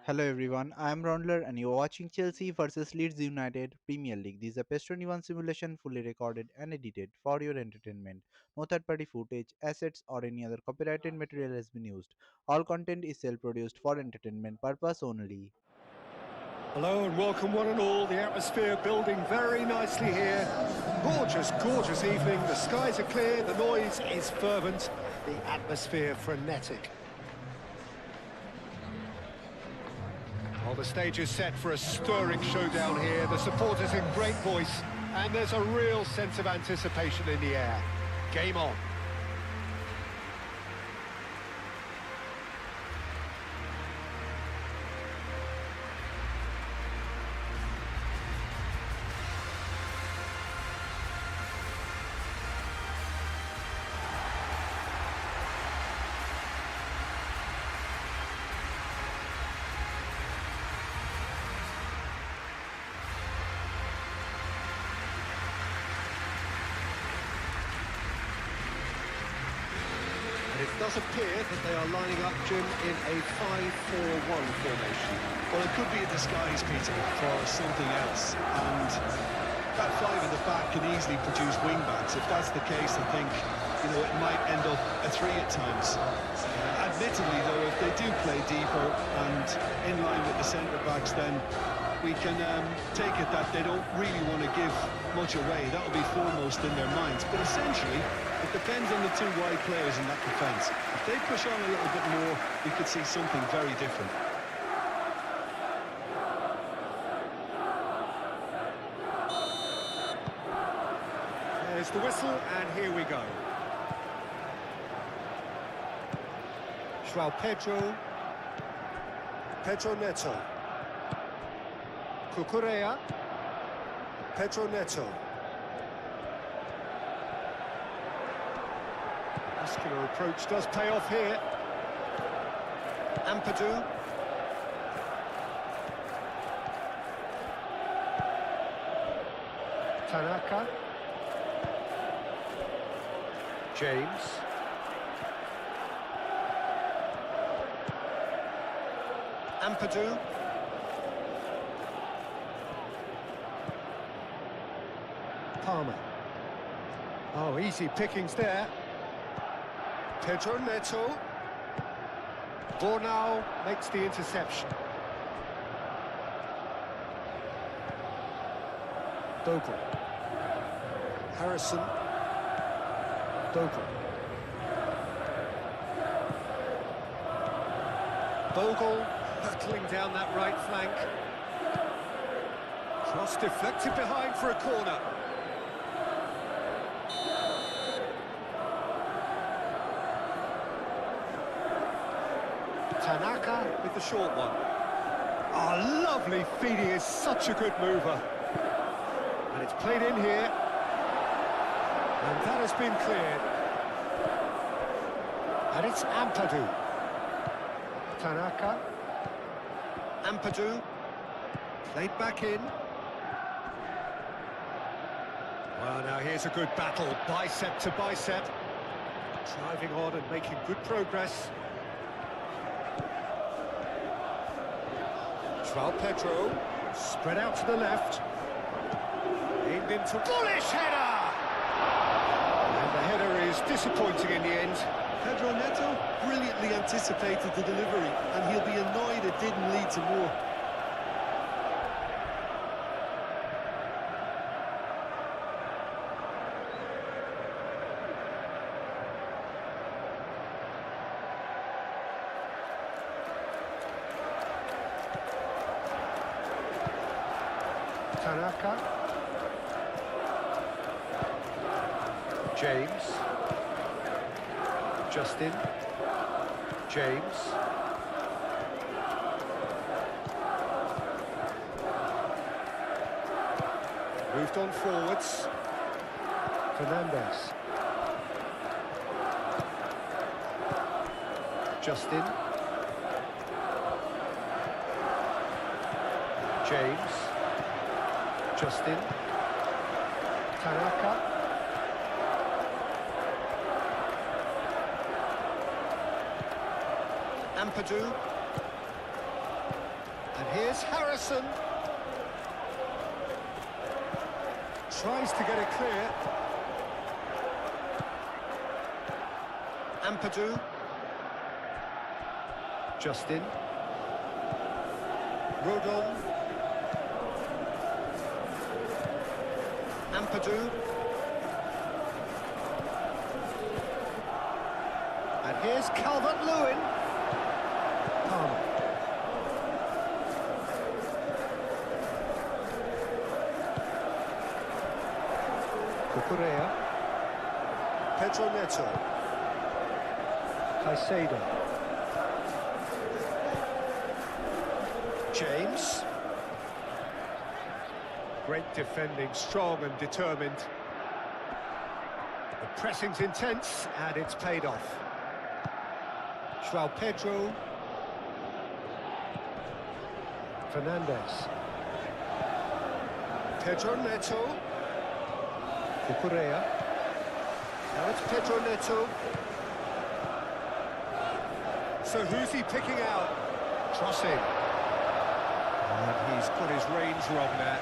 Hello everyone, I am Rondler and you are watching Chelsea versus Leeds United Premier League. This is a PES 21 simulation fully recorded and edited for your entertainment. No third party footage, assets or any other copyrighted material has been used. All content is self-produced for entertainment purpose only. Hello and welcome one and all. The atmosphere building very nicely here. Gorgeous, gorgeous evening. The skies are clear, the noise is fervent, the atmosphere frenetic. Well, the stage is set for a stirring showdown here. The supporters in great voice, and there's a real sense of anticipation in the air. Game on. It does appear that they are lining up, Jim, in a 5-4-1 formation. Well, it could be a disguise, Peter, for something else. And that five at the back can easily produce wing-backs. If that's the case, I think, it might end up a three at times. Admittedly, though, if they do play deeper and in line with the centre-backs, then we can take it that they don't really want to give much away. That'll be foremost in their minds. But essentially, it depends on the two wide players in that defence. If they push on a little bit more, we could see something very different. There's the whistle, and here we go. João Pedro Neto. Cucurella. Pedro Neto. Muscular approach does pay off here. Ampadu. Tanaka. James. Ampadu. Palmer. Oh, easy pickings there. Pedro Neto. Bornau makes the interception. Bogle. Harrison. Bogle. Bogle hurtling down that right flank. Cross deflected behind for a corner. Tanaka with the short one. Oh, lovely feed, he is such a good mover. And it's played in here. And that has been cleared. And it's Ampadu. Tanaka. Ampadu. Played back in. Well, now here's a good battle, bicep to bicep. Driving on and making good progress. João Pedro, spread out to the left. Aimed into bullish header! And the header is disappointing in the end. Pedro Neto brilliantly anticipated the delivery, and he'll be annoyed it didn't lead to more. Tanaka. James. Justin. James. Moved on forwards. Fernandez. Justin. James. Justin. Tanaka. Ampadu. And here's Harrison. Tries to get it clear. Ampadu. Justin. Rodon. Ampadu. And here's Calvert-Lewin. Palmer. Cucurella. Pedro Neto. Caicedo. James. Great defending, strong and determined. The pressing's intense and it's paid off. João Pedro. Fernandes. Pedro Neto. Cucurella. Now it's Pedro Neto. So who's he picking out? Crossing. And he's got his range wrong there.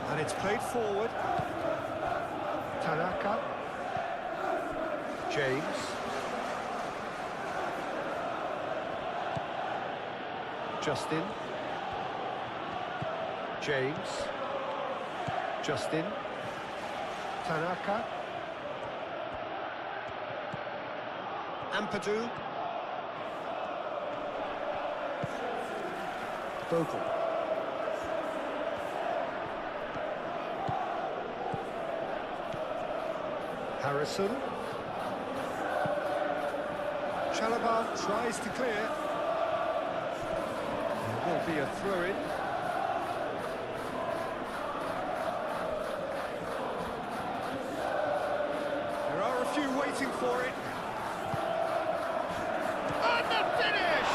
And it's played forward. Tanaka. James. Justin. James. Justin. Tanaka. Ampadu. Bogle. Harrison. Chalobah tries to clear. There will be a throw-in. There are a few waiting for it. And the finish!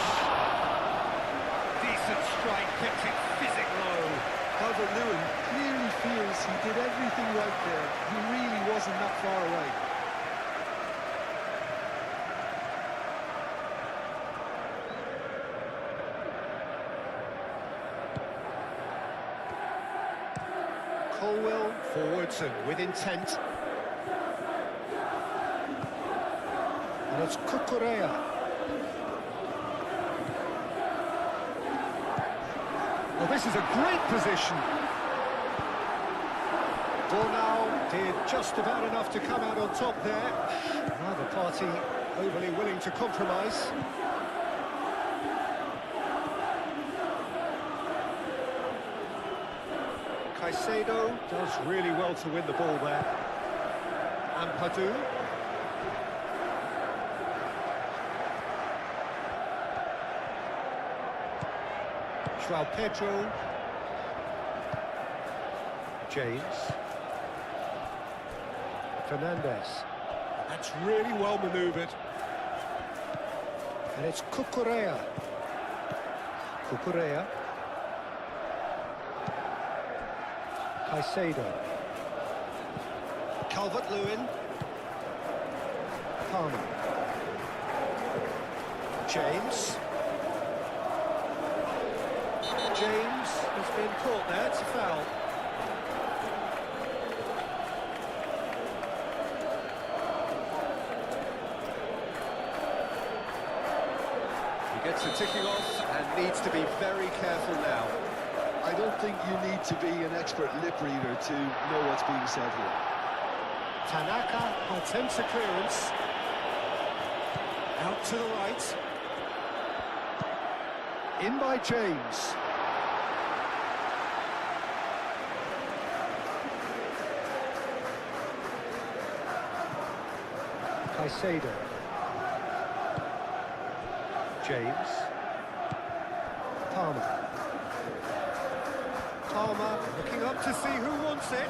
Decent strike, kept it physic low. Calvert-Lewin clearly feels he did everything right there. He really wasn't that far away. Colwell forwards and with intent. And it's Cucurella. Well, this is a great position. Bornau did just about enough to come out on top there. Neither party overly willing to compromise. Caicedo does really well to win the ball there. Ampadu. João Pedro. James. Fernandes. That's really well manoeuvred. And it's Cucurella. Cucurella. Caicedo. Calvert-Lewin. Palmer. James. James has been caught there, it's a foul. He gets the ticking off and needs to be very careful now. I don't think you need to be an expert lip reader to know what's being said here. Tanaka attempts a clearance. Out to the right. In by James. Caicedo. James. Palmer. Palmer looking up to see who wants it.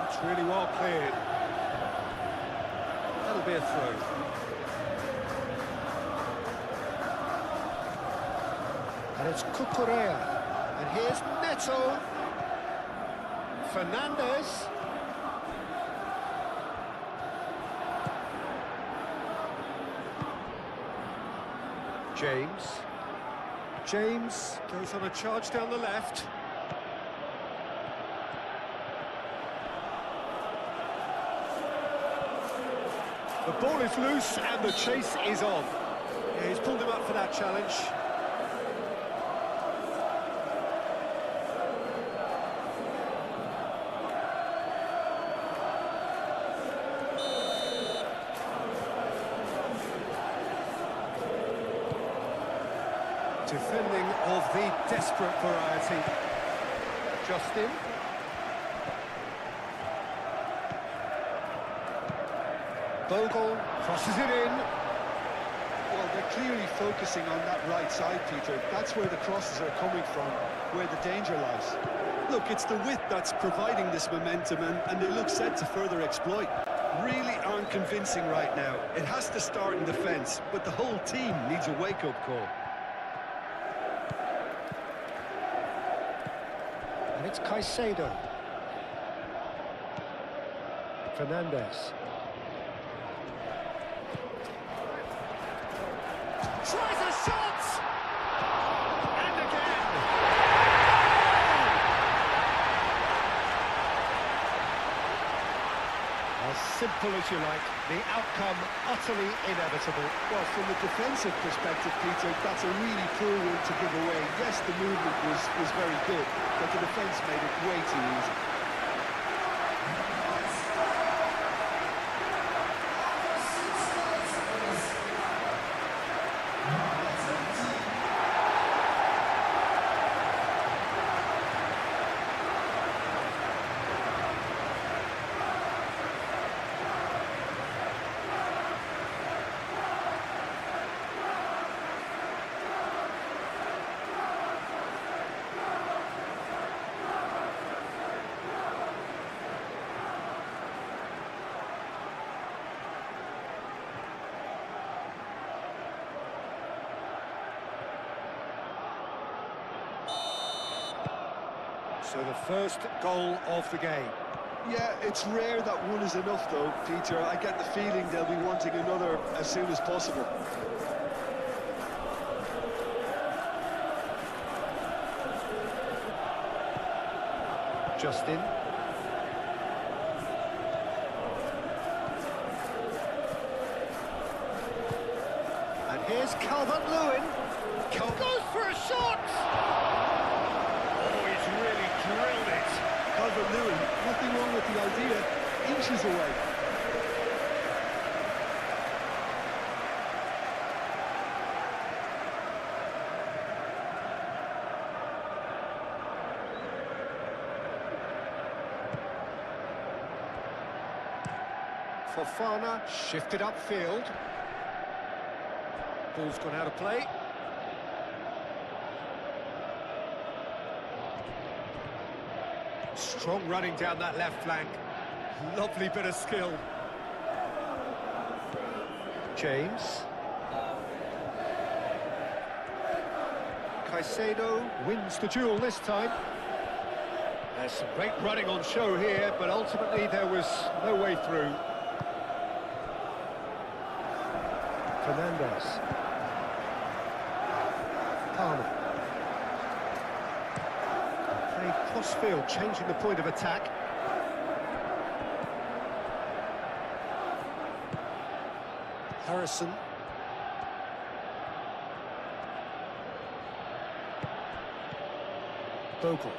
It's really well cleared. That'll be a throw. And it's Cucurella. And here's Neto. Fernandes. James. James goes on a charge down the left. The ball is loose and the chase is on. Yeah, he's pulled him up for that challenge. Defending of the desperate variety. Justin. Bogle crosses it in. Well, they're clearly focusing on that right side, Peter. That's where the crosses are coming from, where the danger lies. Look, it's the width that's providing this momentum, and they look set to further exploit. Really aren't convincing right now. It has to start in defence, but the whole team needs a wake-up call. And it's Caicedo. Fernandes. Tries a shot! And again! As simple as you like, the outcome utterly inevitable. Well, from a defensive perspective, Peter, that's a really poor one to give away. Yes, the movement was very good, but the defence made it way too easy. So the first goal of the game. Yeah, it's rare that one is enough, though, Peter. I get the feeling they'll be wanting another as soon as possible. Justin. And here's Calvert-Lewin. Goes for a shot! Oh, he's really drilled it. Calvert-Lewin, nothing wrong with the idea. Inches away. Fofana shifted upfield. Ball's gone out of play. Strong running down that left flank. Lovely bit of skill. James. Caicedo wins the duel this time. There's some great running on show here, but ultimately there was no way through. Fernandes. Palmer. Played cross-field, changing the point of attack. Harrison. Bogle.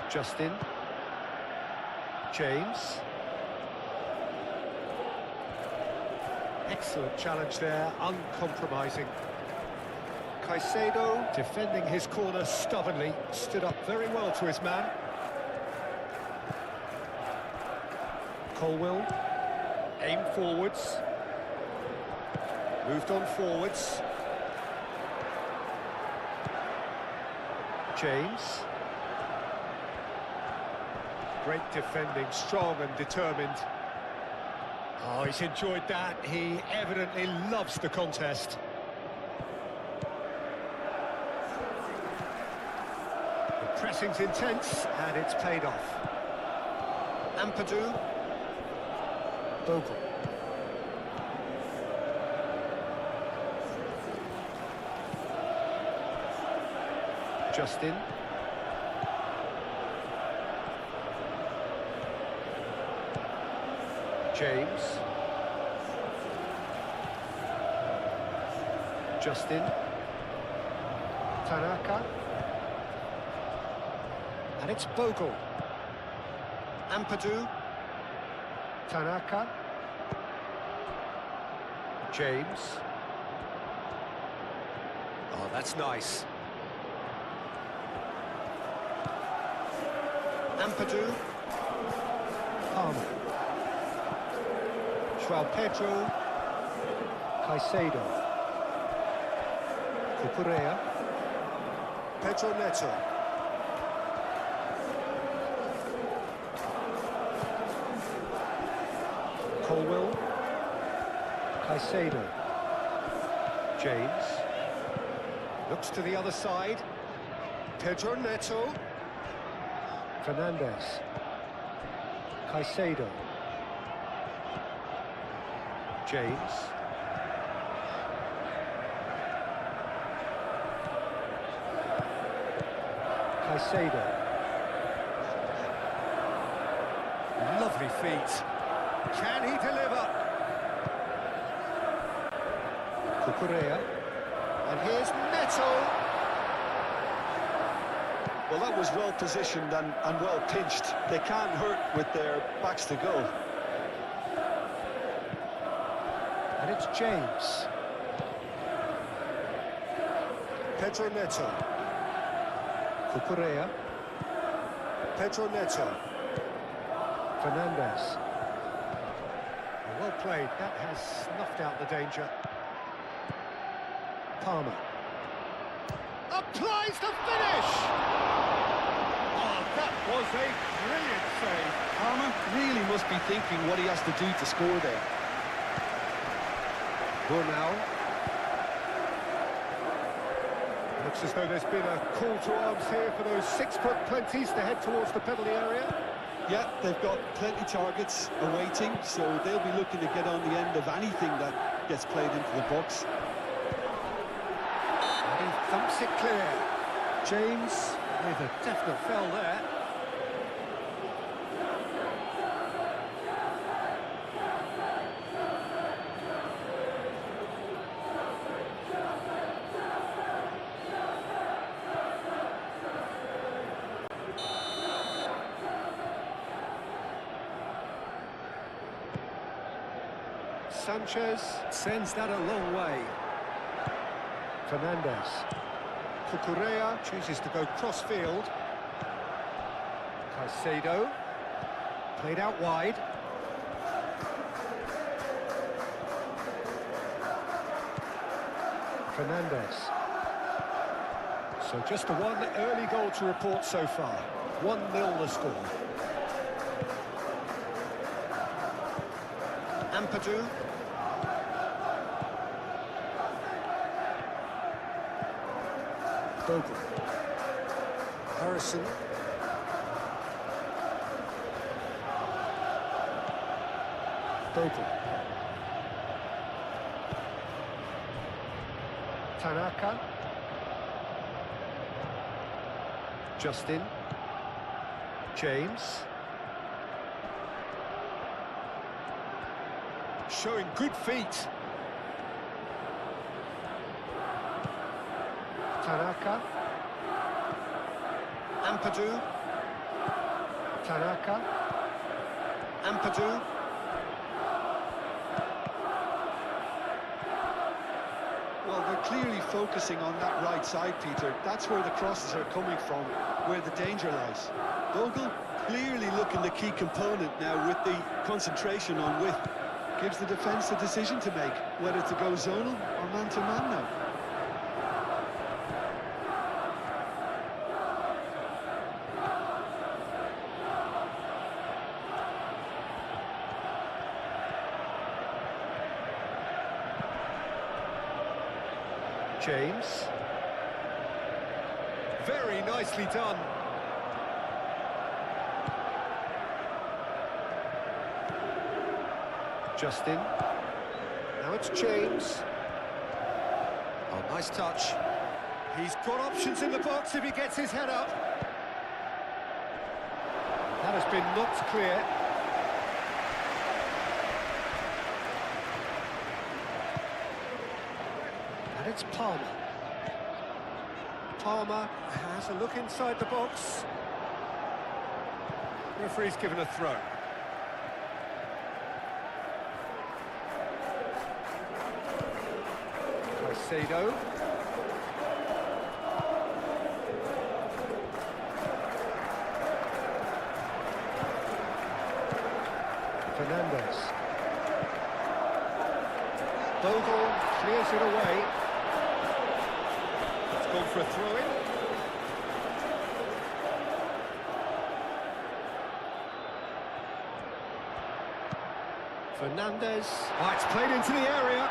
Justin. James. Excellent challenge there, uncompromising. Caicedo defending his corner stubbornly, stood up very well to his man. Colwill, aimed forwards, moved on forwards. James. Great defending, strong and determined. Oh, he's enjoyed that. He evidently loves the contest. The pressing's intense, and it's paid off. Ampadu. Bogle. Justin. James. Justin. Tanaka. And it's Bogle. Ampadu. Tanaka. James. Oh, that's nice. Ampadu. Palmer. João Pedro. Caicedo. Cucurella. Pedro Neto. Colwell. Caicedo. James. Looks to the other side. Pedro Neto. Fernandez. Caicedo. James. Caicedo. Lovely feet. Can he deliver? Cucurella. And here's Neto. Well, that was well positioned and well pinched. They can't hurt with their backs to goal. And it's James. Pedro Neto. Cucurella. Pedro Neto. Fernandez. Well played. That has snuffed out the danger. Palmer. Applies the finish! Oh, that was a brilliant save. Palmer really must be thinking what he has to do to score there. Burnau. Looks as though there's been a call to arms here for those 6-foot plenties to head towards the penalty area. Yeah, they've got plenty targets awaiting, so they'll be looking to get on the end of anything that gets played into the box. And he thumps it clear. James with a definite foul there. Sanchez sends that a long way. Fernandez. Cucurella chooses to go cross-field. Caicedo. Played out wide. Fernandez. So just the one early goal to report so far. 1-0 the score. Ampadu. Bogle. Harrison. Bogle. Tanaka. Justin. James. Showing good feet. Tanaka. Ampadu. Tanaka. Ampadu. Well, they're clearly focusing on that right side, Peter. That's where the crosses are coming from, where the danger lies. Bogle clearly looking the key component now with the concentration on width. Gives the defence a decision to make, whether to go zonal or man-to-man now. James. Very nicely done. Justin. Now it's James. Oh, nice touch. He's got options in the box if he gets his head up. That has been knocked clear. And it's Palmer. Palmer has a look inside the box. Referee's given a throw. Caicedo. Fernandez. Bogle clears it away. It's gone for a throw-in. Fernandez. Oh, it's played into the area.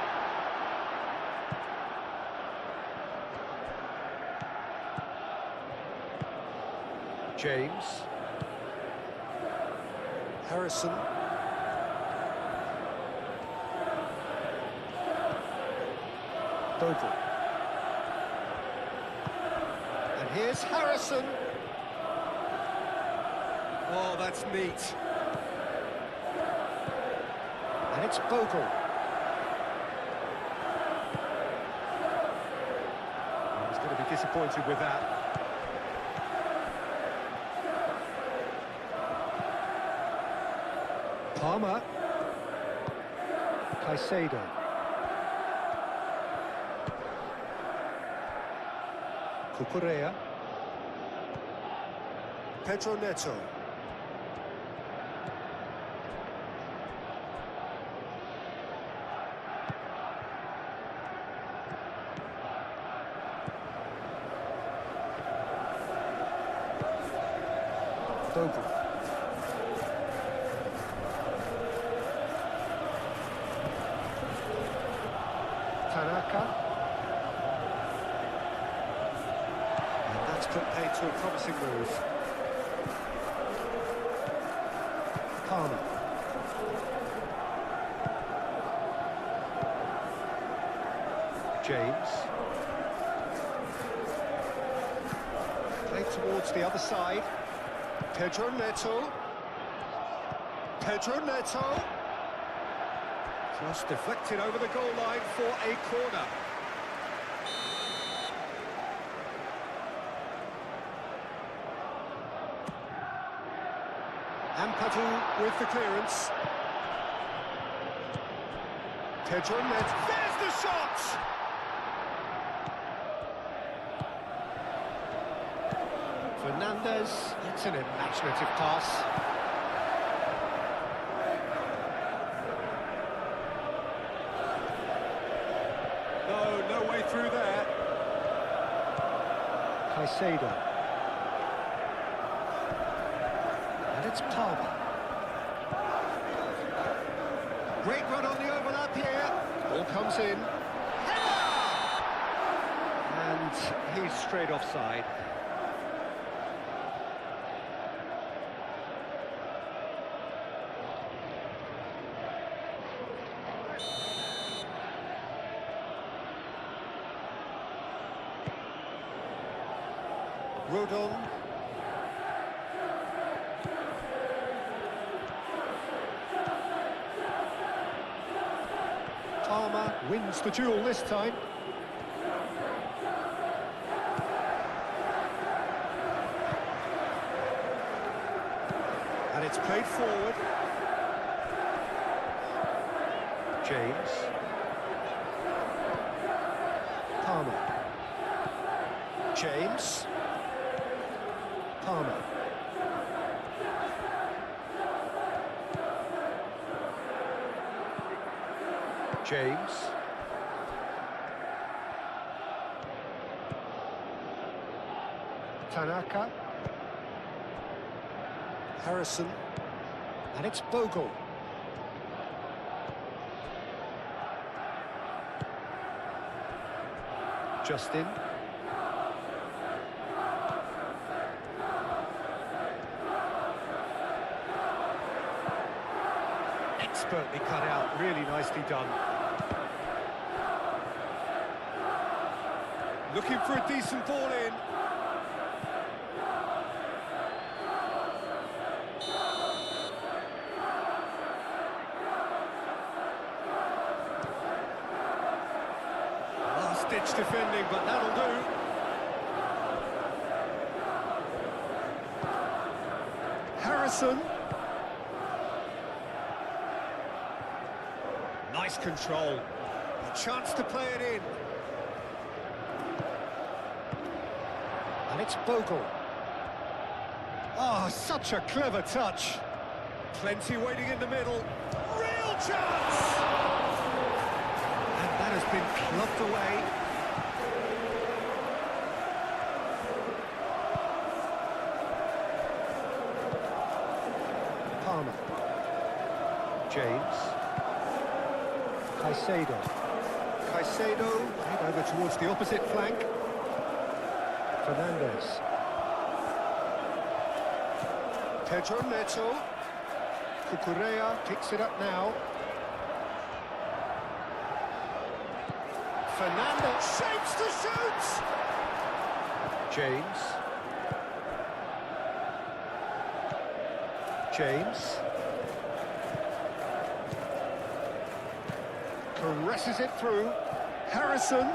James. Harrison. Bogle. And here's Harrison. Oh, that's neat. And it's Bogle. He's going to be disappointed with that. Palmer. Caicedo. Cucurella. Pedro Neto. Bogle. Tanaka. And that's put paid to a promising move. Palmer. James. Played towards the other side. Pedro Neto. Pedro Neto. Just deflected over the goal line for a corner. Ampadu with the clearance. Pedro Neto. There's the shot! Fernandez. It's an imaginative pass. No way through there. Caicedo. And it's Palmer. Great run on the overlap here. Ball comes in. And he's straight offside. Rodon. Palmer wins the duel this time. And it's played forward. James. Palmer. James. Palmer. James. Tanaka. Harrison. And it's Bogle. Justin. Expertly cut out, really nicely done. Looking for a decent ball in. Last-ditch defending, but that'll do. Harrison. Nice control. A chance to play it in. And it's Bogle. Oh, such a clever touch. Plenty waiting in the middle. Real chance! And that has been clubbed away. Palmer. James. Caicedo, head over towards the opposite flank. Fernandez. Pedro Neto. Cucurella picks it up now. Fernandez shapes to shoot! James. Caresses it through. Harrison.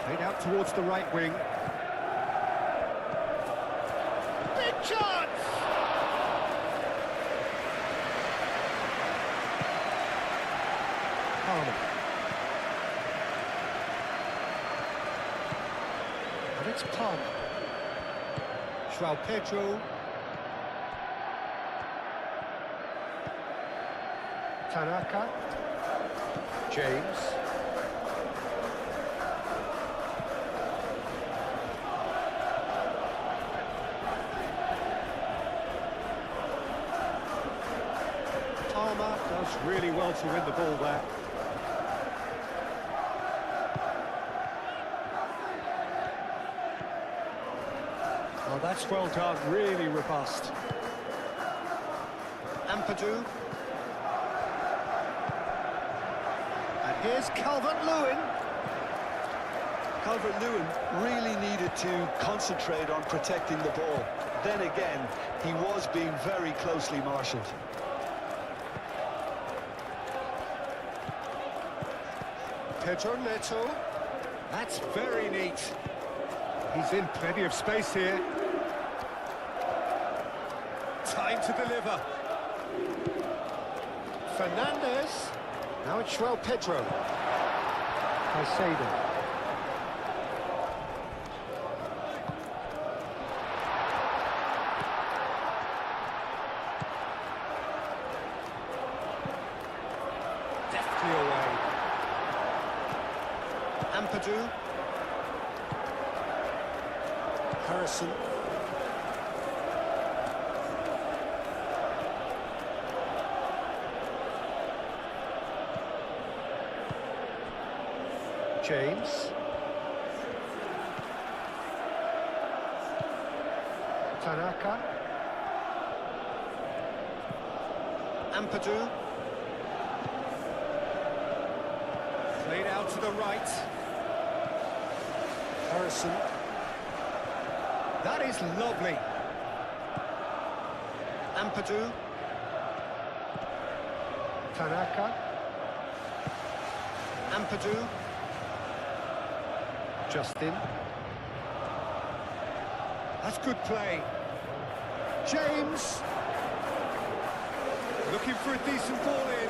Played out towards the right wing. Big chance! Palmer. And it's Palmer. João Pedro. Tanaka. James. Palmer does really well to win the ball there. Oh, that's well done, really robust. Ampadu. And here's Calvert-Lewin. Calvert-Lewin really needed to concentrate on protecting the ball. Then again, he was being very closely marshalled. Pedro Neto. That's very neat. He's in plenty of space here. Time to deliver. Fernandez. Now it's João Pedro. Caicedo. Deftly away. Ampadu. Harrison. James. Tanaka. Ampadu. Played out to the right. Harrison. That is lovely. Ampadu. Tanaka. Ampadu. Justin. That's good play. James. Looking for a decent ball in.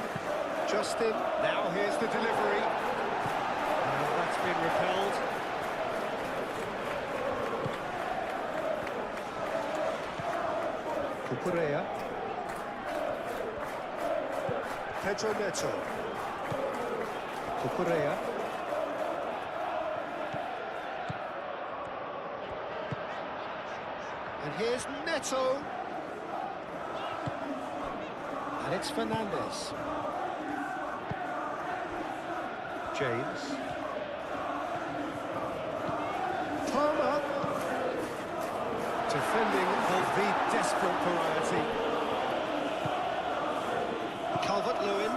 Justin. Now here's the delivery. Oh, that's been repelled. Cucurella. Pedro Neto. Cucurella. And here's Neto. And it's Fernandez. James. Palmer. Defending of the desperate variety. Calvert-Lewin.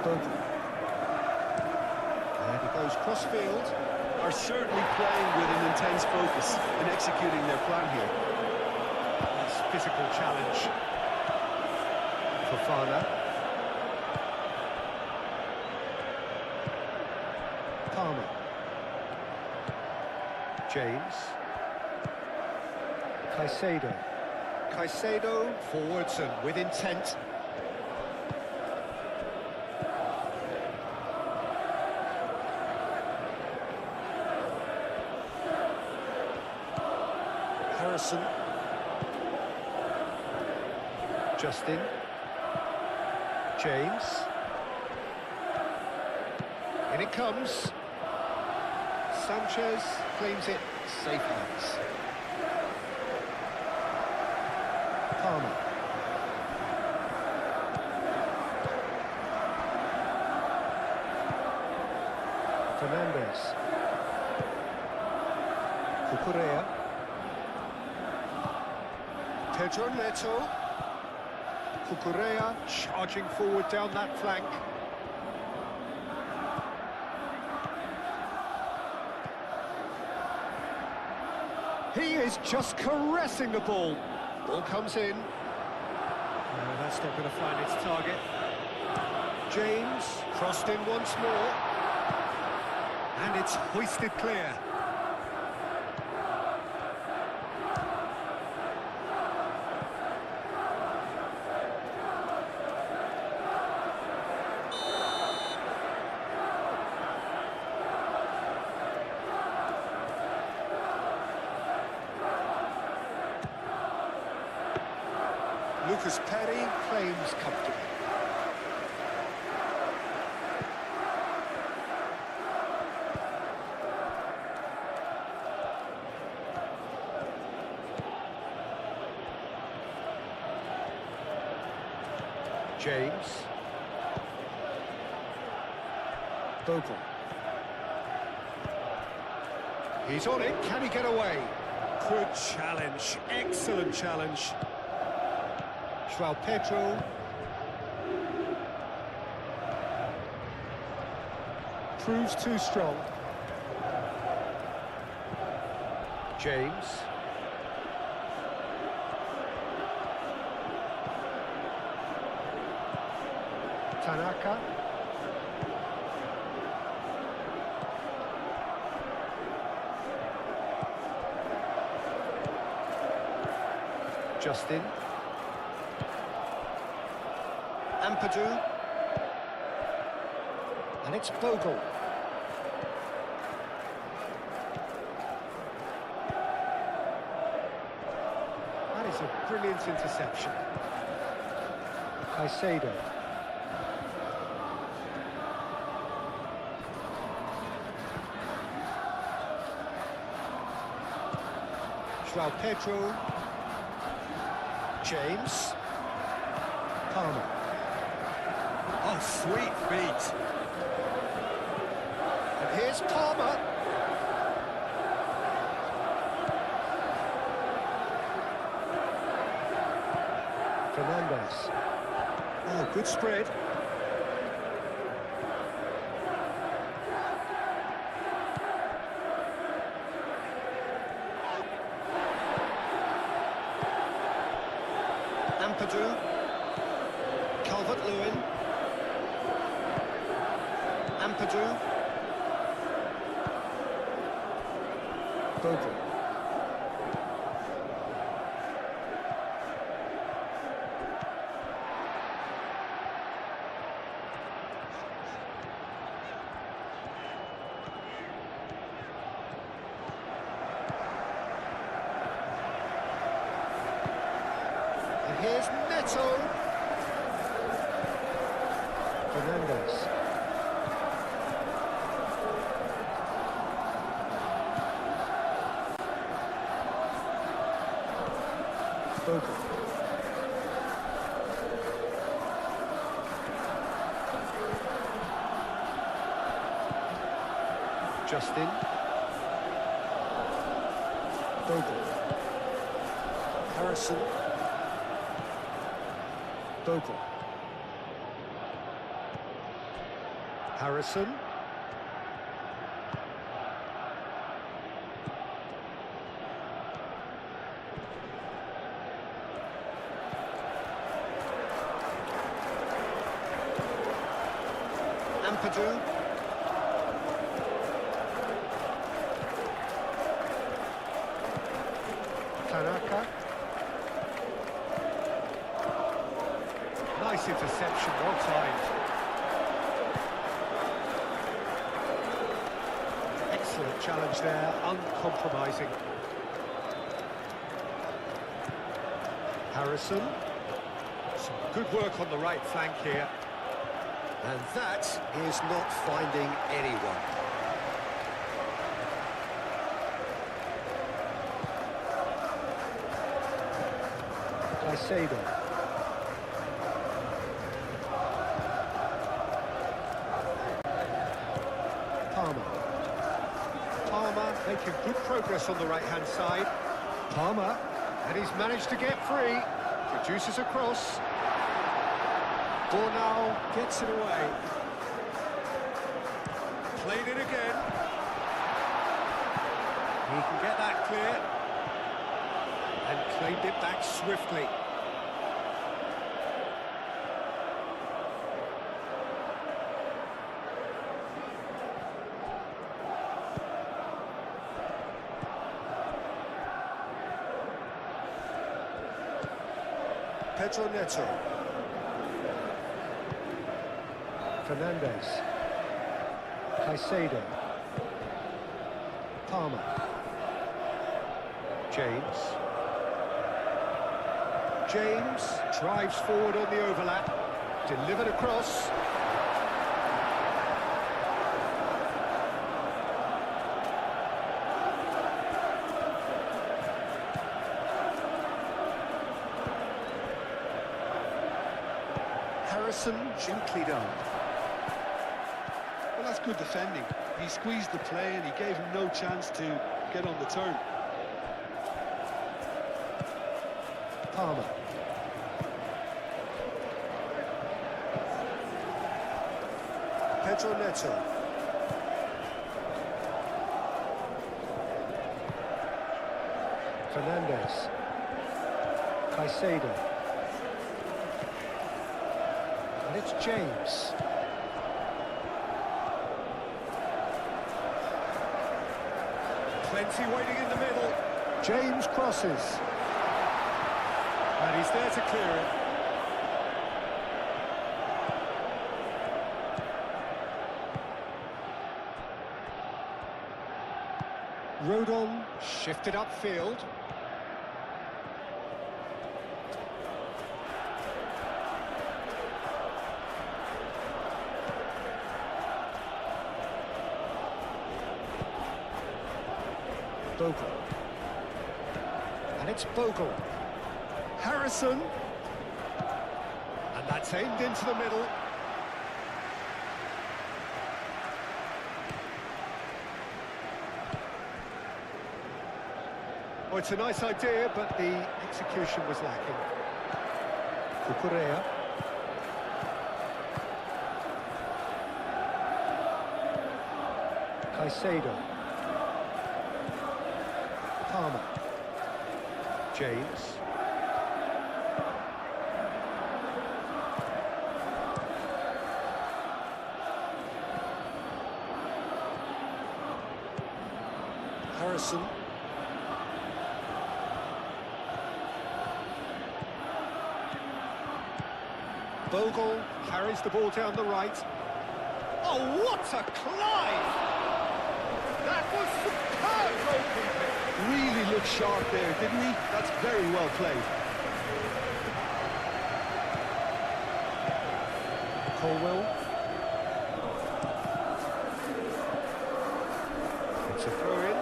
Bogle. And he goes cross-field. Are certainly playing with an intense focus in executing their plan here. Nice physical challenge. Fofana. Palmer. James. Caicedo. Caicedo forwards and with intent. Harrison. Justin. James. In it comes. Sanchez claims it. Safe hands. Palmer. Fernandez. Cucurella. Pedro Neto. Cucurella charging forward down that flank. He is just caressing the ball. Ball comes in. No, that's not going to find its target. James crossed in once more. And it's hoisted clear. Lucas Perry claims comfortably. James. Bogle. He's on it. Can he get away? Good challenge. Excellent challenge. João Pedro. Proves too strong. James. Tanaka. Justin. Ampadu. And it's Bogle. That is a brilliant interception. Caicedo. João Pedro. James. Palmer. Oh, sweet feet. And here's Palmer. Fernandez. Oh, good spread. Ampadu. Calvert-Lewin. Ampadu. Bogle. And here's Neto. Fernandez. Bogle. Justin. Bogle. Harrison. Bogle. Harrison. Ampadu. Tanaka. Nice interception, well timed. Excellent challenge there, uncompromising. Harrison. Some good work on the right flank here. And that is not finding anyone. Caicedo. Palmer making good progress on the right-hand side. Palmer, and he's managed to get free. Produces a cross. Bornau gets it away. Played it again. He can get that clear. And claimed it back swiftly. Pedro Neto. Fernandez. Caicedo. Palmer. James. James drives forward on the overlap. Delivered across. Harrison gently done. Well, that's good defending. He squeezed the play and he gave him no chance to get on the turn. Palmer. Pedro Neto. Fernandez. Caicedo. And it's James. Plenty waiting in the middle. James crosses. And he's there to clear it. Rodon shifted upfield. Bogle. And it's Bogle. Harrison. And that's aimed into the middle. Oh, it's a nice idea, but the execution was lacking. Cucurella. Caicedo. Palmer. James. Harrison. Bogle carries the ball down the right. Oh, what a climb! That was superb goalkeeping! Really looked sharp there, didn't he? That's very well played. Colwell. It's a throw-in.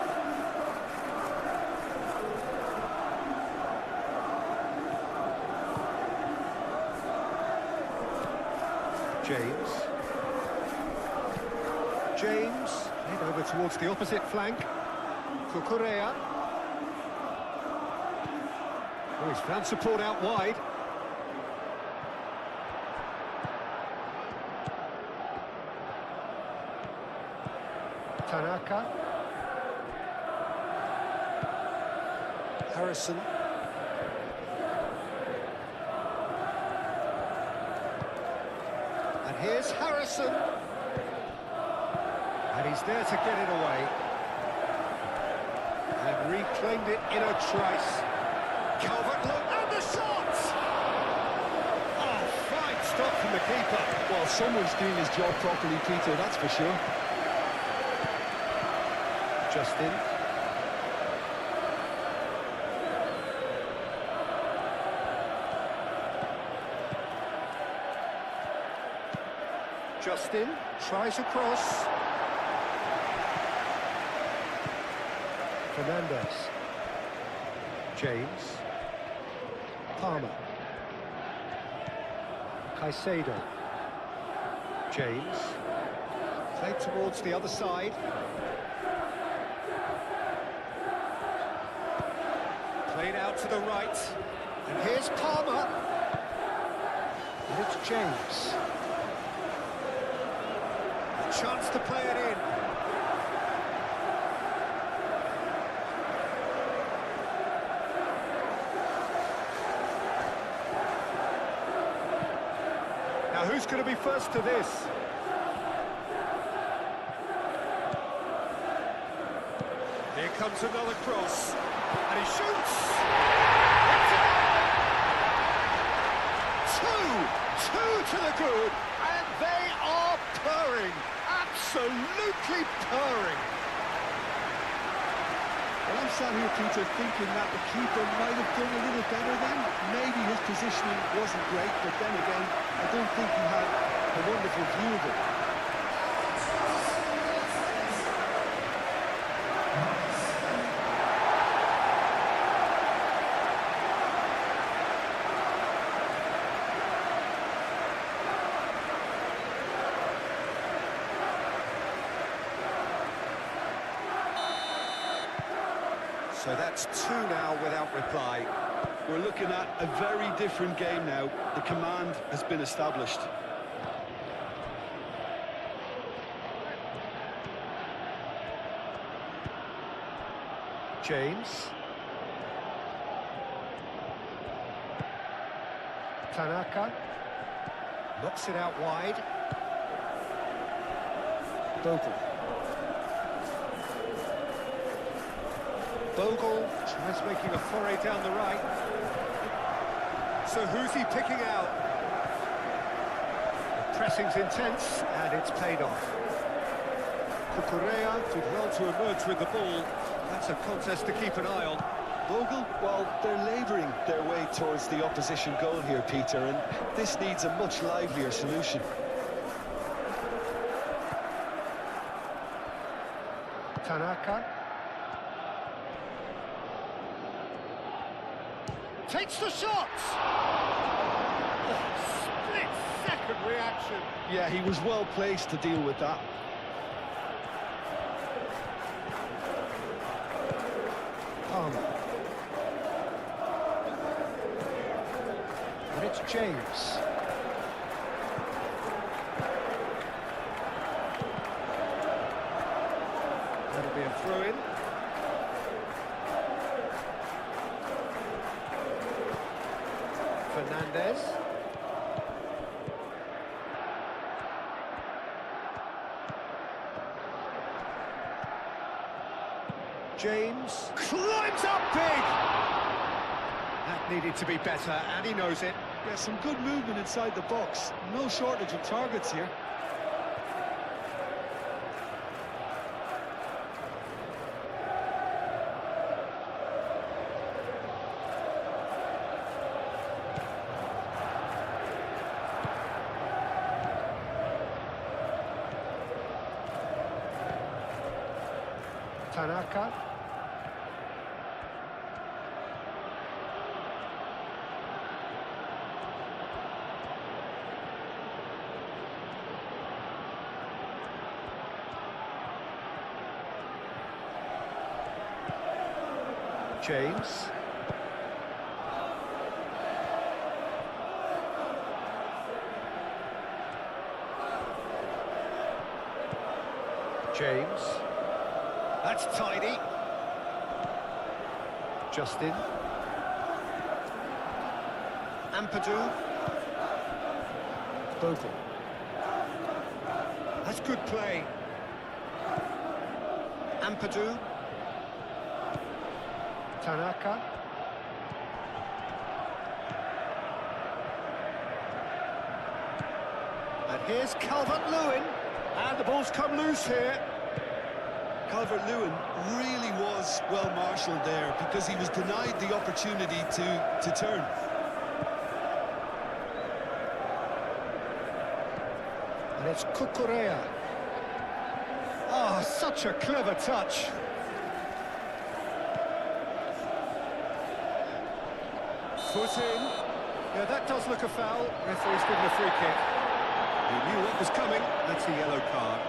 James. James, head over towards the opposite flank. Cucurella. Oh, he's found support out wide. Tanaka. Harrison. And here's Harrison. And he's there to get it away. And reclaimed it in a trice. Calvert-Lewin, and the shot! Oh, fine stop from the keeper. Well, someone's doing his job properly, Peter, that's for sure. Justin. Justin tries a cross. Fernandez. James. Palmer. Caicedo. James. Played towards the other side. Played out to the right. And here's Palmer. And it's James. A chance to play it in. Now who's going to be first to this? Here comes another cross. And he shoots! Two to the good, and they are purring, absolutely purring. Well, I'm sat here, Peter, thinking that the keeper might have done a little better then. Maybe his positioning wasn't great, but then again, I don't think he had a wonderful view of it. So that's two now without reply. We're looking at a very different game now. The command has been established. James. Tanaka. Knocks it out wide. Bogle. Bogle tries making a foray down the right. So who's he picking out? The pressing's intense, and it's paid off. Cucurella did well to emerge with the ball. That's a contest to keep an eye on. Bogle, well, they're labouring their way towards the opposition goal here, Peter, and this needs a much livelier solution. Tanaka. Takes the shot! Oh, split-second reaction. Yeah, he was well placed to deal with that. Palmer. And it's James. That'll be a throw-in. Fernandez. James climbs up big! That needed to be better, and he knows it. Yeah, some good movement inside the box. No shortage of targets here. Tanaka. James. James. That's tidy. Justin. Ampadu. Bogle. That's good play. Ampadu. Tanaka. And here's Calvert-Lewin. And the ball's come loose here. Calvert-Lewin really was well marshalled there because he was denied the opportunity to turn. And it's Cucurella. Oh, such a clever touch. Foot in. Yeah, that does look a foul. Referee's given a free kick. He knew what was coming. That's a yellow card.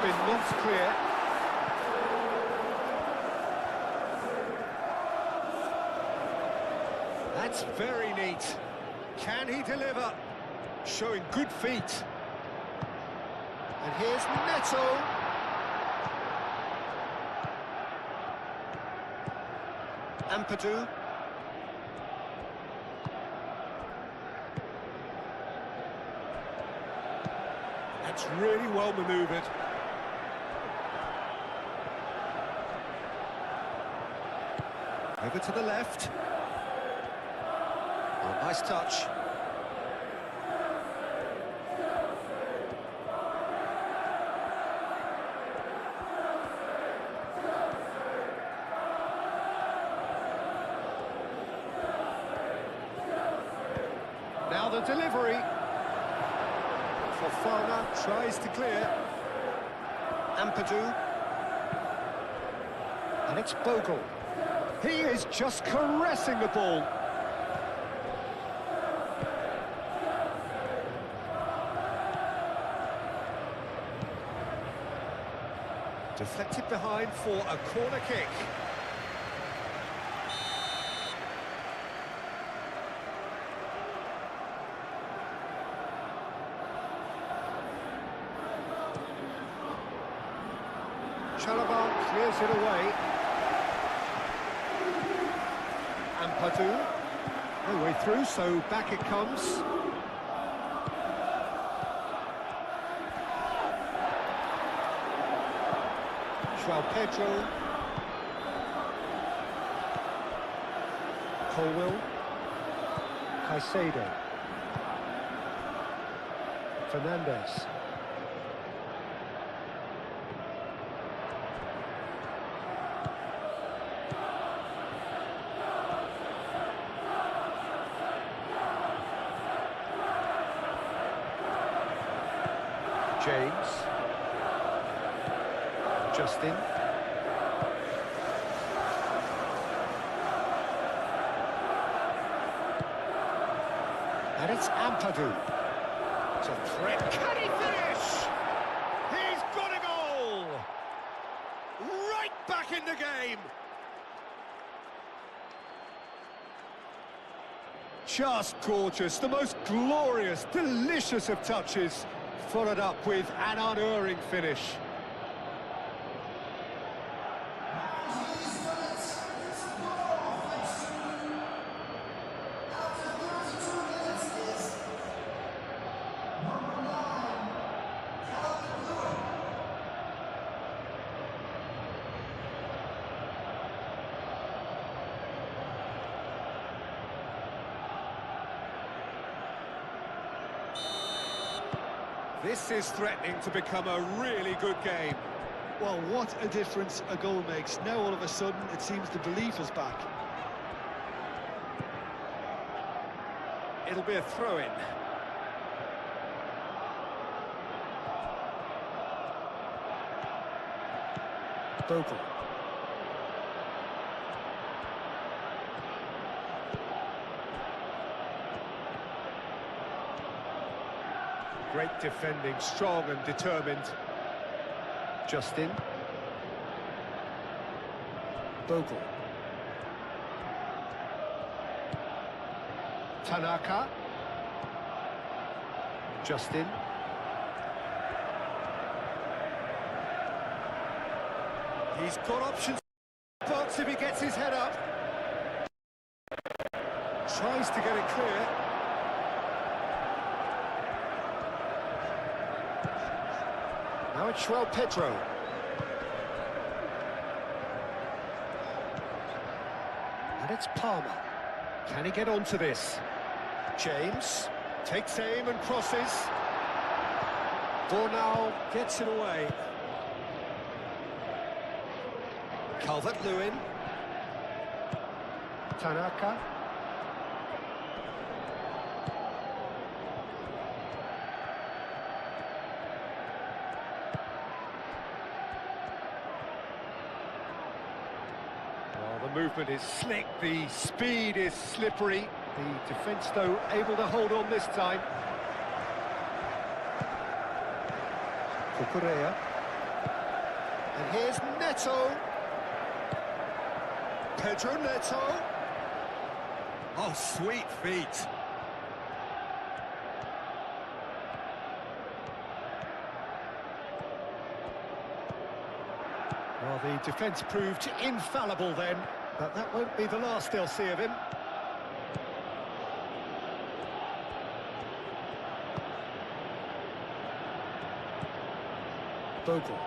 Been knocked clear. That's very neat. Can he deliver? Showing good feet. And here's Neto. Ampadu. That's really well manoeuvred. Over to the left. Oh, nice touch. Now the delivery. Fofana tries to clear. Ampadu. And it's Bogle. He is just caressing the ball. Deflected behind for a corner kick. Chalobah clears it away. Ampadu, no way through, so back it comes. João Pedro. Colwell. Caicedo. Fernandes. James. Justin. And it's Ampadu. It's a threat. Can he finish? He's got a goal! Right back in the game! Just gorgeous, the most glorious, delicious of touches, followed up with an unerring finish. This is threatening to become a really good game. Well, what a difference a goal makes. Now all of a sudden it seems the belief is back. it'll be a throw-in. Bogle. Great defending, strong and determined. Justin. Bogle. Tanaka. Justin. He's got options. Box if he gets his head up. Tries to get it clear. Now it's Pedro. And it's Palmer. Can he get onto this? James takes aim and crosses. Bornau gets it away. Calvert-Lewin. Tanaka. Well, the movement is slick, the speed is slippery. The defence, though, able to hold on this time. Cucurella. And here's Neto. Pedro Neto. Oh, sweet feet. Well, the defence proved infallible then, but that won't be the last they'll see of him. Bogle.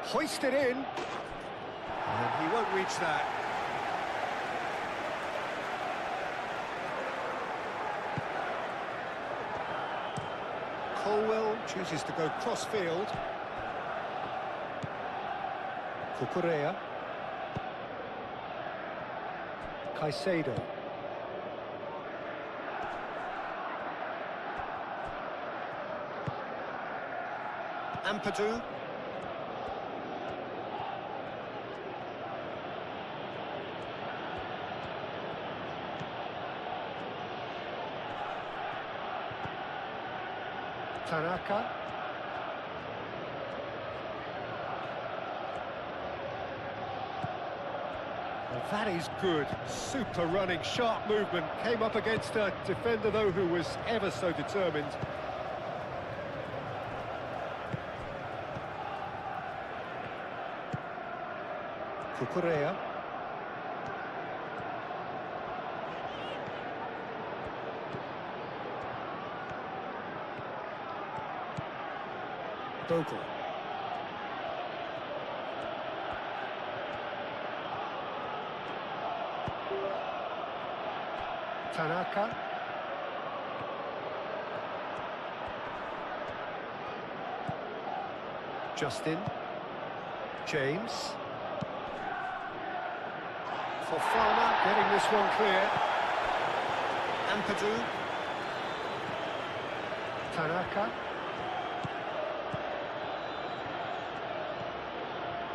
Hoisted in, and he won't reach that. Colwell chooses to go cross-field. Cucurella. Caicedo. Ampadu. Tanaka. Well, that is good. Super running, sharp movement. Came up against a defender, though, who was ever so determined. Cucurella. Bogle. Tanaka. Justin. James. For Farmer, getting this one clear. Ampadu. Tanaka.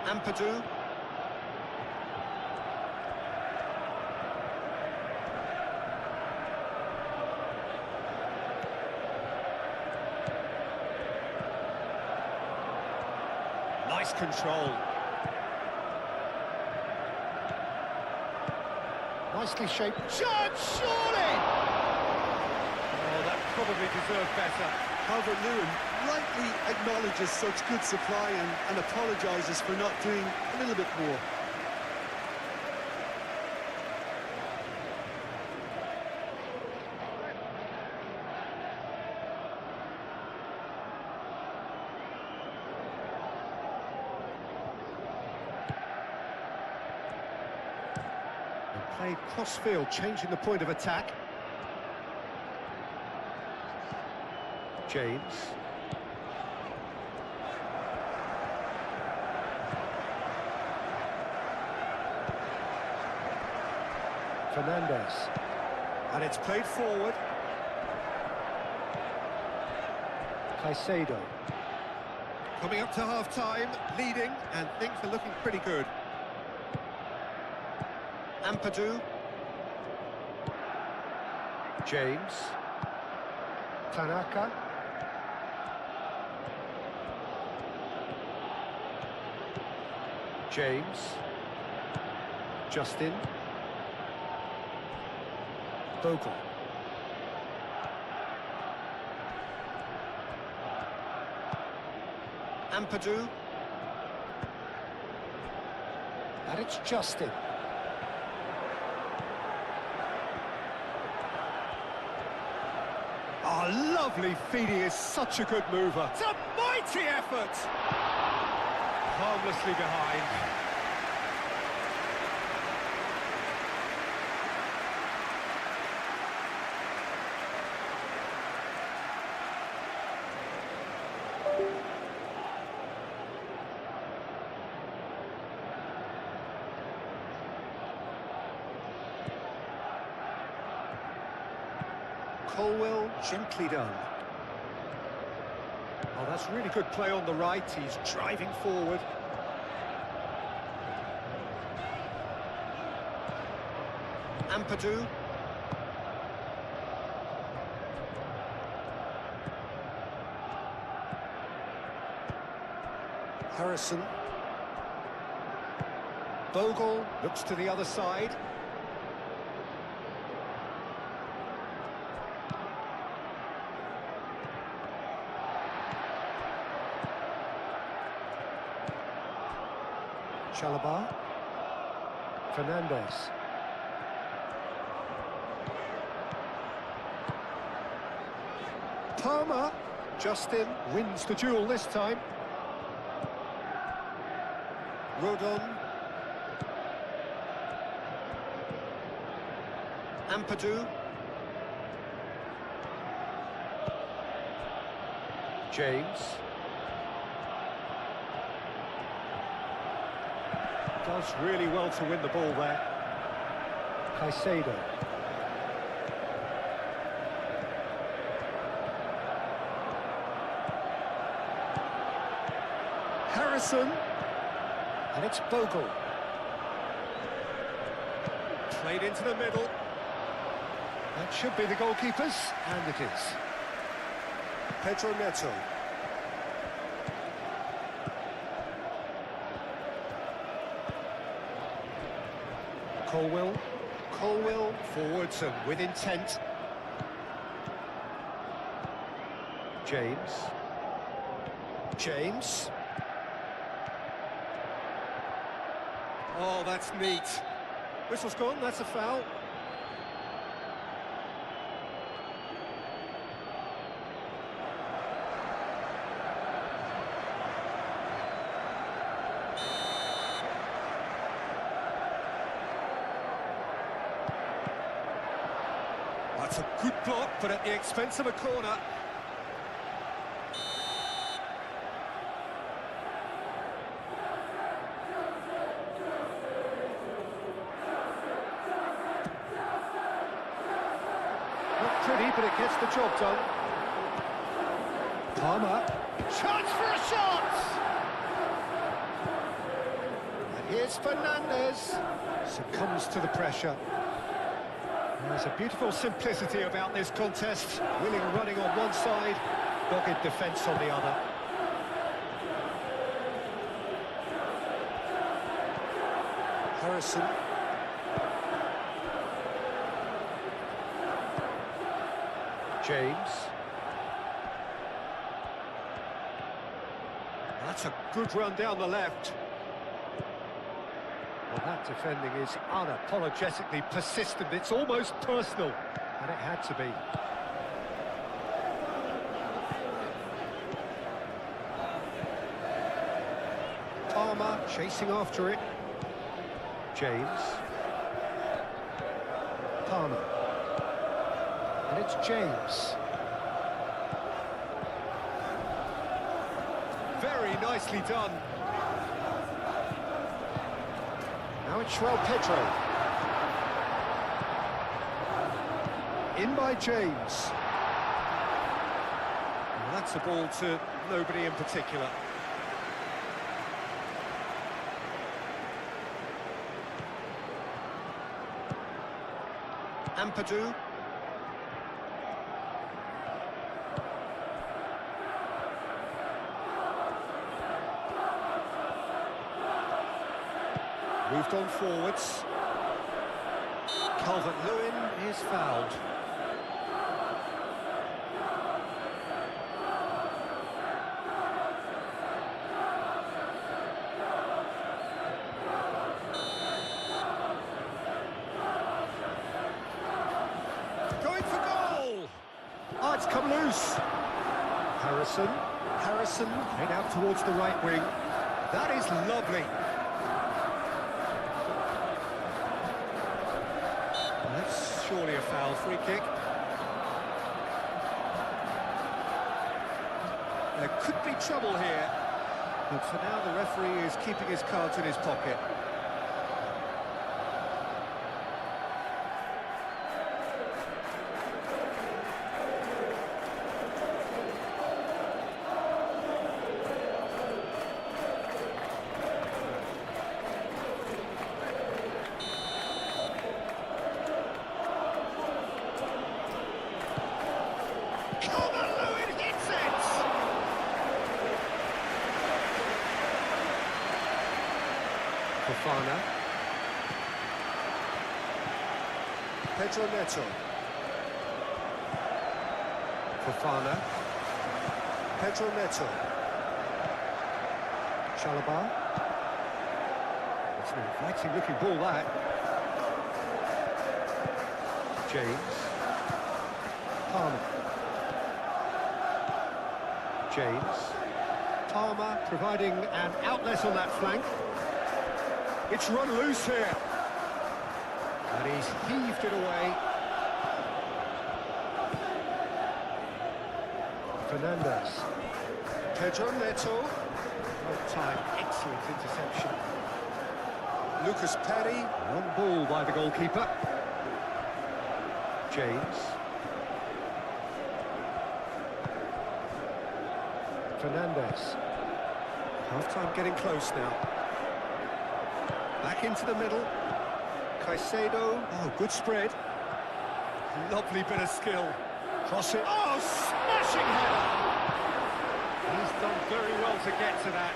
Ampadu. Nice control. Nicely shaped. Shot, surely! Oh, that probably deserved better. Calvert-Lewin rightly acknowledges such good supply and apologises for not doing a little bit more. Played cross-field, changing the point of attack. James. Fernandez. And it's played forward. Caicedo. Coming up to half-time, leading, and things are looking pretty good. Ampadu. James. Tanaka. James. Justin. Bogle. Ampadu. And it's Justin. Oh, lovely feed. He is such a good mover. It's a mighty effort. Harmlessly behind. Colwell, gently done. Oh, that's really good play on the right. He's driving forward. Ampadu. Harrison. Bogle looks to the other side. Chalobah. Fernandez. Palmer. Justin wins the duel this time. Rodon. Ampadu. James. Does really well to win the ball there. Caicedo. Harrison. And it's Bogle. Played into the middle. That should be the goalkeepers, and it is. Pedro Neto. Colwell forwards and with intent. James. Oh, that's neat. Whistle's gone, that's a foul. That's a good block, but at the expense of a corner. Not pretty, but it gets the job done. Palmer. Chance for a shot! And here's Fernandez. Succumbs to the pressure. There's a beautiful simplicity about this contest. Willing running on one side, dogged defence on the other. Harrison. James. That's a good run down the left. Well, that defending is unapologetically persistent. It's almost personal, and it had to be. Palmer chasing after it. James. Palmer. And it's James. Very nicely done. Now it's Pedro. In by James. Well, that's a ball to nobody in particular. Ampadu. Moved on forwards. Calvert-Lewin is fouled. Going for goal! Oh, it's come loose. Harrison head out towards the right wing. That is lovely. That's surely a foul. Free kick. There could be trouble here, but for now the referee is keeping his cards in his pocket. Calvert-Lewin hits it! Fofana. Pedro Neto. Fofana. Pedro Neto. Chalobah. It's an inviting looking ball, that. James. Palmer. James. Palmer providing an outlet on that flank. It's run loose here. And he's heaved it away. Fernandez. Pedro Neto. Well timed, excellent interception. Lucas Perry. One ball by the goalkeeper. James. Fernandez. Half-time getting close now. Back into the middle. Caicedo. Oh, good spread. Lovely bit of skill. Cross it. Oh, smashing header! He's done very well to get to that.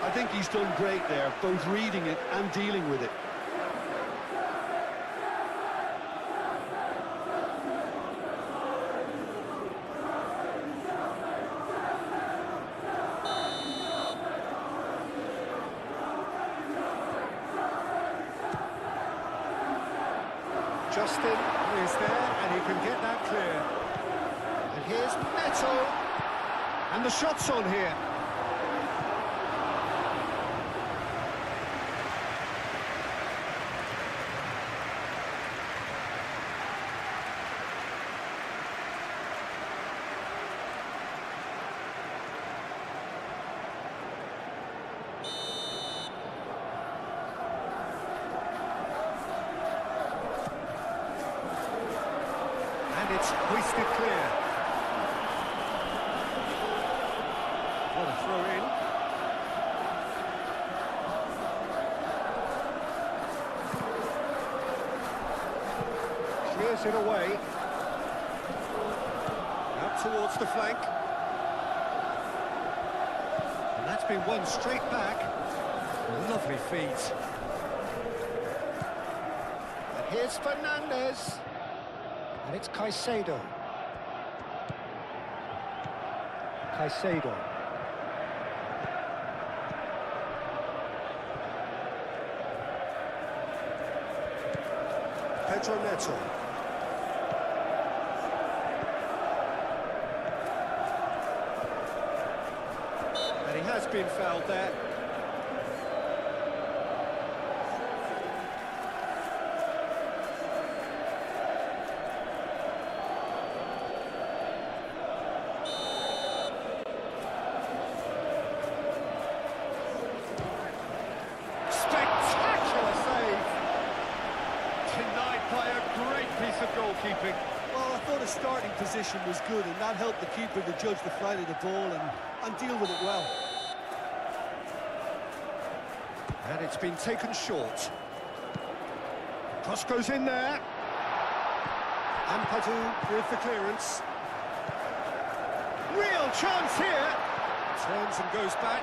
I think he's done great there, both reading it and dealing with it. Justin is there, and he can get that clear. And here's Neto. And the shot's on here. It's hoisted clear. What a throw in. Clears it away. Out towards the flank. And that's been won straight back. Lovely feet. And here's Fernandez. And it's Caicedo. Caicedo. Pedro Neto. And he has been fouled there. Spectacular save! Denied by a great piece of goalkeeping. Well, I position was good, and that helped the keeper to judge the flight of the ball and deal with it well. And it's been taken short. Cross goes in there. Ampadu with the clearance. Real chance here. Turns and goes back.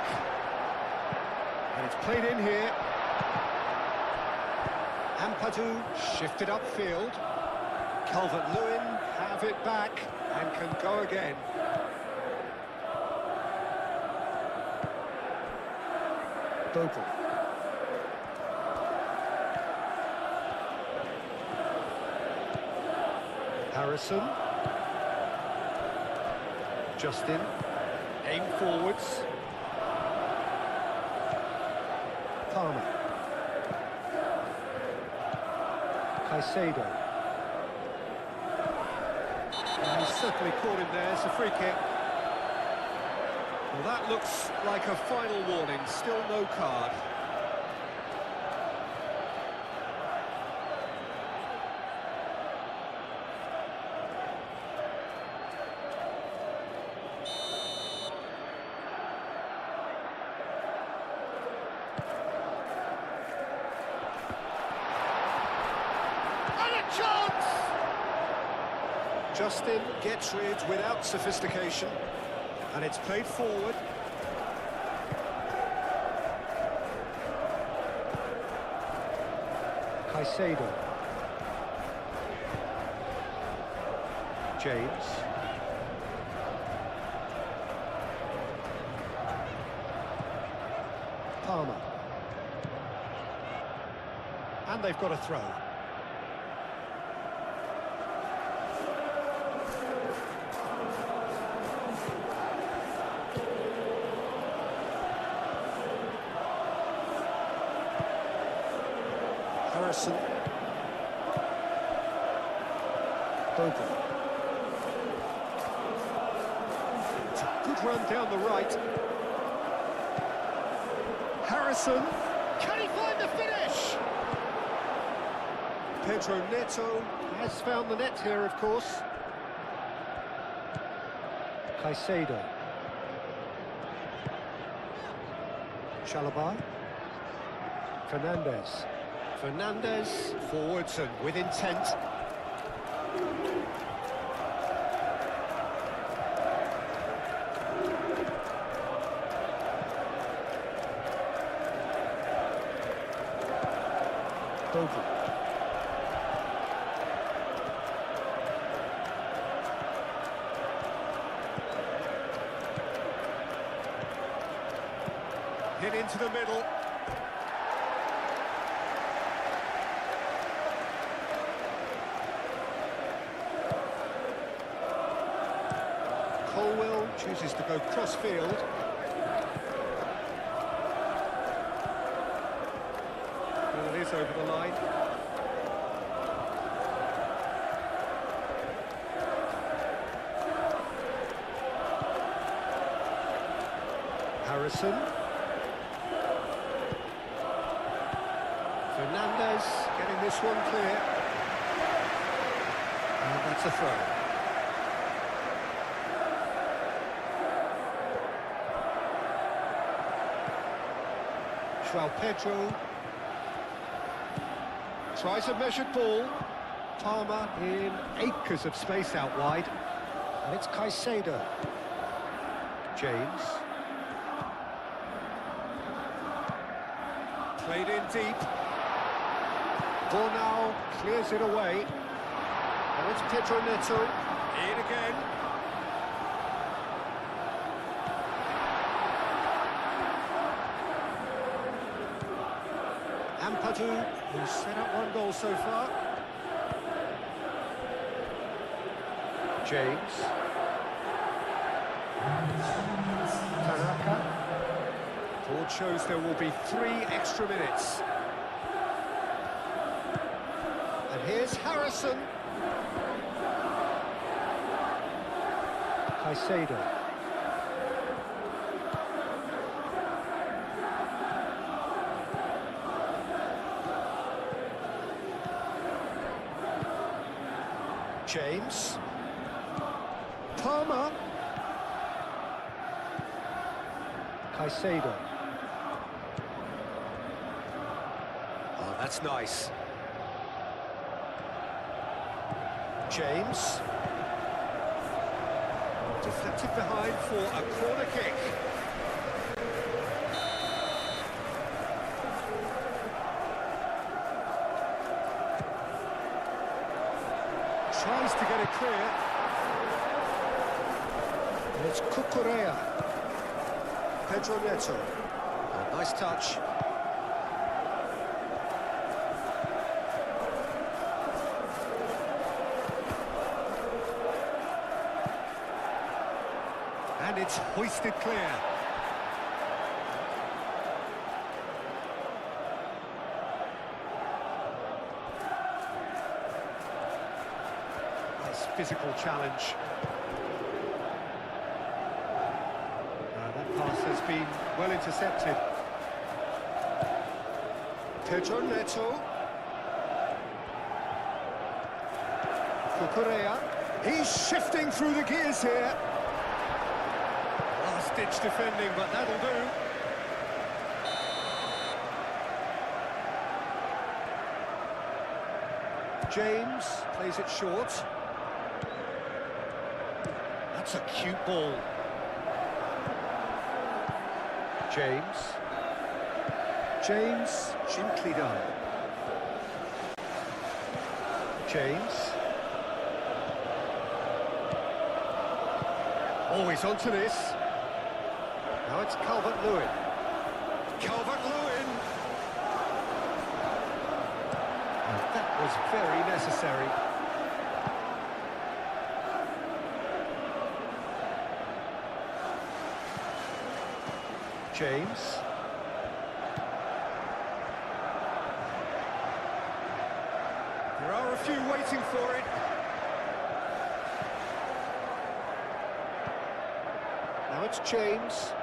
And it's played in here. Ampadu shifted upfield. Calvert-Lewin have it back and can go again. Bogle. Harrison. Justin. Aim forwards. Palmer. Caicedo. And he's certainly caught him there. It's a free kick. Well, that looks like a final warning. Still no card. Chance! Justin gets rid without sophistication, and it's played forward. Caicedo. James. Palmer. And they've got a throw. Harrison. Bogle. It's a good run down the right. Harrison. Can he find the finish? Pedro Neto has found the net here, of course. Caicedo. Chalobah. Fernandez. Fernandez, forwards and with intent. Bogle. Hit into the middle. Colwell chooses to go cross-field. Well, it is over the line. Harrison. Fernandez getting this one clear. And that's a throw. João Pedro tries a measured ball. Palmer in acres of space out wide, and it's Caicedo. James. Played in deep. Bornau clears it away. And it's Pedro Neto. In again. Ampadu, who's set up one goal so far. James. Tanaka. Board shows there will be 3 extra minutes. And here's Harrison. Caicedo. James. Palmer. Caicedo. Oh, that's nice. James. Deflected behind for a corner kick. Tries to get it clear. And it's Cucurella. Pedro Neto. Oh, nice touch. And it's hoisted clear. Nice physical challenge. That pass has been well intercepted. Pedro Neto. Cucurella. He's shifting through the gears here. Last-ditch defending, but that'll do. James plays it short. That's a cute ball. James. James, gently done. James. Oh, he's onto this. Now it's Calvert-Lewin. Calvert-Lewin! And that was very necessary. James. There are a few waiting for it. Now it's James.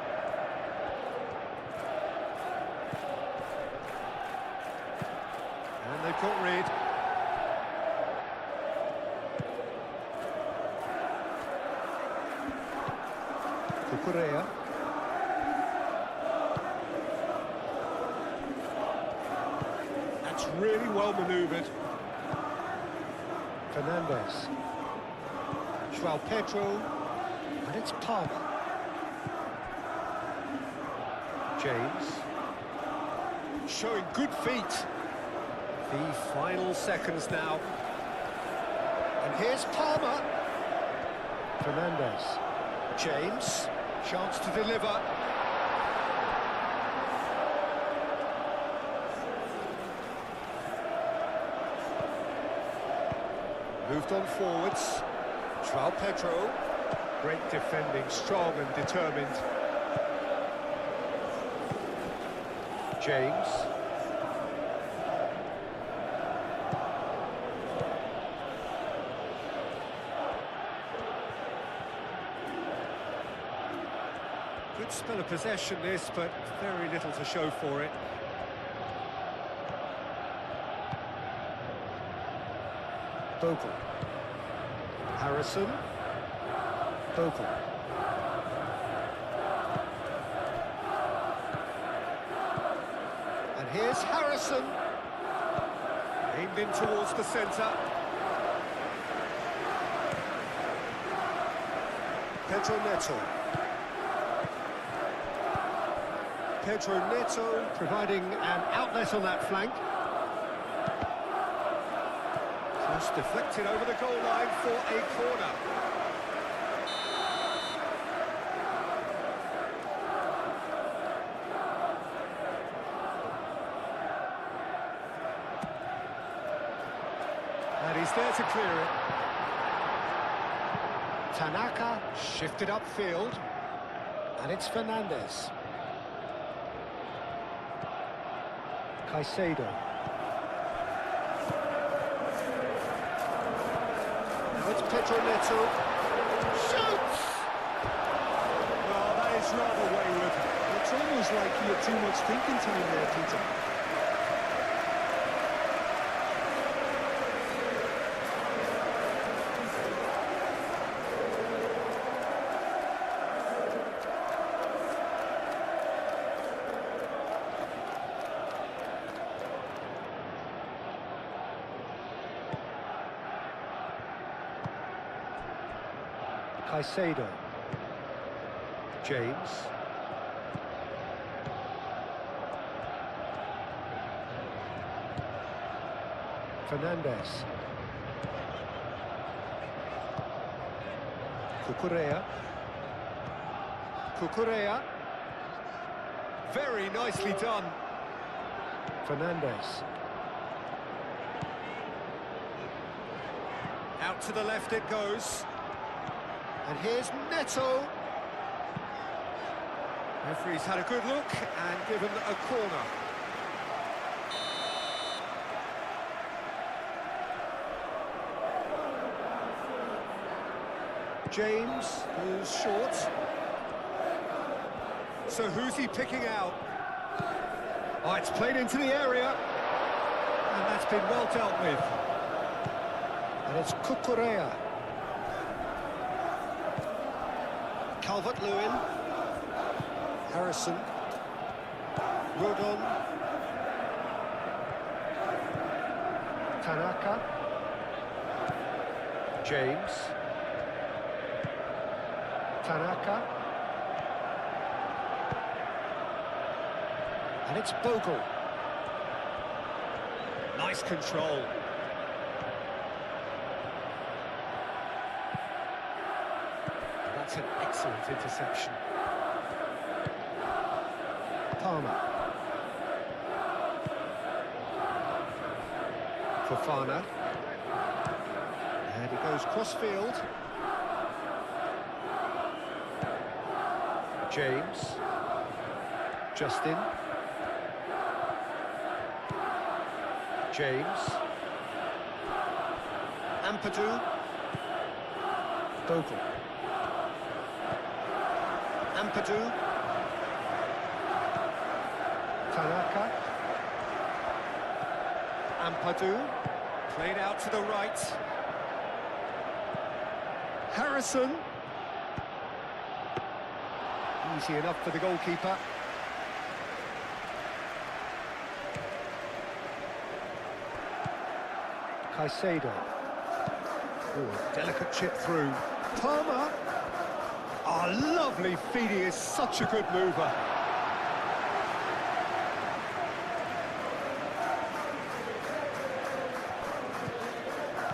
And they've got rid. Cucurella. That's really well manoeuvred. Fernandez. João Pedro. And it's Palmer. James. Showing good feet. The final seconds now. And here's Palmer. Fernandez. James. Chance to deliver. Moved on forwards. João Pedro. Great defending, strong and determined. James. Good spell of possession this, but very little to show for it. Bogle. Harrison. Bogle. And here's Harrison. Aimed in towards the centre. Pedro Neto. Pedro Neto providing an outlet on that flank. Cross deflected over the goal line for a corner. And he's there to clear it. Tanaka shifted upfield. And it's Fernandez. Caicedo. Now it's Pedro Neto. Shoots! Well, that is rather wayward. It's almost like he had too much thinking time there, Peter. Caicedo. James. Fernandez. Cucurella. Cucurella. Very nicely done. Fernandez. Out to the left it goes. And here's Neto. Referee's had a good look and given a corner. James goes short. So who's he picking out? Oh, it's played into the area. And that's been well dealt with. And it's Cucurella. Calvert-Lewin. Harrison. Rodon. Tanaka. James. Tanaka. And it's Bogle. Nice control. That's an excellent interception. Palmer. Fofana. And he goes cross-field. James. Justin. James. Ampadu. Bogle. Ampadu. Tanaka. Ampadu. Played out to the right. Harrison. Easy enough for the goalkeeper. Caicedo. Ooh, delicate chip through. Palmer. Oh, lovely feet. He is such a good mover.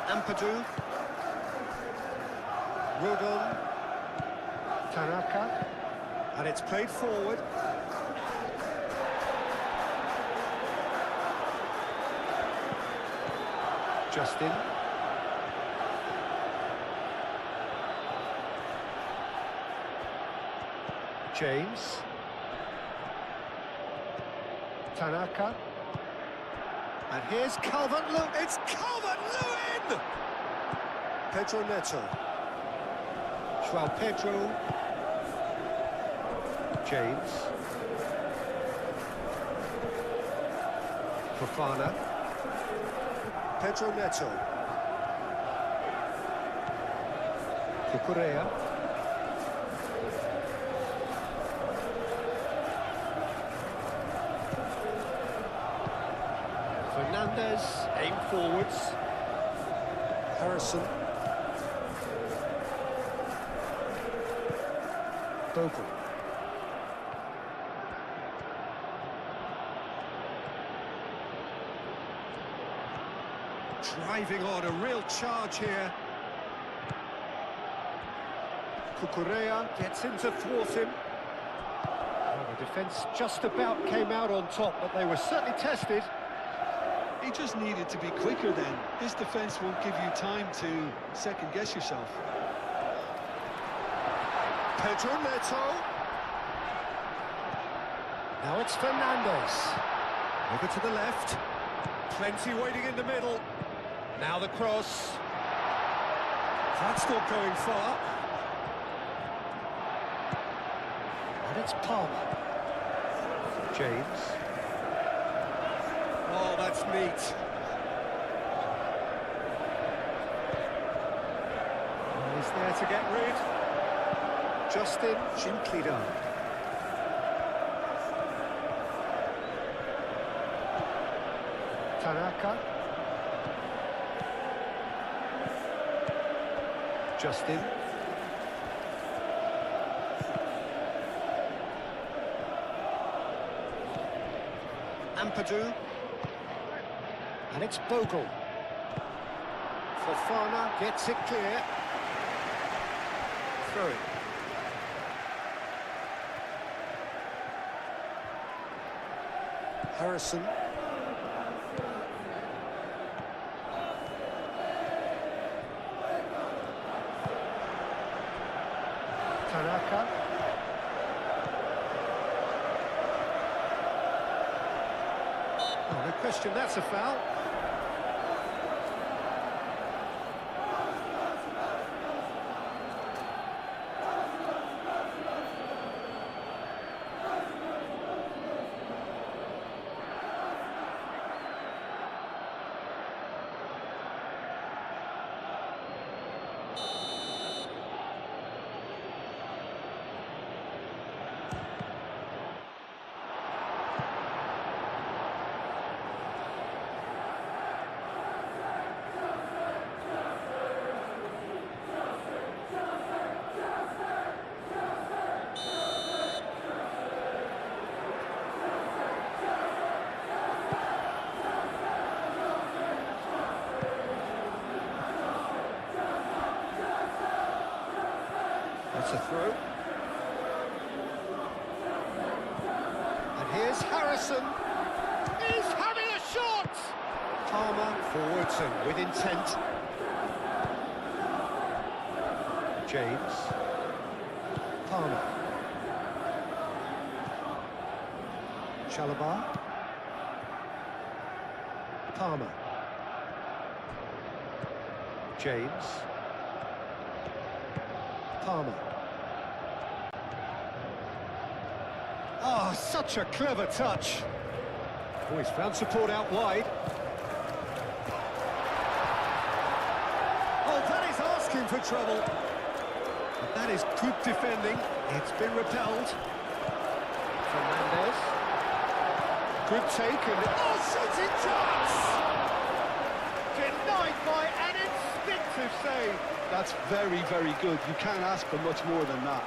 Ampadu. Rodon. Tanaka. And it's played forward. Justin. James. Tanaka. And here's Calvert-Lewin. It's Calvert-Lewin! Pedro Neto. Joao Pedro. James. Fofana. Pedro Neto. Cucurella. Fernandez, aim forwards. Harrison. Bogle. Driving on, a real charge here. Cucurella gets in to thwart him. Well, the defence just about came out on top, but they were certainly tested. He just needed to be quicker then. This defence won't give you time to second-guess yourself. Pedro Neto. Now it's Fernandez. Over to the left. Plenty waiting in the middle. Now the cross. That's not going far. And it's Palmer. James. Oh, that's neat. And he's there to get rid. Justin, gently done. Tanaka. Justin. Ampadu. And it's Bogle. Fofana gets it clear. Through it. Harrison. Tanaka. Oh, no question, that's a foul. That's a throw. And here's Harrison. He's having a shot! Palmer forwards and with intent. James. Palmer. Chalobah. Palmer. James. Palmer. Oh, such a clever touch. Oh, he's found support out wide. Oh, that is asking for trouble. But that is good defending. It's been repelled. Fernandez. Good take and... Oh, shooting chance! Denied by an instinctive save. That's very, very good. You can't ask for much more than that.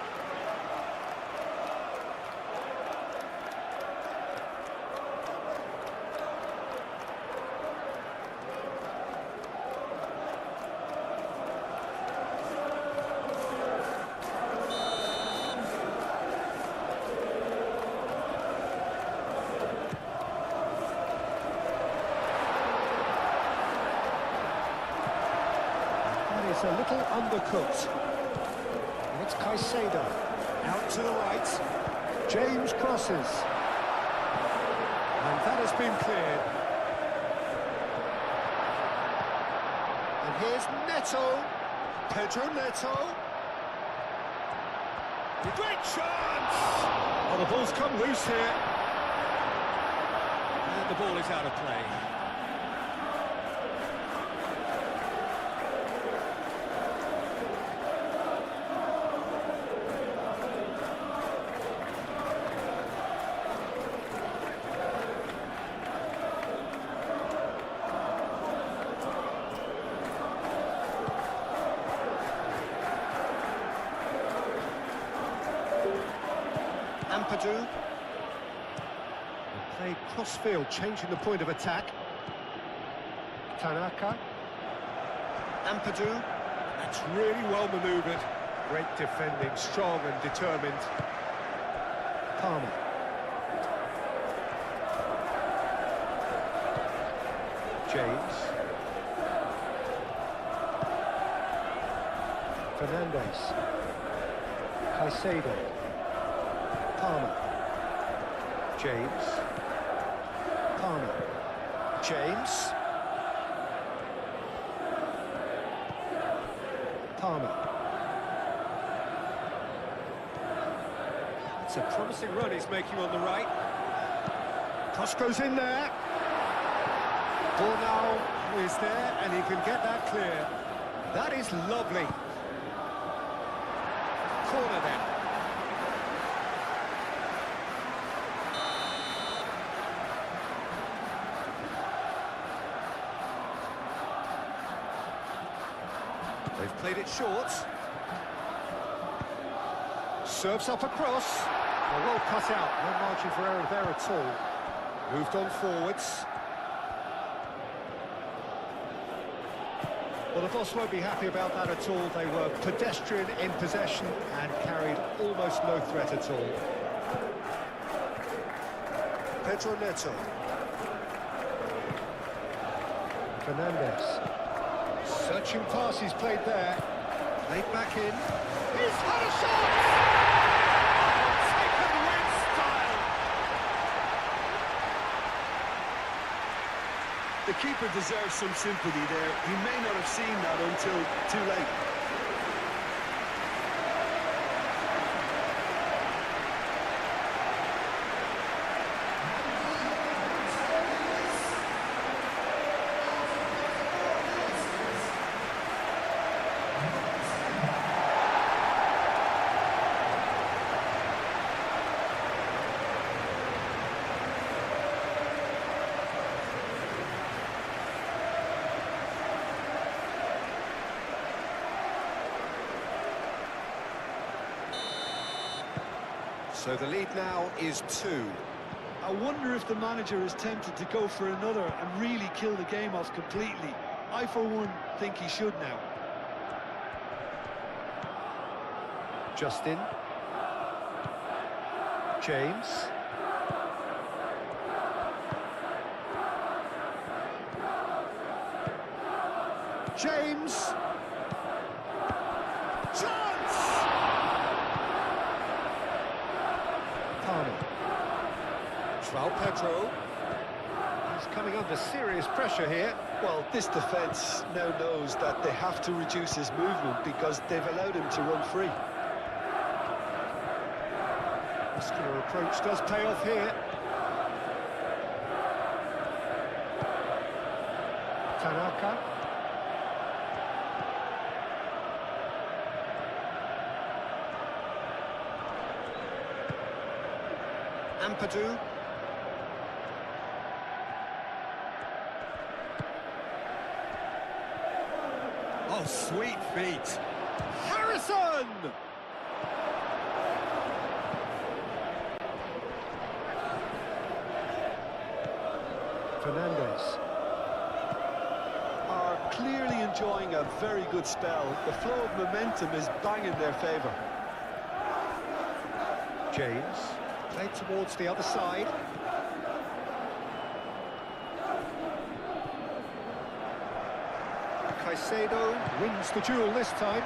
It's a little undercooked. And it's Caicedo. Out to the right. James crosses. And that has been cleared. And here's Neto. Pedro Neto. A great chance! Oh, the ball's come loose here. And the ball is out of play. Ampadu. Played cross-field, changing the point of attack. Tanaka. Ampadu. That's really well manoeuvred. Great defending, strong and determined. Palmer. James. Fernandez. Caicedo. Palmer. James. Palmer. James. Palmer. It's a promising run he's making on the right. Cross goes in there. Ball now is there and he can get that clear. That is lovely. Corner then. They've played it short. Serves up across. Well cut out. No margin for error there at all. Moved on forwards. Well, the boss won't be happy about that at all. They were pedestrian in possession and carried almost no threat at all. Pedro Neto. Fernandez. Searching pass he's played there. Played back in. He's had a shot! Taken with style. The keeper deserves some sympathy there. He may not have seen that until too late. So the lead now is 2. I wonder if the manager is tempted to go for another and really kill the game off completely. I, for one, think he should now. Justin. James. James. Chance! Palmer. João Pedro. He's coming under serious pressure here. Well, this defence now knows that they have to reduce his movement because they've allowed him to run free. Muscular approach does pay off here. Tanaka. Ampadu. Oh, sweet feet. Harrison! Fernandez. Are clearly enjoying a very good spell. The flow of momentum is bang in their favour. James. Played towards the other side. Caicedo wins the duel this time.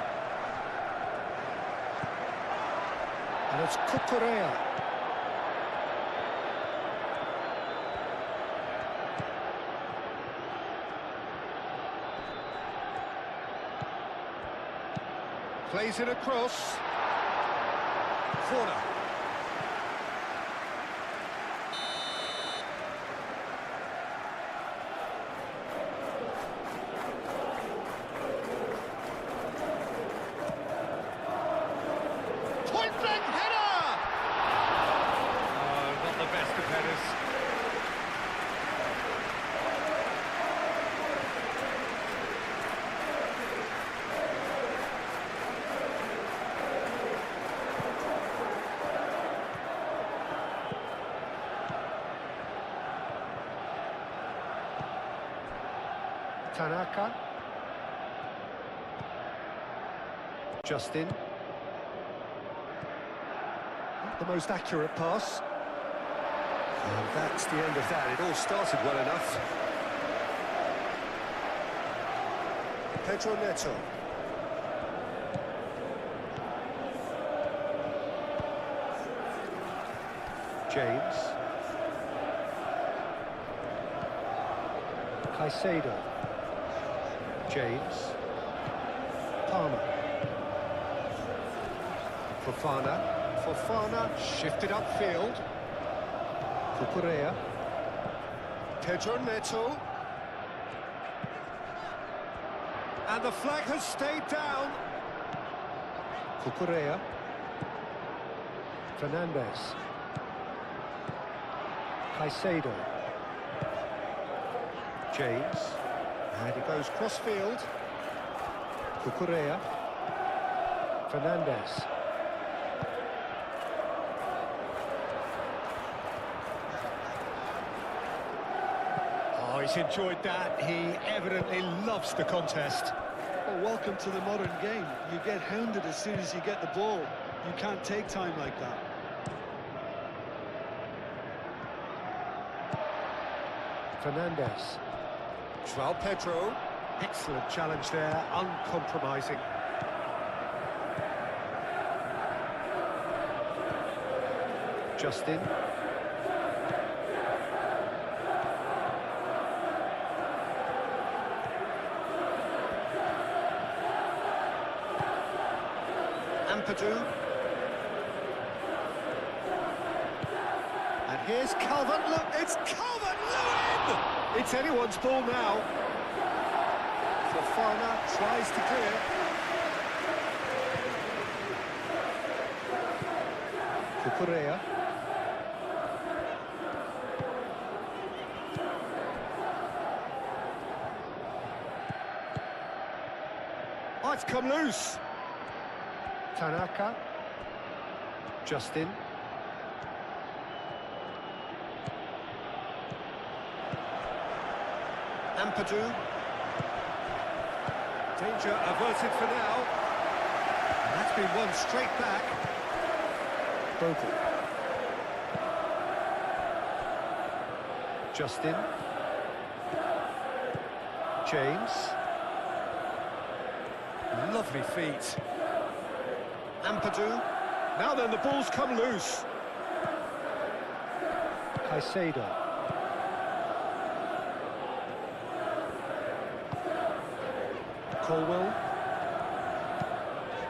And it's Cucurella. Plays it across. Corner. Point-blank header! Oh, not the best of headers. Tanaka. Justin. Not the most accurate pass. And that's the end of that. It all started well enough. Pedro Neto. James. Caicedo. James. Palmer. Fofana shifted upfield. Cucurella. Pedro Neto. And the flag has stayed down. Cucurella. Fernandez. Caicedo. James. And he goes cross-field. Cucurella. Fernandez. he's enjoyed that. He evidently loves the contest. Well, welcome to the modern game. You get hounded as soon as you get the ball. You can't take time like that. Fernandez. João Pedro. Excellent challenge there, uncompromising. Justin. Ampadu. And here's Calvert-Lewin. It's Calvert-Lewin! It's anyone's ball now. Fofana tries to clear. Cucurella. Oh, it's come loose. Tanaka. Justin. Ampadu. Danger averted for now. And that's been won straight back. Bogle. Justin. James. Lovely feet. Ampadu. Now then, the ball's come loose. Caicedo. Colwell.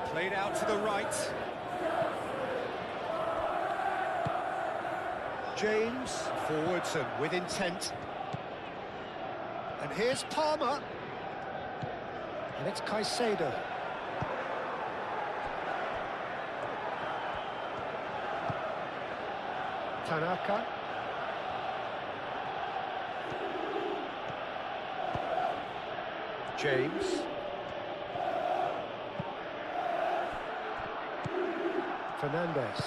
Played out to the right. James. Forwards and with intent. And here's Palmer. And it's Caicedo. Tanaka. James. Fernandez.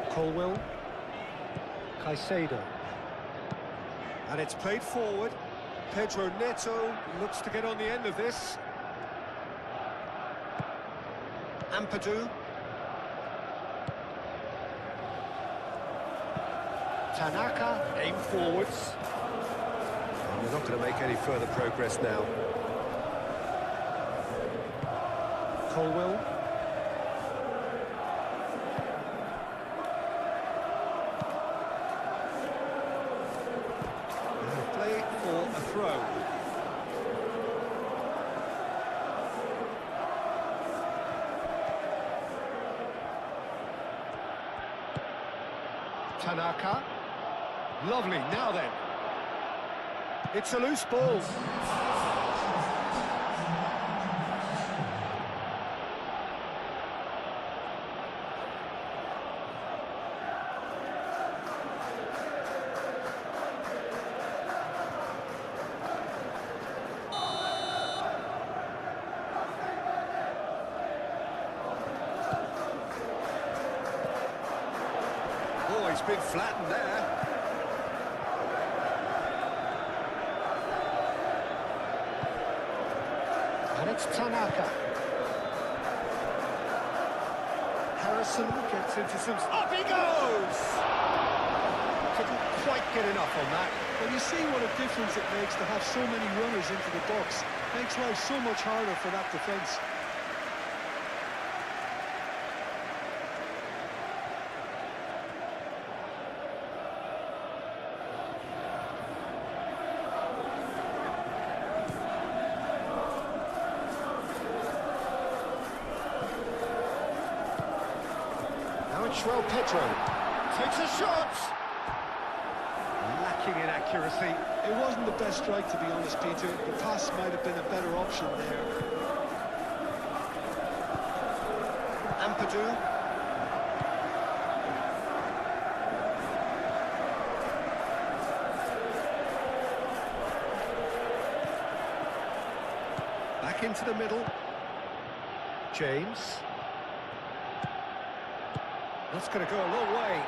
Colwell. Caicedo. And it's played forward. Pedro Neto looks to get on the end of this. Ampadu. Tanaka, aim forwards. And we're not going to make any further progress now. Colwell. Play for a throw. Tanaka. Lovely, now then. It's a loose ball. Oh, he's been flattened there. And it's Tanaka. Harrison gets into some... Up he goes! Couldn't quite get enough on that. Well, you see what a difference it makes to have so many runners into the box. Makes life so much harder for that defence. João Pedro takes a shot. Lacking in accuracy. It wasn't the best strike, to be honest, Peter. The pass might have been a better option there. Ampadu. Back into the middle. James. That's going to go a long way.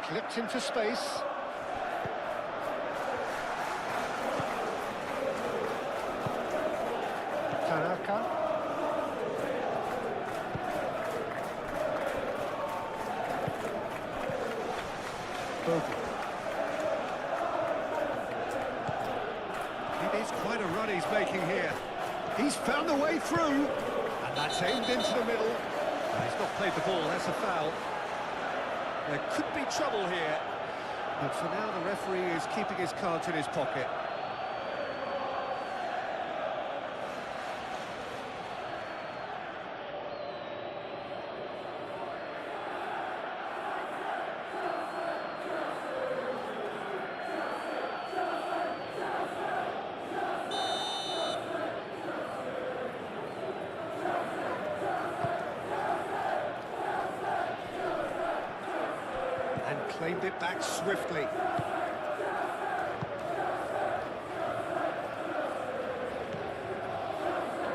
Clipped into space. Tanaka. Bogle. It is quite a run he's making here. He's found the way through, and that's aimed into the middle. He's not played the ball, that's a foul. There could be trouble here, but for now the referee is keeping his cards in his pocket. And claimed it back swiftly.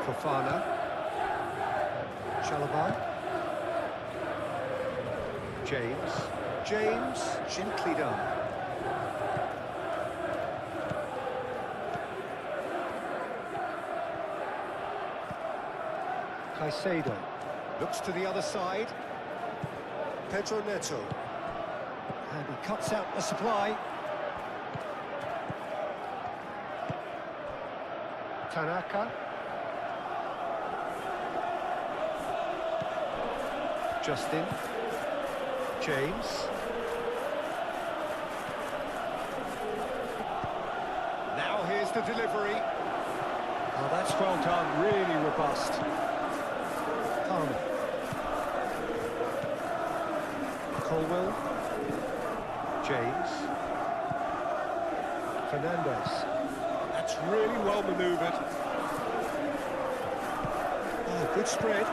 Fofana. Chalobah. James, gently done. Caicedo. Looks to the other side. Pedro Neto. And he cuts out the supply. Tanaka. Justin. James. Now here's the delivery. Oh, that's well done, really robust. Palmer. Colwell. James. Fernandez. That's really well manoeuvred. Oh, good spread.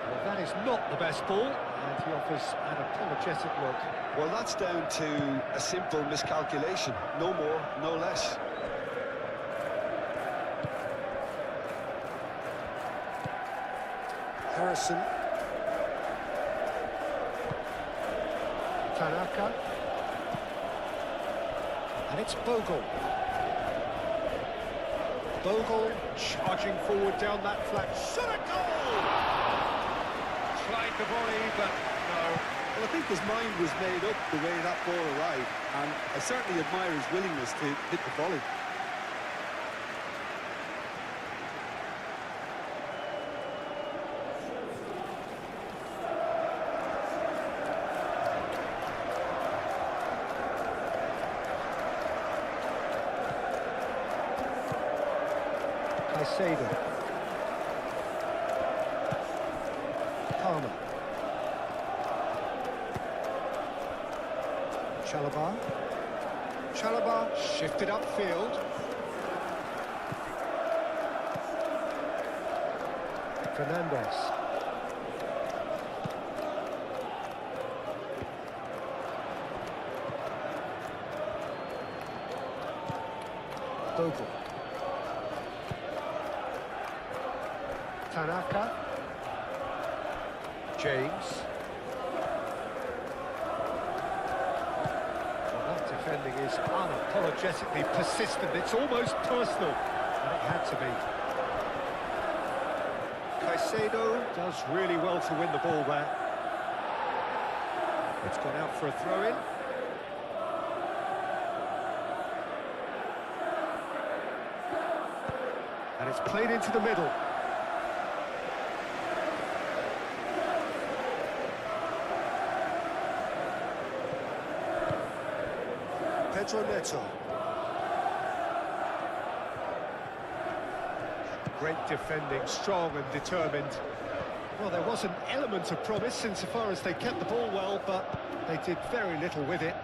Well, that is not the best ball, and he offers an apologetic look. Well, that's down to a simple miscalculation. No more, no less. Harrison. Tanaka. And it's Bogle. Bogle charging forward down that flank. Shot a goal! Tried the volley, but no. Well, I think his mind was made up the way that ball arrived, and I certainly admire his willingness to hit the volley. Caicedo. Palmer. Chalobah shifted upfield. Fernandez. Bogle. Tanaka. James. That defending is unapologetically persistent. It's almost personal, and it had to be. Caicedo does really well to win the ball there. It's gone out for a throw-in. And it's played into the middle. Pedro Neto. Great defending, strong and determined. Well, there was an element of promise insofar as they kept the ball well, but they did very little with it.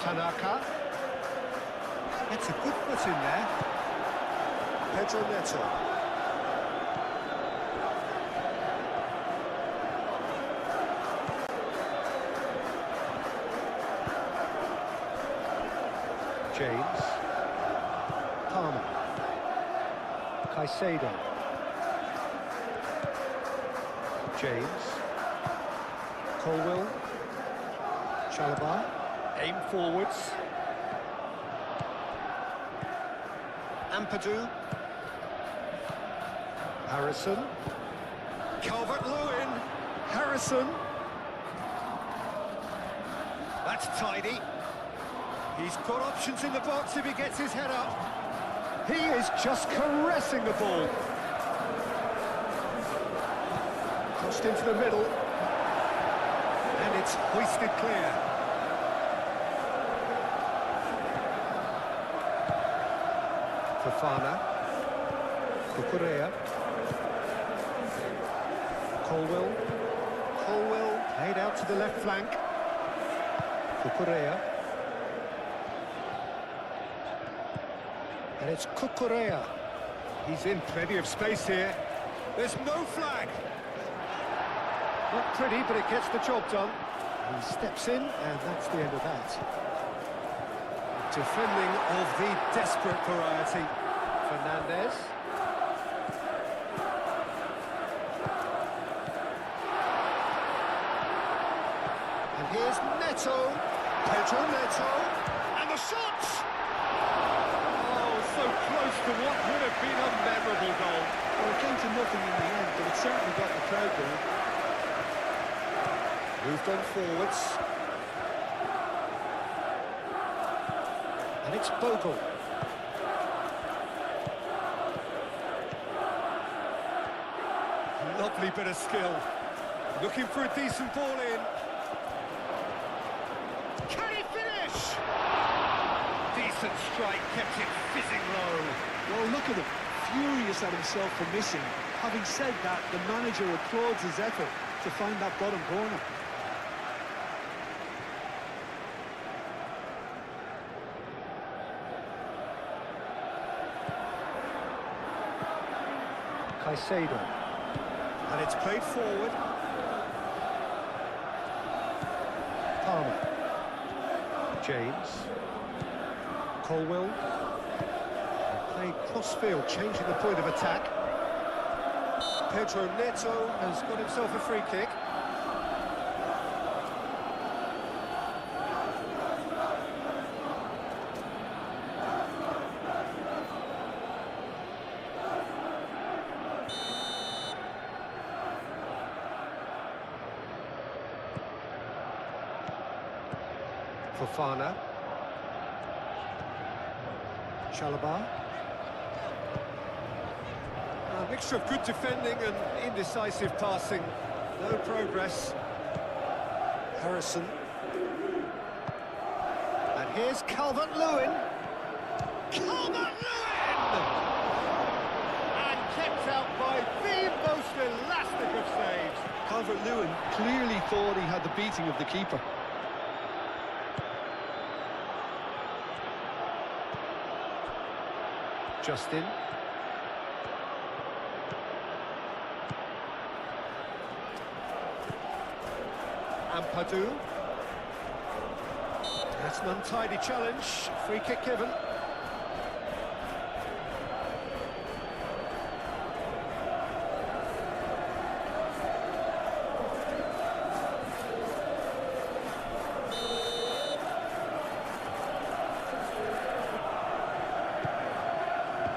Tanaka. Gets a good foot in there. Pedro Neto. James. Palmer. Caicedo. James. Colwill. Chalobah. Aim forwards. Ampadu. Harrison. Calvert-Lewin. Harrison. That's tidy. He's got options in the box if he gets his head up. He is just caressing the ball. Crossed into the middle. And it's hoisted clear. Fofana. Cucurella. Colwill played out to the left flank. Cucurella. And it's Cucurella. He's in plenty of space here. There's no flag. Not pretty, but it gets the job done. He steps in, and that's the end of that. Defending of the desperate variety. Fernandez. And here's Neto. Pedro Neto. And the shot! Oh, so close to what would have been a memorable goal. Well, it came to nothing in the end, but it certainly got the crowd going. Moved on forwards. And it's Bogle. Lovely bit of skill. Looking for a decent ball in. Can he finish? Decent strike, kept it fizzing low. Well, look at him, furious at himself for missing. Having said that, the manager applauds his effort to find that bottom corner. Caicedo. And it's played forward. Palmer. James. Colwill. Played cross-field, changing the point of attack. Pedro Neto has got himself a free kick. Fofana. Chalobah. A mixture of good defending and indecisive passing. No progress. Harrison. And here's Calvert-Lewin. Calvert-Lewin! And kept out by the most elastic of saves. Calvert-Lewin clearly thought he had the beating of the keeper. Justin. Ampadu. That's an untidy challenge. Free kick given.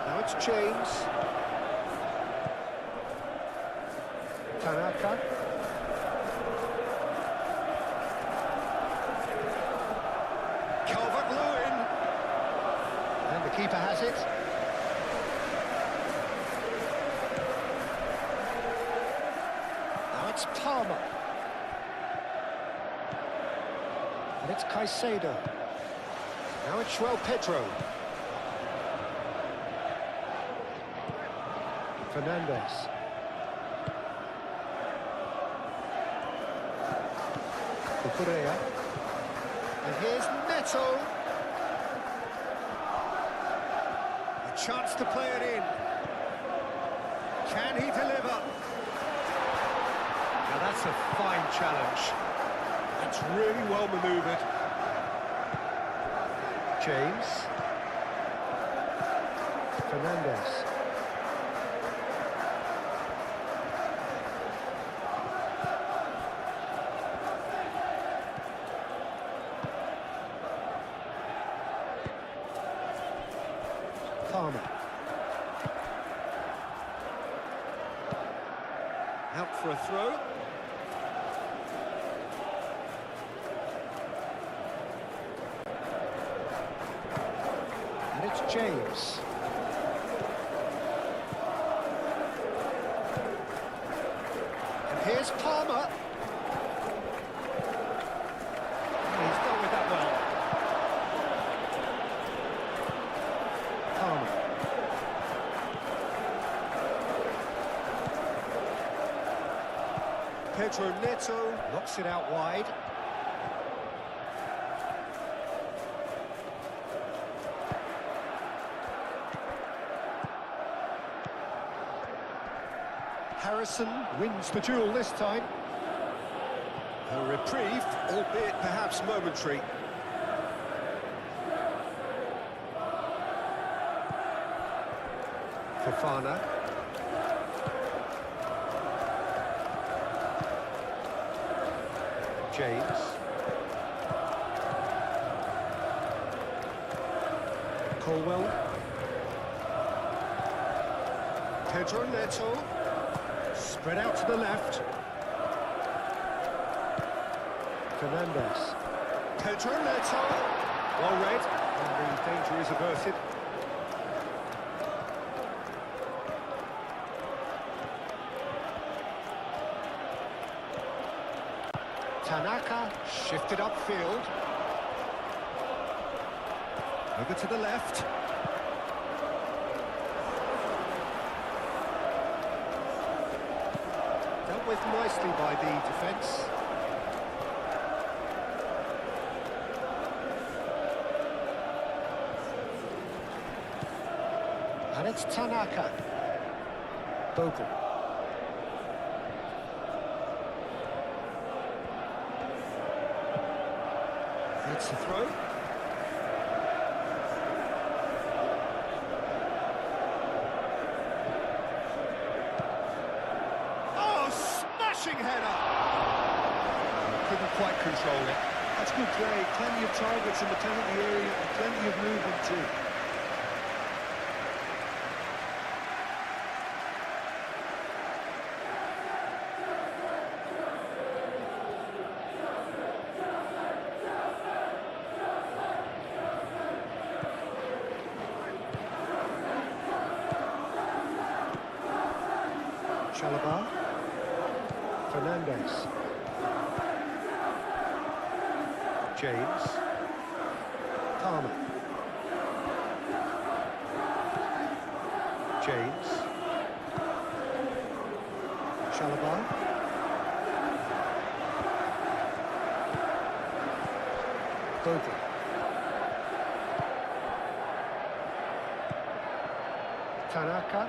Now it's James. Tanaka. Calvert-Lewin. And the keeper has it. Now it's Palmer. And it's Caicedo. Now it's João Pedro. Fernandez. Cucurella. And here's Neto. A chance to play it in. Can he deliver? Now that's a fine challenge. That's really well manoeuvred. James. Fernandez. Palmer. Out for a throw. And it's James. And here's Palmer. He's dealt with that well. Palmer. Pedro Neto knocks it out wide. Harrison wins the duel this time. A reprieve, albeit perhaps momentary. Fofana. James. Colwell. Pedro Neto. Spread out to the left. Fernandez. Pedro Neto. Well read. And the danger is averted. Tanaka shifted upfield. Over to the left. Dealt with nicely by the defence. And it's Tanaka. Bogle. That's the throw. Oh, smashing header! Couldn't quite control it. That's good play. Plenty of targets in the penalty area and plenty of movement too. Chalobah. Fernandez. James. Palmer. James. Chalobah. Bogle. Tanaka.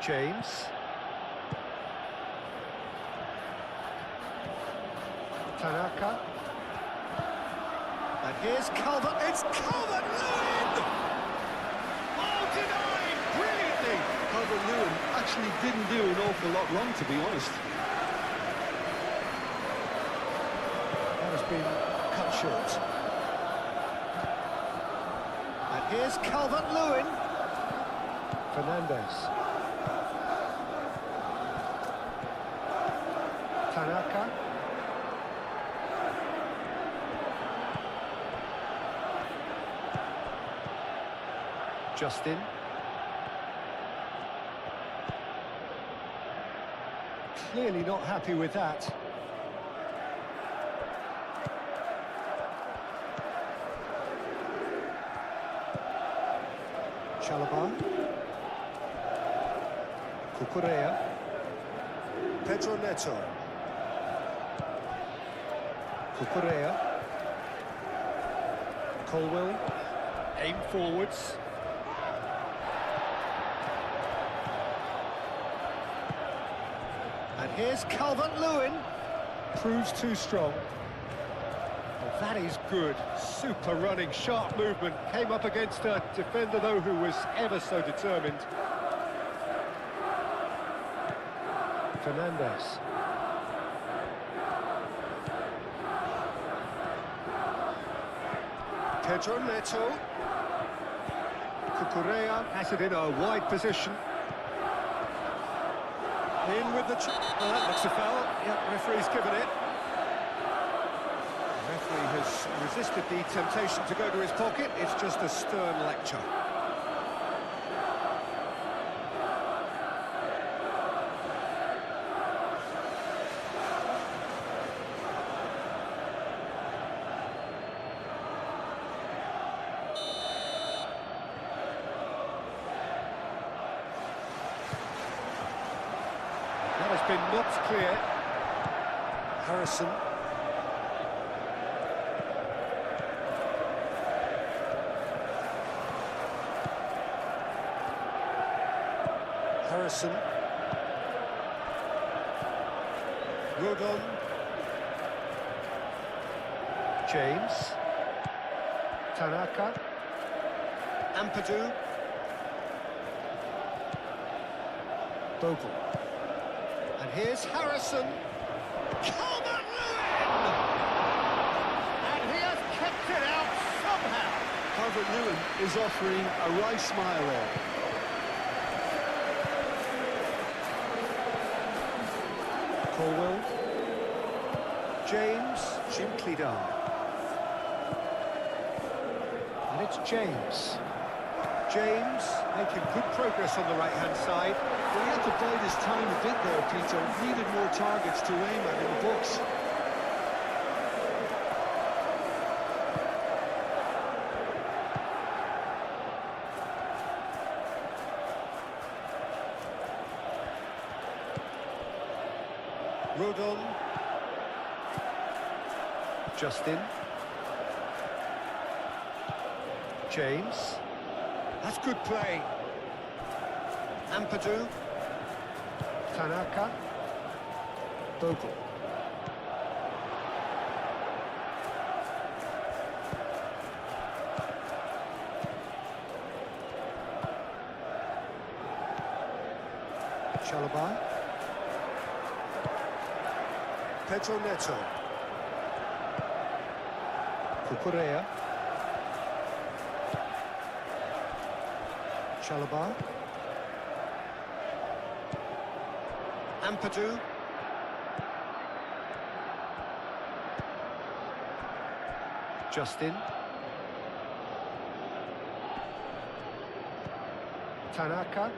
James. Tanaka. And here's Calvert. It's Calvert-Lewin! Oh, denied brilliantly! Calvert-Lewin actually didn't do an awful lot wrong, to be honest. That has been cut short. And here's Calvert-Lewin. Fernandez. Tanaka. Justin. Clearly not happy with that. Chalobah. Cucurella. Pedro Neto. Cucurella. Colwell. Aim forwards. And here's Calvert-Lewin. Proves too strong. That is good. Super running, sharp movement. Came up against a defender, though, who was ever so determined. Fernandez. Pedro Neto. Cucurella has it in a wide position. In with the... Oh, that looks a foul. Yep, referee's given it. The referee has resisted the temptation to go to his pocket. It's just a stern lecture. That has been knocked clear. Harrison. Harrison. Rodon. James. Tanaka. Ampadu. Bogle. And here's Harrison. And he has kept it out somehow. Calvert-Lewin is offering a wry smile there. Colwell. James. Gently done. And it's James. James making good progress on the right-hand side. Well, he had to bide his time a bit there, Peter. Needed more targets to aim at in the box. Rodon. Justin. James. That's good play. Ampadu. Tanaka. Bogle. Chalobah. Pedro Neto. Cucurella. Chalobah. Ampadu. Justin. Tanaka.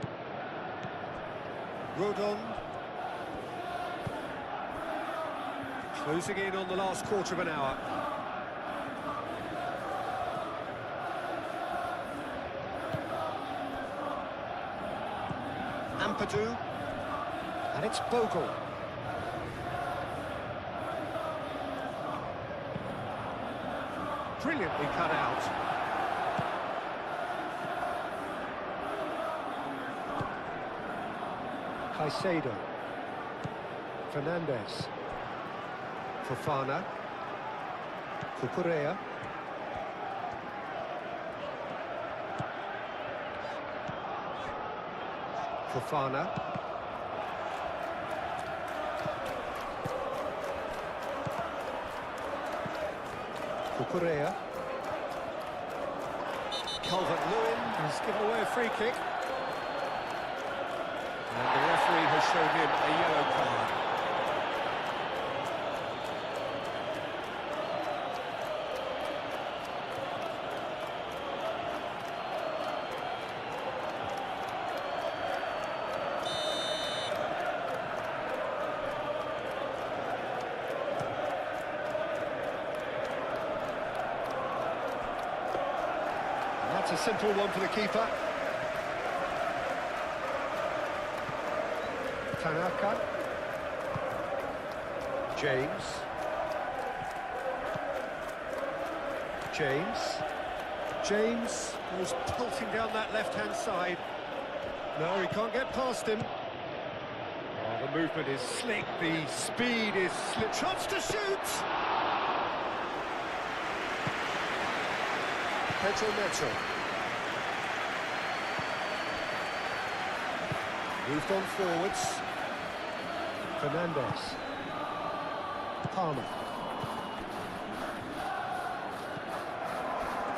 Rodon. Closing in on the last quarter of an hour. Ampadu. And it's Bogle. Brilliantly cut out. Caicedo. Fernandez. Fofana. Cucurella. Fofana. Cucurella. Calvert-Lewin has given away a free kick. And the referee has shown him a yellow card. That's a simple one for the keeper. Tanaka. James. James goes pulsing down that left-hand side. No, he can't get past him. Oh, the movement is slick, the speed is slick. Chance to shoot! Pedro Neto. Moved on forwards. Fernandez. Palmer.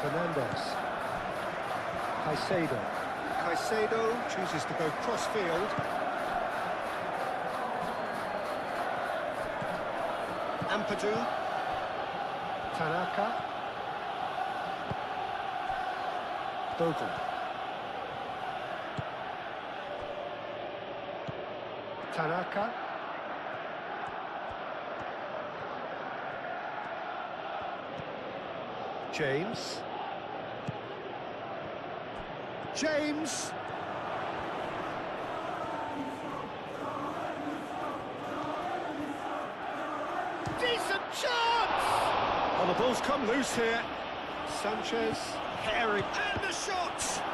Fernandez. Caicedo. Caicedo chooses to go cross-field. Ampadu. Tanaka. Bogle. Tanaka. James. James. Decent chance! Oh, the ball's come loose here. Sanchez. Herring. And the shot!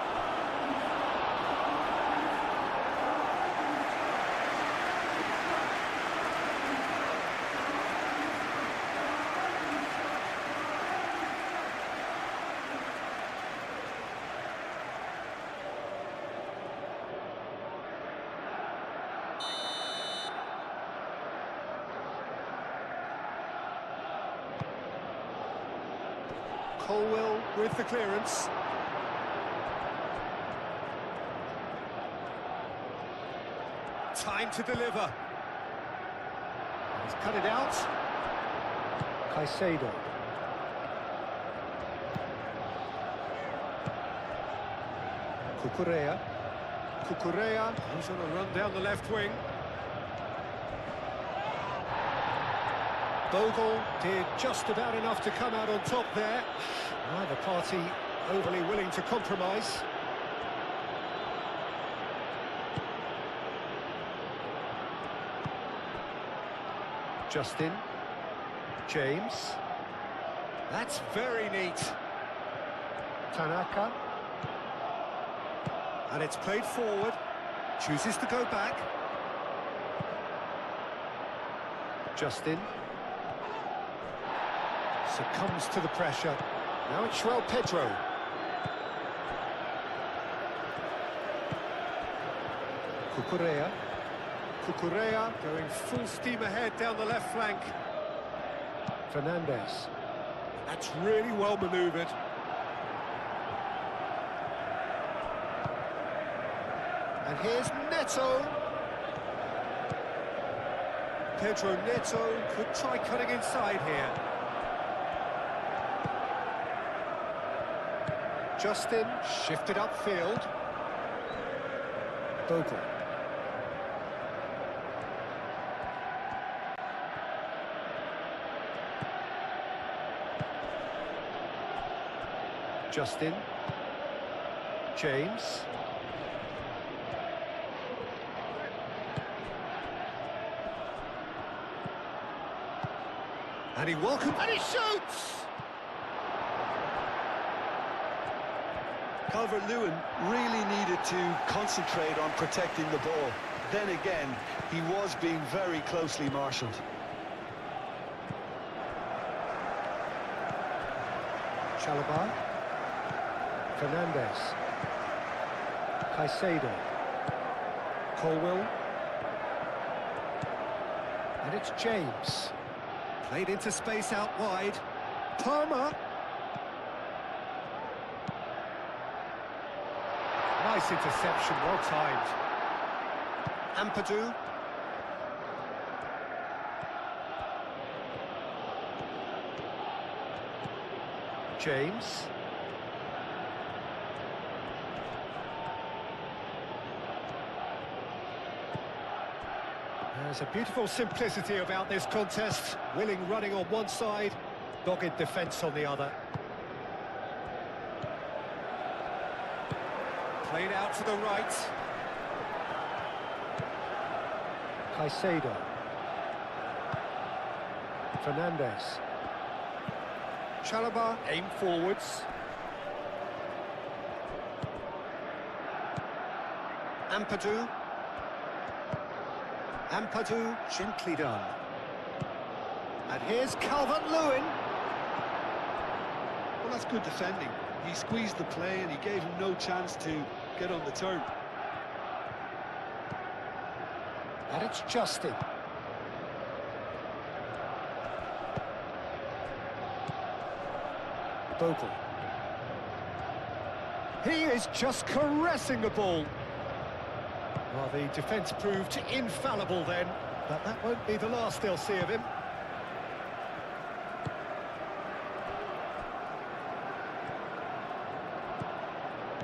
Colwell with the clearance. Time to deliver. He's cut it out. Caicedo. Cucurella. Cucurella goes on a run down the left wing. Bogle did just about enough to come out on top there. Neither party overly willing to compromise. Justin. James. That's very neat. Tanaka. And it's played forward. Chooses to go back. Justin. Succumbs to the pressure. Now it's João Pedro. Cucurella. Cucurella going full steam ahead down the left flank. Fernandez. That's really well manoeuvred. And here's Neto. Pedro Neto could try cutting inside here. Justin shifted upfield. Bogle. Justin. James. And he welcomes and he shoots! Calvert-Lewin really needed to concentrate on protecting the ball. Then again, he was being very closely marshalled. Chalobah. Fernandez. Caicedo. Colwell. And it's James. Played into space out wide. Palmer. Nice interception, well timed. Ampadu. James. There's a beautiful simplicity about this contest. Willing running on one side, dogged defence on the other. Played out to the right. Caicedo. Fernandez. Chalobah aimed forwards. Ampadu. Ampadu, gently done. And here's Calvert-Lewin. Well, that's good defending. He squeezed the play and he gave him no chance to get on the turn. And it's Justin. Bogle. He is just caressing the ball. Well, the defence proved infallible then, but that won't be the last they'll see of him.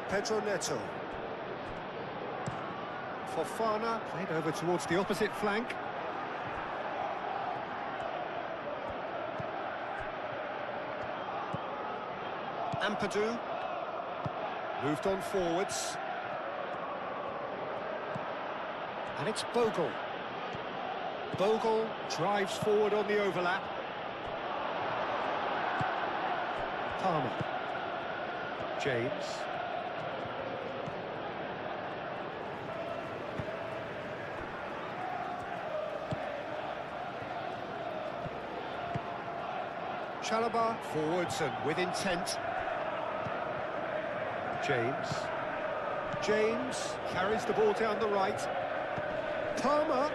Pedro Neto. Fofana played over towards the opposite flank. Ampadu moved on forwards. And it's Bogle. Bogle drives forward on the overlap. Palmer. James. Chalobah forwards and with intent. James. James carries the ball down the right. Palmer.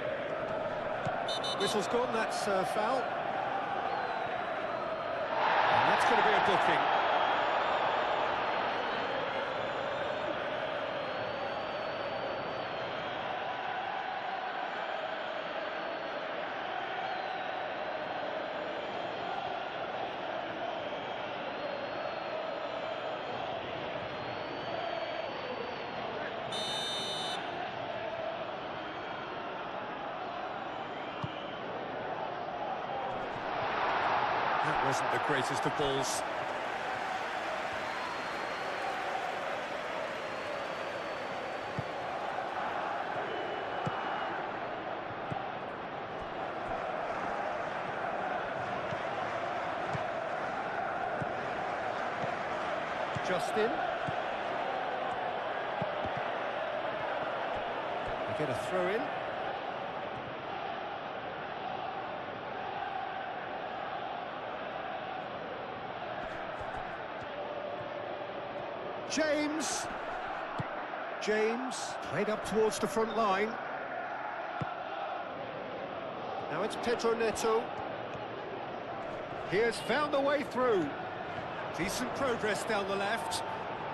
Whistle's gone, that's foul. And that's going to be a booking. That wasn't the greatest of balls. Justin. They get a throw in. James. James played up towards the front line. Now it's Pedro Neto. He has found a way through. Decent progress down the left.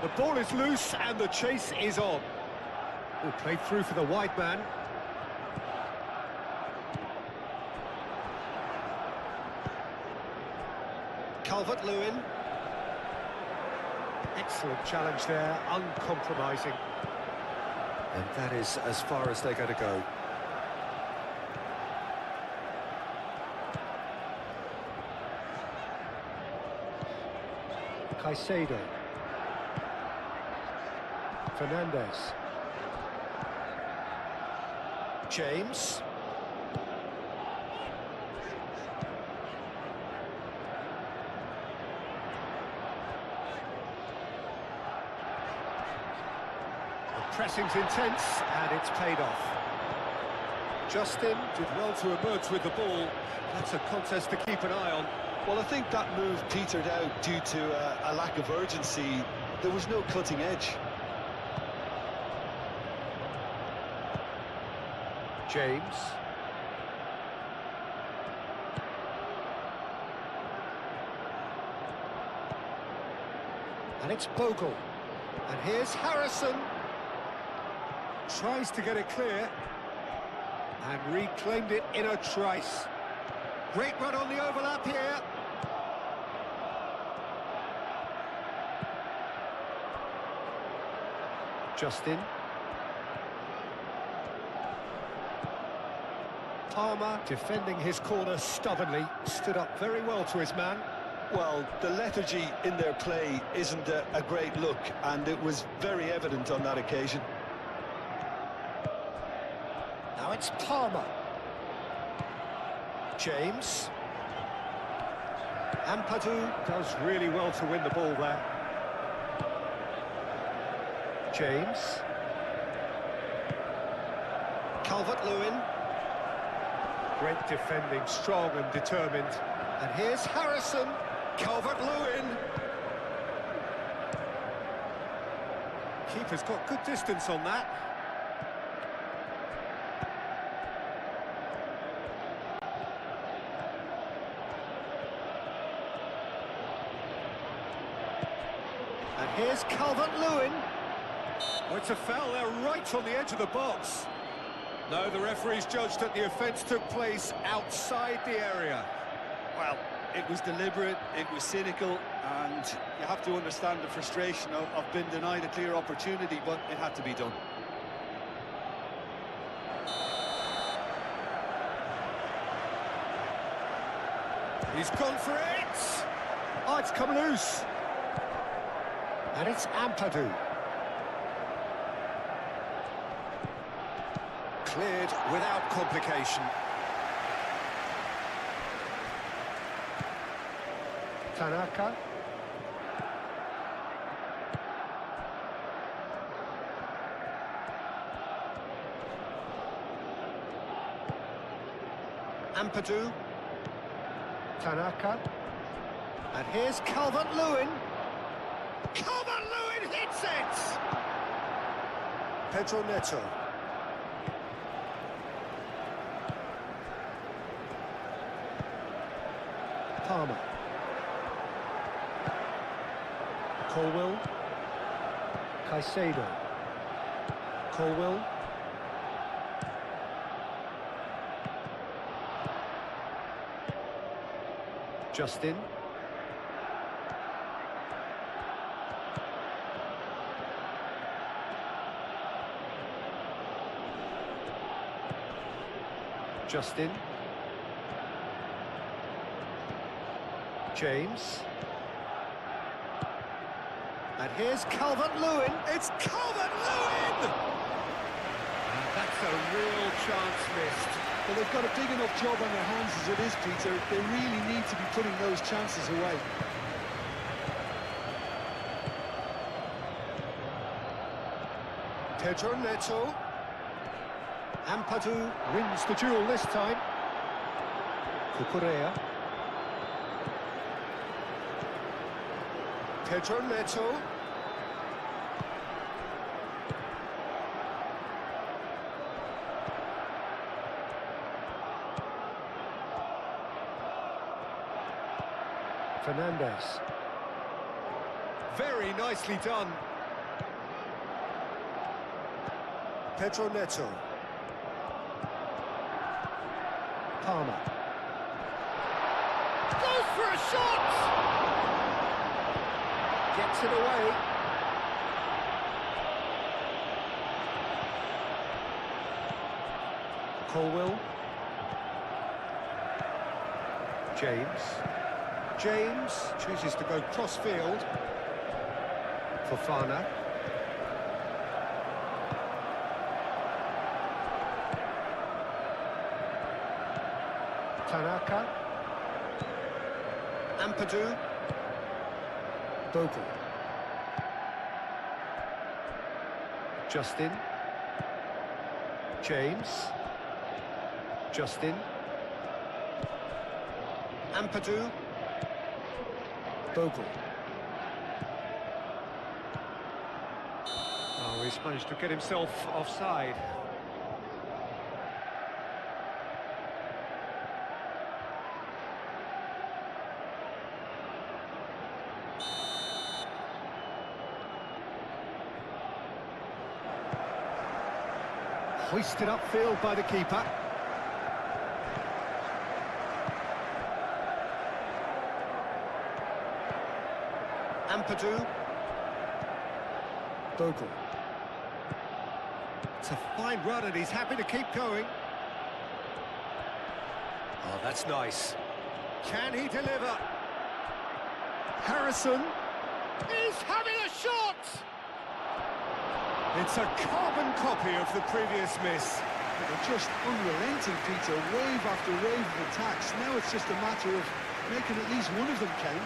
The ball is loose and the chase is on. Oh, played through for the wide man. Calvert-Lewin. Excellent challenge there, uncompromising. And that is as far as they're going to go. Caicedo. Fernandez. James. Pressing's intense, and it's paid off. Justin did well to emerge with the ball. That's a contest to keep an eye on. Well, I think that move petered out due to a lack of urgency. There was no cutting edge. James. And it's Bogle. And here's Harrison. Tries to get it clear. And reclaimed it in a trice. Great run on the overlap here. Justin. Palmer defending his corner stubbornly. Stood up very well to his man. Well, the lethargy in their play isn't a great look, and it was very evident on that occasion. Now it's Palmer. James. Ampadu does really well to win the ball there. James. Calvert-Lewin. Great defending, strong and determined. And here's Harrison. Calvert-Lewin. Keeper's got good distance on that. And here's Calvert-Lewin. Oh, it's a foul there right on the edge of the box. No, the referee's judged that the offence took place outside the area. Well, it was deliberate, it was cynical, and you have to understand the frustration of being denied a clear opportunity, but it had to be done. He's gone for it! Oh, it's come loose. And it's Ampadu. Cleared without complication. Tanaka. Ampadu. Tanaka. And here's Calvert-Lewin. Calvert-Lewin hits it! Pedro Neto. Palmer. Colwill. Caicedo. Colwill. Justin. Justin. James. And here's Calvert-Lewin. It's Calvert-Lewin! And that's a real chance missed. Well, they've got a big enough job on their hands as it is, Peter. They really need to be putting those chances away. Pedro Neto. Ampadu wins the duel this time. Cucurella. Pedro Neto. Fernandez. Very nicely done. Pedro Neto. Palmer. Goes for a shot! Gets it away. Colwill. James. James chooses to go cross-field. Fofana. Tanaka. Ampadu. Bogle. Justin. James. Justin. Ampadu. Bogle. Oh, he's managed to get himself offside. Hoisted upfield by the keeper. Ampadu. Bogle. It's a fine run and he's happy to keep going. Oh, that's nice. Can he deliver? Harrison. He's having a shot! It's a carbon copy of the previous miss. They're just unrelenting, Peter. Wave after wave of attacks. Now it's just a matter of making at least one of them count.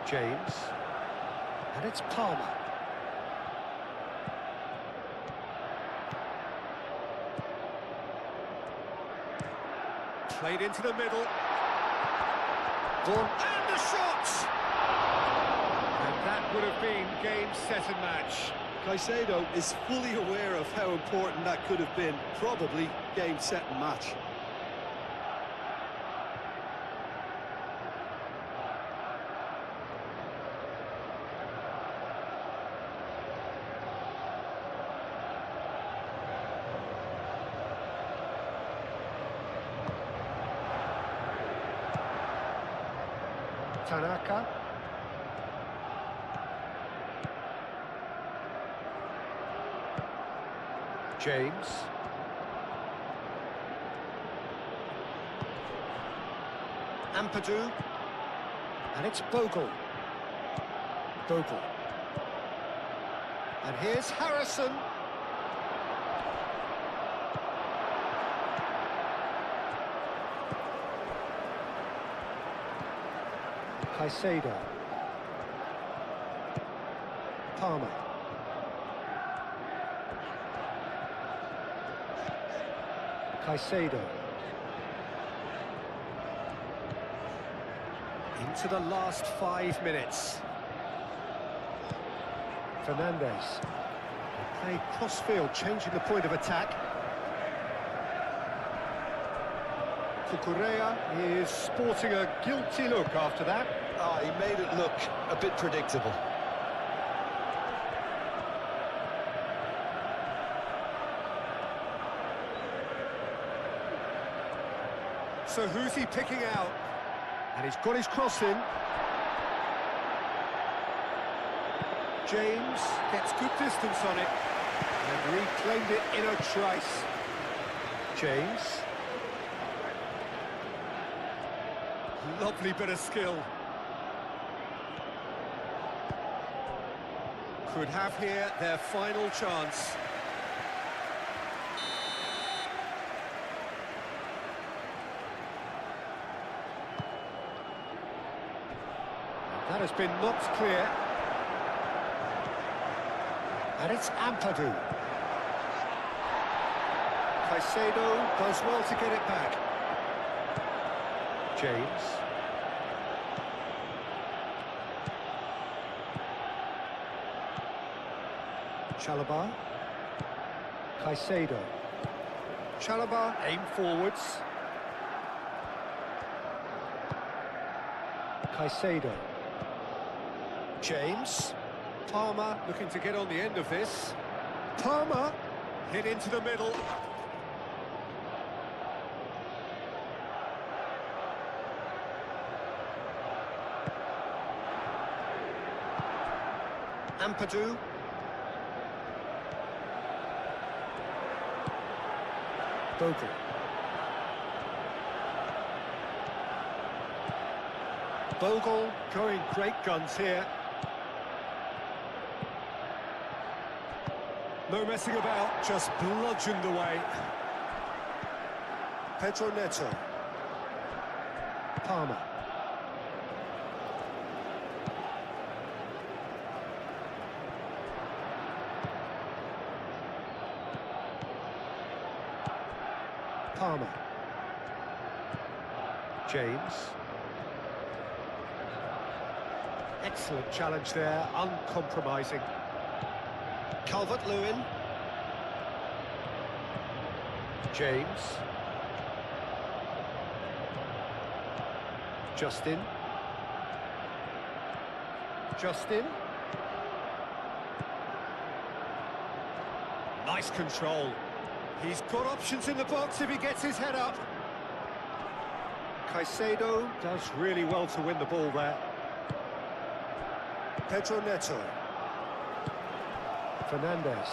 James. And it's Palmer. Played into the middle. Gone. And the shot! And that would have been game, set and match. Caicedo is fully aware of how important that could have been. Probably game, set and match. Tanaka. James. Ampadu. And it's Bogle. Bogle. And here's Harrison. Caicedo. Palmer. Caicedo. Into the last 5 minutes. Fernandez. Play cross-field, changing the point of attack. Cucurella is sporting a guilty look after that. Ah, he made it look a bit predictable. So who's he picking out? And he's got his cross in. James gets good distance on it and reclaimed it in a trice. James. Lovely bit of skill. Could have here their final chance. That has been knocked clear. And it's Ampadu. Caicedo does well to get it back. James. Chalobah. Caicedo. Chalobah aim forwards. Caicedo. James. Palmer looking to get on the end of this. Palmer hit into the middle. Ampadu. Bogle. Bogle going great guns here. No messing about, just bludgeoned away. Pedro Neto. Palmer. Palmer. James. Excellent challenge there, uncompromising. Calvert-Lewin. James. Justin. Justin. Nice control. He's got options in the box if he gets his head up. Caicedo does really well to win the ball there. Pedro Neto. Fernandez.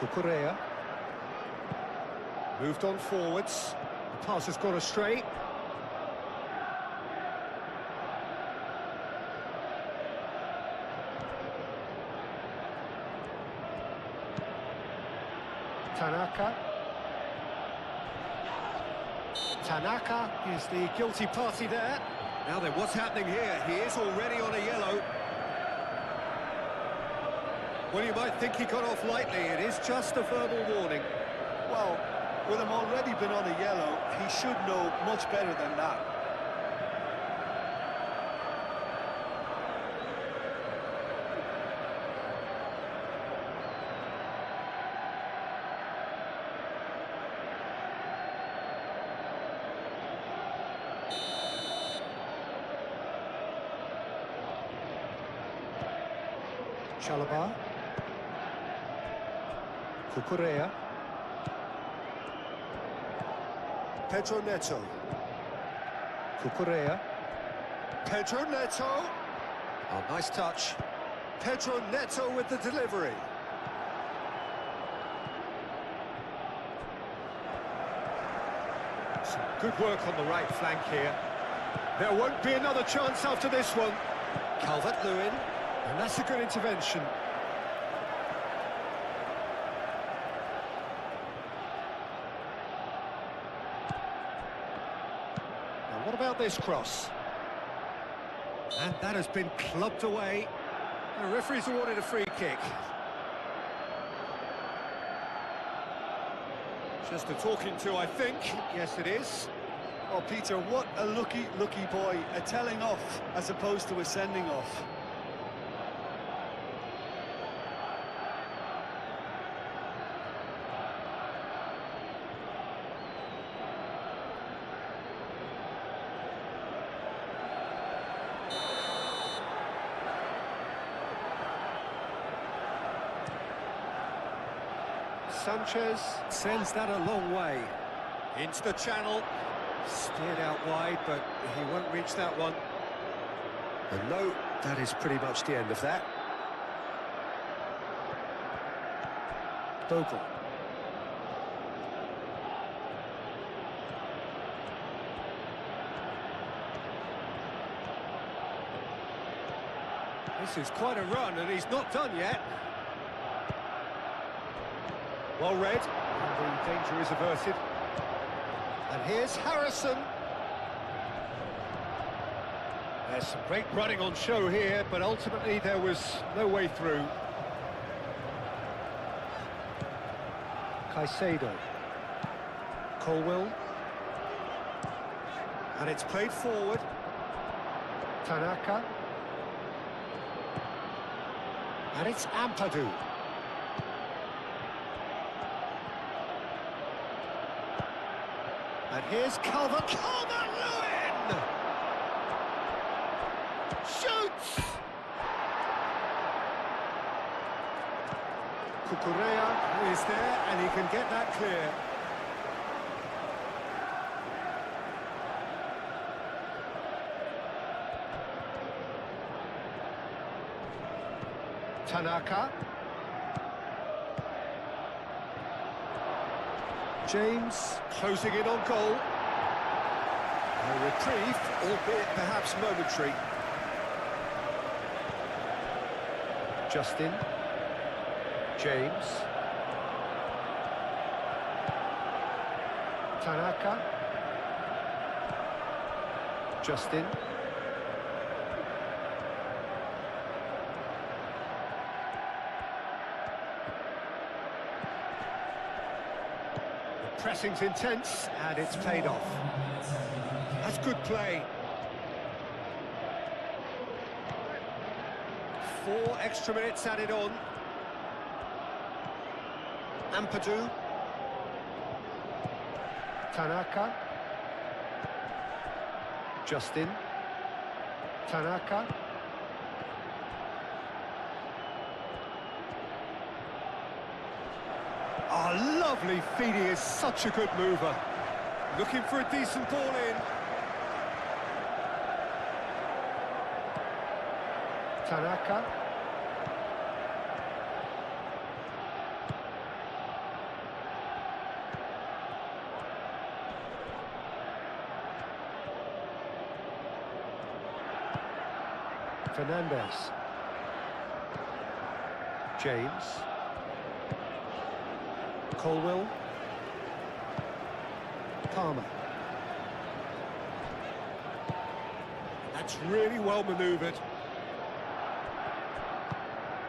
Cucurella. Moved on forwards. The pass has gone astray. Tanaka. Tanaka is the guilty party there. Now then, what's happening here? He is already on a yellow. Well, you might think he got off lightly. It is just a verbal warning. Well, with him already been on a yellow, he should know much better than that. Chalobah. Cucurella. Pedro Neto. Cucurella. Pedro Neto. Oh, nice touch. Pedro Neto with the delivery. Some good work on the right flank here. There won't be another chance after this one. Calvert-Lewin. And that's a good intervention. Now what about this cross? And that has been clubbed away. The referee's awarded a free kick. Just a talking to, I think. Yes, it is. Oh, Peter, what a lucky boy. A telling off as opposed to a sending off. Sanchez sends that a long way. Into the channel. Steered out wide, but he won't reach that one. And no, that is pretty much the end of that. Bogle. This is quite a run, and he's not done yet. Well read, and the danger is averted. And here's Harrison. There's some great running on show here, but ultimately there was no way through. Caicedo. Colwill. And it's played forward. Tanaka. And it's Ampadu. And here's Calvert-Lewin! Shoots! Cucurella is there, and he can get that clear. Tanaka. James closing in on goal. A reprieve, albeit perhaps momentary. Justin. James. Tanaka. Justin. Pressing's intense, and it's paid off. That's good play. 4 extra minutes added on. Ampadu. Tanaka. Justin. Tanaka. Oh, lovely feed. He is such a good mover. Looking for a decent ball in. Tanaka. Fernandez. James. Colwill. Palmer. That's really well manoeuvred.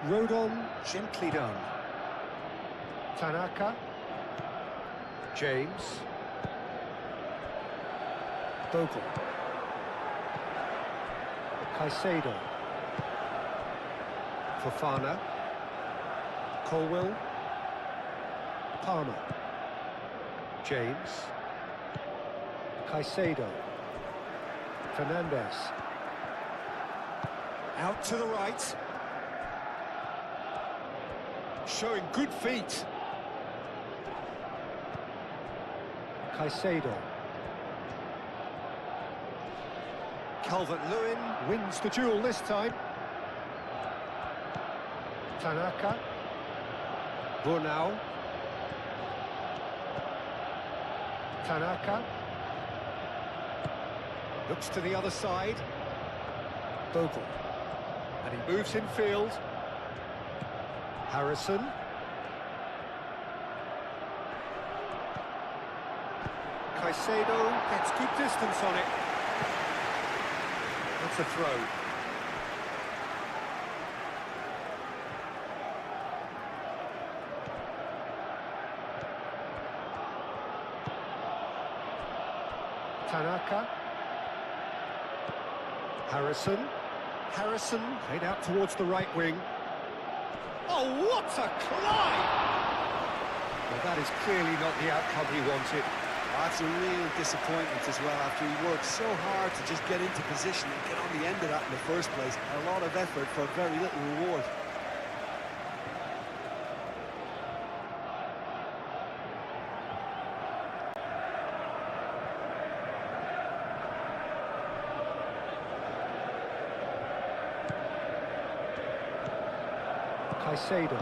Rodon, gently done. Tanaka. James. Bogle. Caicedo. Fofana. Colwill. Palmer. James. Caicedo. Fernandez. Out to the right. Showing good feet. Caicedo. Calvert-Lewin wins the duel this time. Tanaka. Brunau. Tanaka. Looks to the other side. Bogle. And he moves in field. Harrison. Caicedo gets good distance on it. That's a throw. Tanaka. Harrison. Harrison played out towards the right wing. Oh, what a climb! Well, that is clearly not the outcome he wanted. That's a real disappointment as well, after he worked so hard to just get into position and get on the end of that in the first place. A lot of effort for very little reward. Caicedo.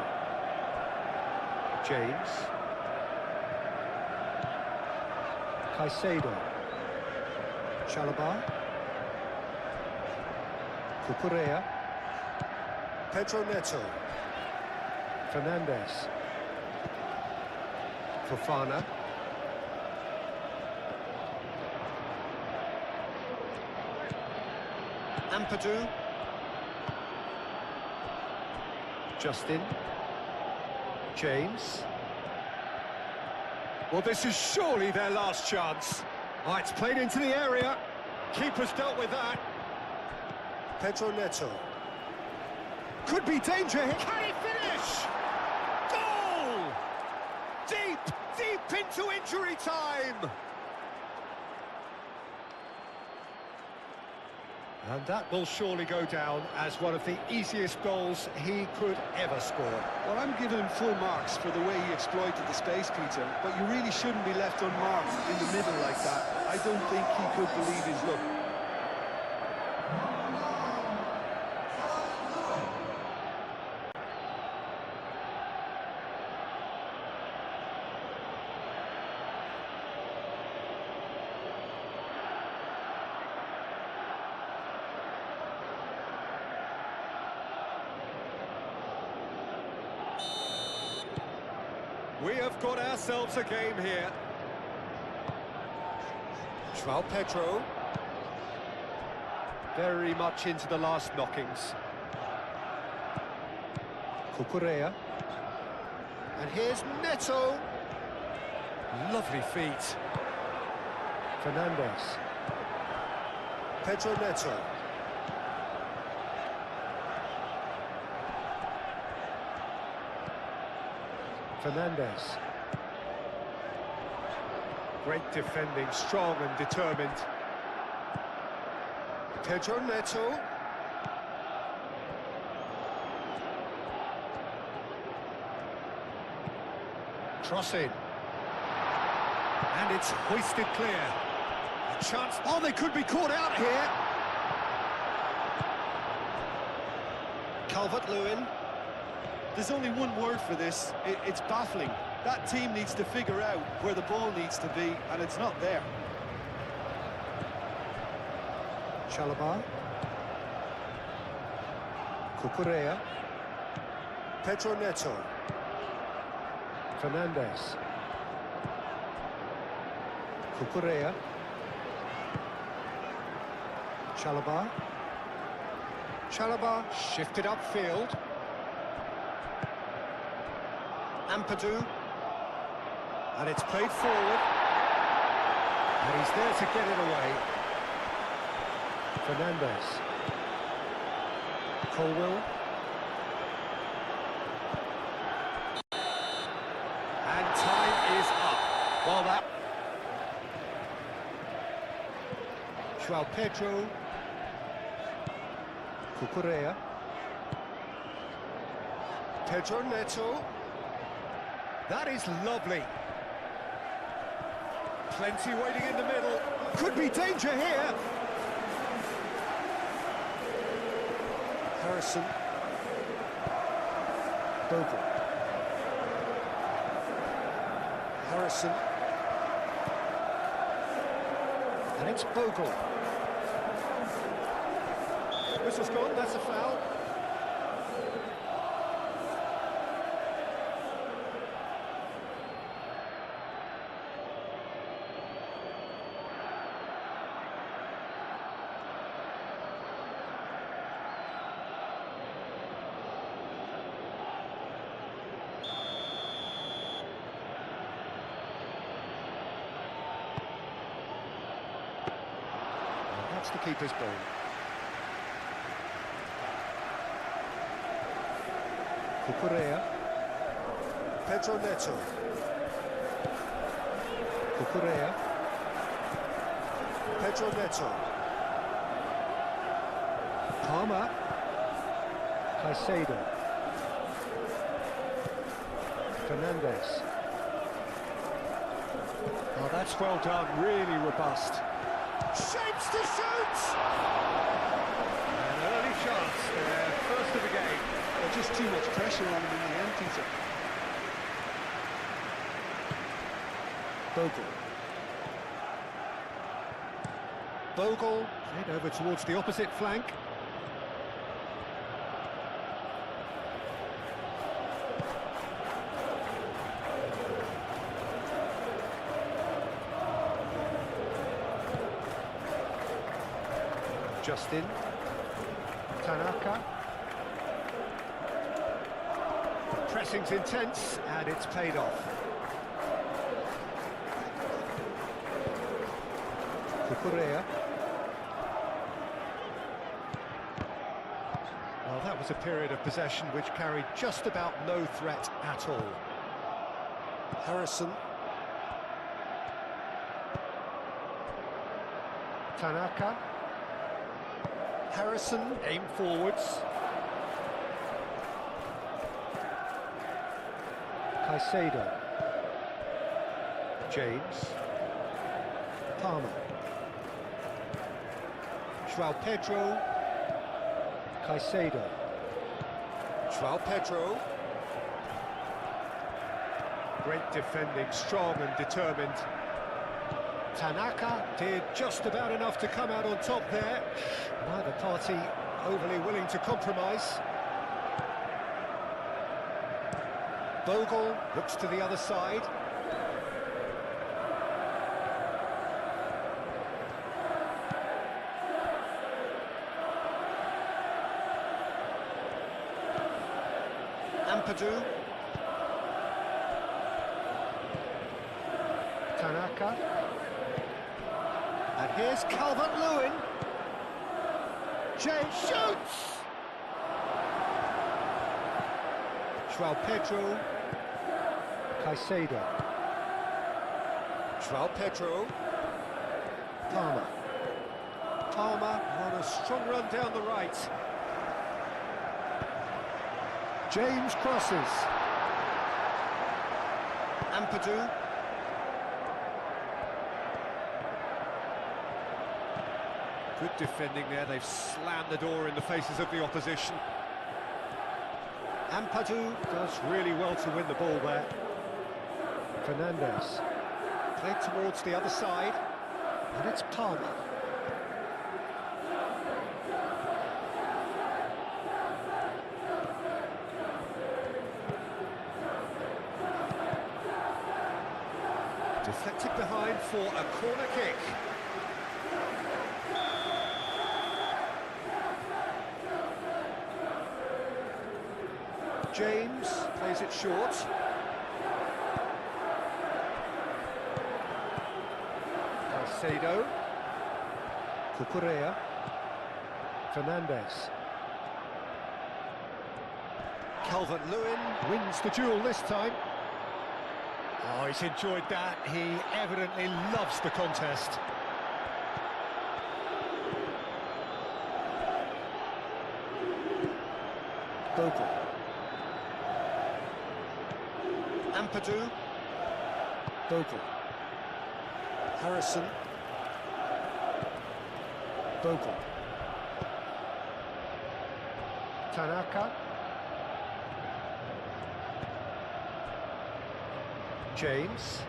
James. Caicedo. Chalobah. Cucurella. Pedro Neto. Fernandez. Fofana. Ampadu. Justin. James. Well, this is surely their last chance. Oh, it's played into the area. Keeper's dealt with that. Pedro Neto. Could be danger here. Can he finish? Goal! Deep into injury time. And that will surely go down as one of the easiest goals he could ever score. Well, I'm giving him full marks for the way he exploited the space, Peter, but you really shouldn't be left unmarked in the middle like that. I don't think he could believe his luck. We have got ourselves a game here. João Pedro. Very much into the last knockings. Cucurella. And here's Neto. Lovely feet. Fernandez. Pedro Neto. Fernandez. Great defending, strong and determined. Pedro Neto. Crossing. And it's hoisted clear. A chance. Oh, they could be caught out here. Calvert-Lewin. There's only one word for this. It's baffling. That team needs to figure out where the ball needs to be, and it's not there. Chalobah. Cucurella. Pedro Neto. Fernandez. Cucurella. Chalobah. Chalobah shifted upfield. Ampadu. And it's played forward. And he's there to get it away. Fernandez. Colwell. And time is up. Well, that... João Pedro. Cucurella. Pedro Neto. That is lovely. Plenty waiting in the middle. Could be danger here. Harrison. Bogle. Harrison. And it's Bogle. Whistle's gone, that's a foul. That's the keeper's ball. Cucurella. Pedro Neto. Cucurella. Pedro Neto. Palmer. Caicedo. Fernandez. Oh, that's well done, really robust. Shapes to shoot! An early chance there, first of the game. Well, just too much pressure on him in the end, Peter. Bogle. Bogle, played over towards the opposite flank. Justin. Tanaka. Pressing's intense, and it's paid off. Cucurella. Well, that was a period of possession which carried just about no threat at all. Harrison. Tanaka. Harrison, aim forwards. Caicedo. James. Palmer. João Pedro. Caicedo. João Pedro. Great defending, strong and determined. Tanaka did just about enough to come out on top there. Neither party overly willing to compromise. Bogle looks to the other side. Ampadu. Tanaka. And here's Calvert-Lewin. James shoots! João Pedro. Caicedo. João Pedro. Palmer. Palmer on a strong run down the right. James crosses. Ampadu. Good defending there, they've slammed the door in the faces of the opposition. Ampadu does really well to win the ball there. Fernandez. Played towards the other side, and it's Palmer. Deflected behind for a corner kick. James plays it short. Caicedo. Cucurella. Fernandes. Calvert-Lewin wins the duel this time. Oh, he's enjoyed that. He evidently loves the contest. Bogle. Ampadu. Bogle. Harrison. Bogle. Tanaka. James.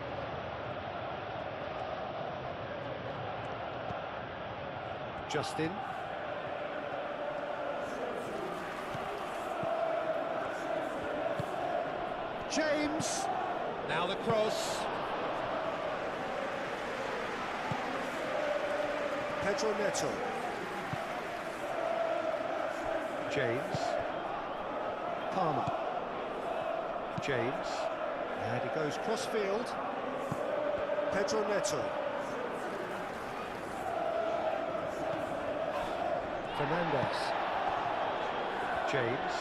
Justin. James. Now the cross. Pedro Neto. James. Palmer. James. And he goes cross-field. Pedro Neto. Fernandes. James.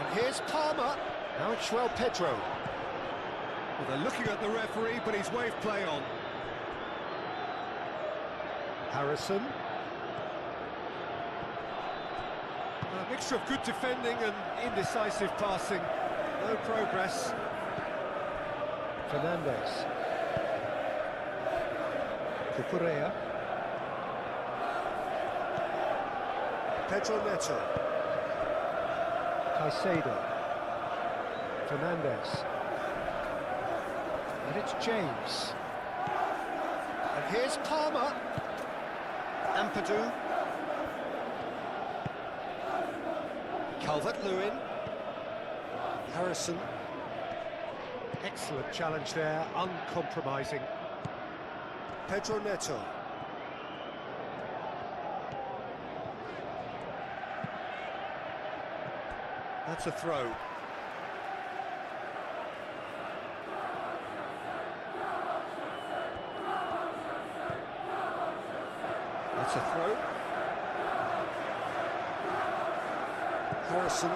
And here's Palmer. Now it's João Pedro. Well, they're looking at the referee, but he's waved play on. Harrison. A mixture of good defending and indecisive passing. No progress. Fernandes. Cucurella. Pedro Neto. Caicedo. Fernandes. And it's James. And here's Palmer. Ampadu. Calvert-Lewin. Harrison. Excellent challenge there, uncompromising. Pedro Neto. That's a throw. That's a throw. Harrison.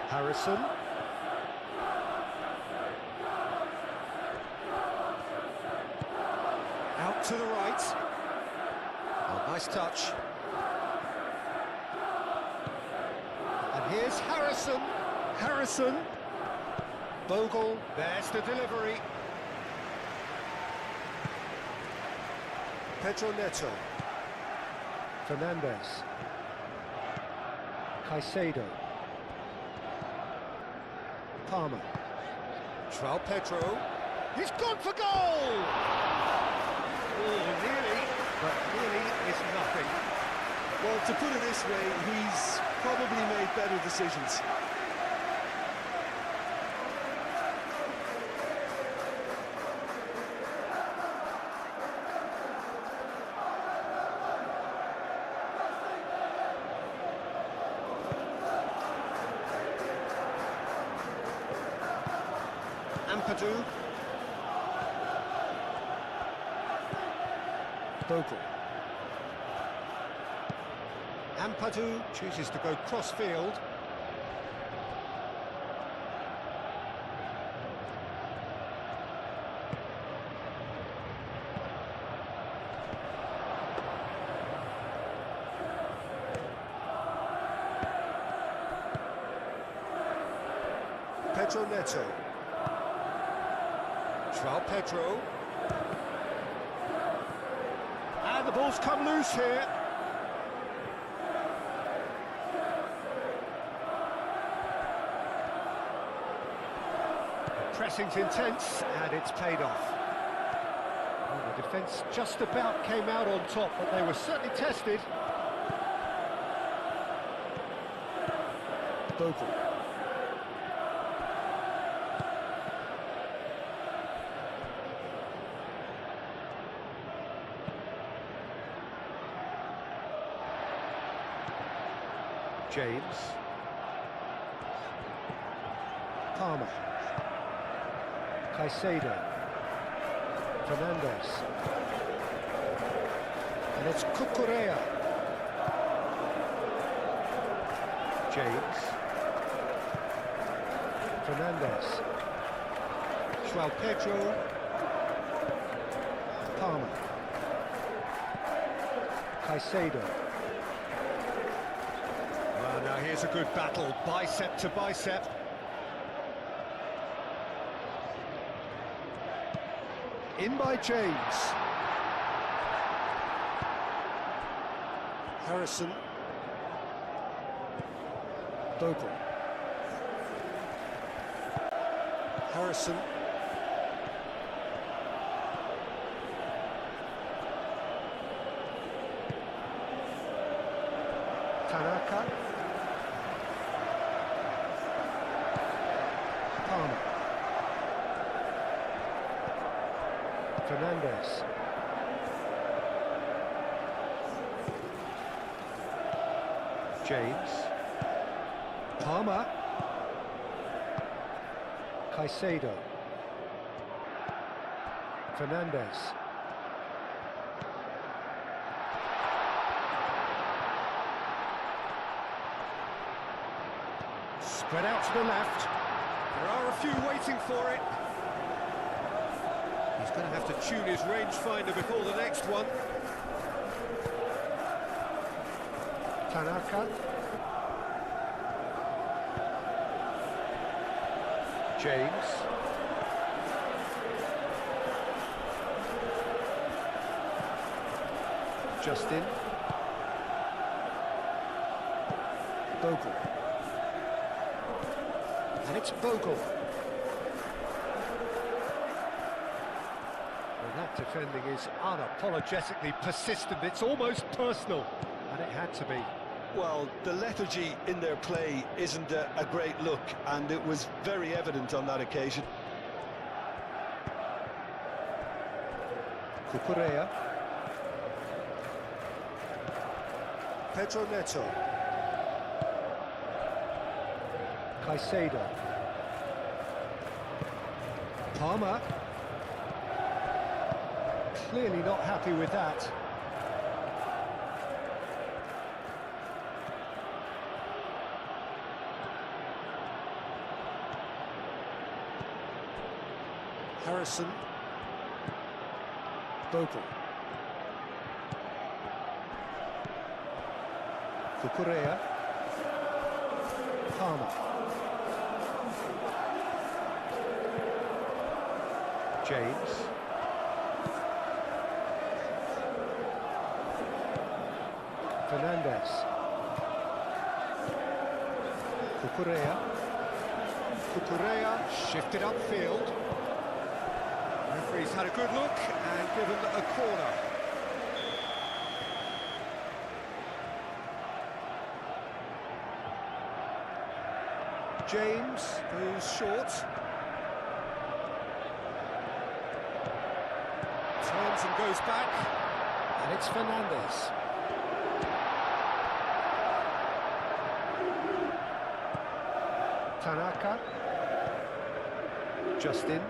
Harrison. Out to the right. Oh, nice touch. And here's Harrison. Harrison. Bogle. There's the delivery. Pedro Neto. Fernandes. Caicedo. Palmer. João Pedro. He's gone for goal! Oh, nearly, but nearly is nothing. Well, to put it this way, he's probably made better decisions. Ampadu. Bogle. Ampadu chooses to go cross-field. Pedro Neto. João Pedro. And the ball's come loose here. The pressing's intense and it's paid off. Well, the defence just about came out on top, but they were certainly tested. Bogle. James. Palmer. Caicedo. Fernandez. And it's Cucurella. James. Fernandez. João Pedro. Palmer. Caicedo. Well, now here's a good battle, bicep to bicep. In by James. Harrison. Bogle. Harrison. Tanaka. Palmer. Fernandez. James. Palmer. Caicedo. Fernandez. Spread out to the left. There are a few waiting for it. He's going to have to tune his rangefinder before the next one. Tanaka. James. Justin. Bogle. And it's Bogle. Well, that defending is unapologetically persistent. It's almost personal, and it had to be. Well, the lethargy in their play isn't a great look, and it was very evident on that occasion. Cucurella. Pedro Neto. Caicedo. Palmer. Clearly not happy with that. Harrison. Bogle. Cucurella. Palmer. James. Fernandez. Cucurella. Cucurella shifted upfield. Referee's had a good look and given a corner. James goes short. Turns and goes back. And it's Fernandez. Tanaka. Justin.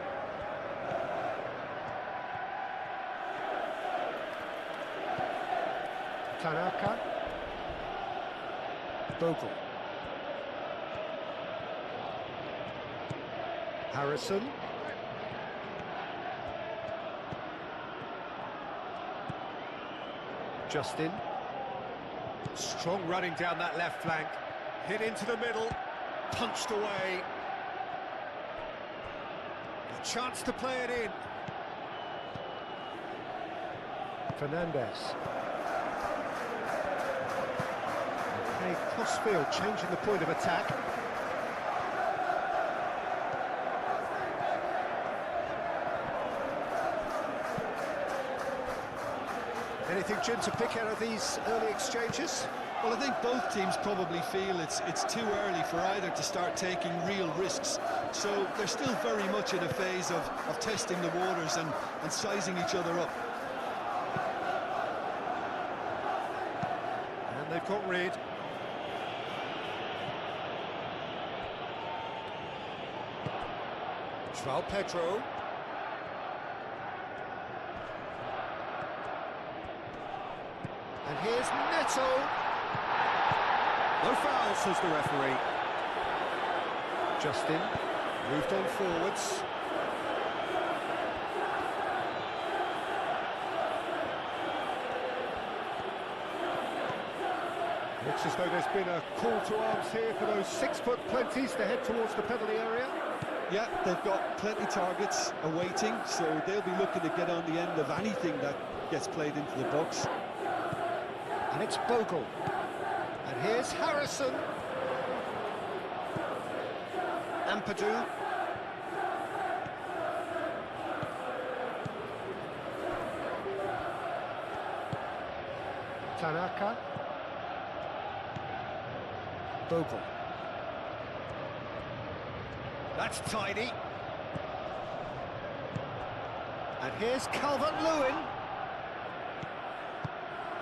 Tanaka. Bogle. Harrison. Justin. Strong running down that left flank. Hit into the middle. Punched away. A chance to play it in. Fernandez. Okay, crossfield, changing the point of attack. Anything, Jim, to pick out of these early exchanges? Well, I think both teams probably feel it's too early for either to start taking real risks. So they're still very much in a phase of testing the waters and sizing each other up. And they've got rid. João Pedro. And here's Neto. No foul, says the referee. Justin moved on forwards. Looks as though there's been a call to arms here for those 6-foot plenties to head towards the penalty area. Yeah, they've got plenty targets awaiting, so they'll be looking to get on the end of anything that gets played into the box. And it's Bogle. And here's Harrison. Ampadu. Tanaka. Bogle. That's tidy. And here's Calvert-Lewin.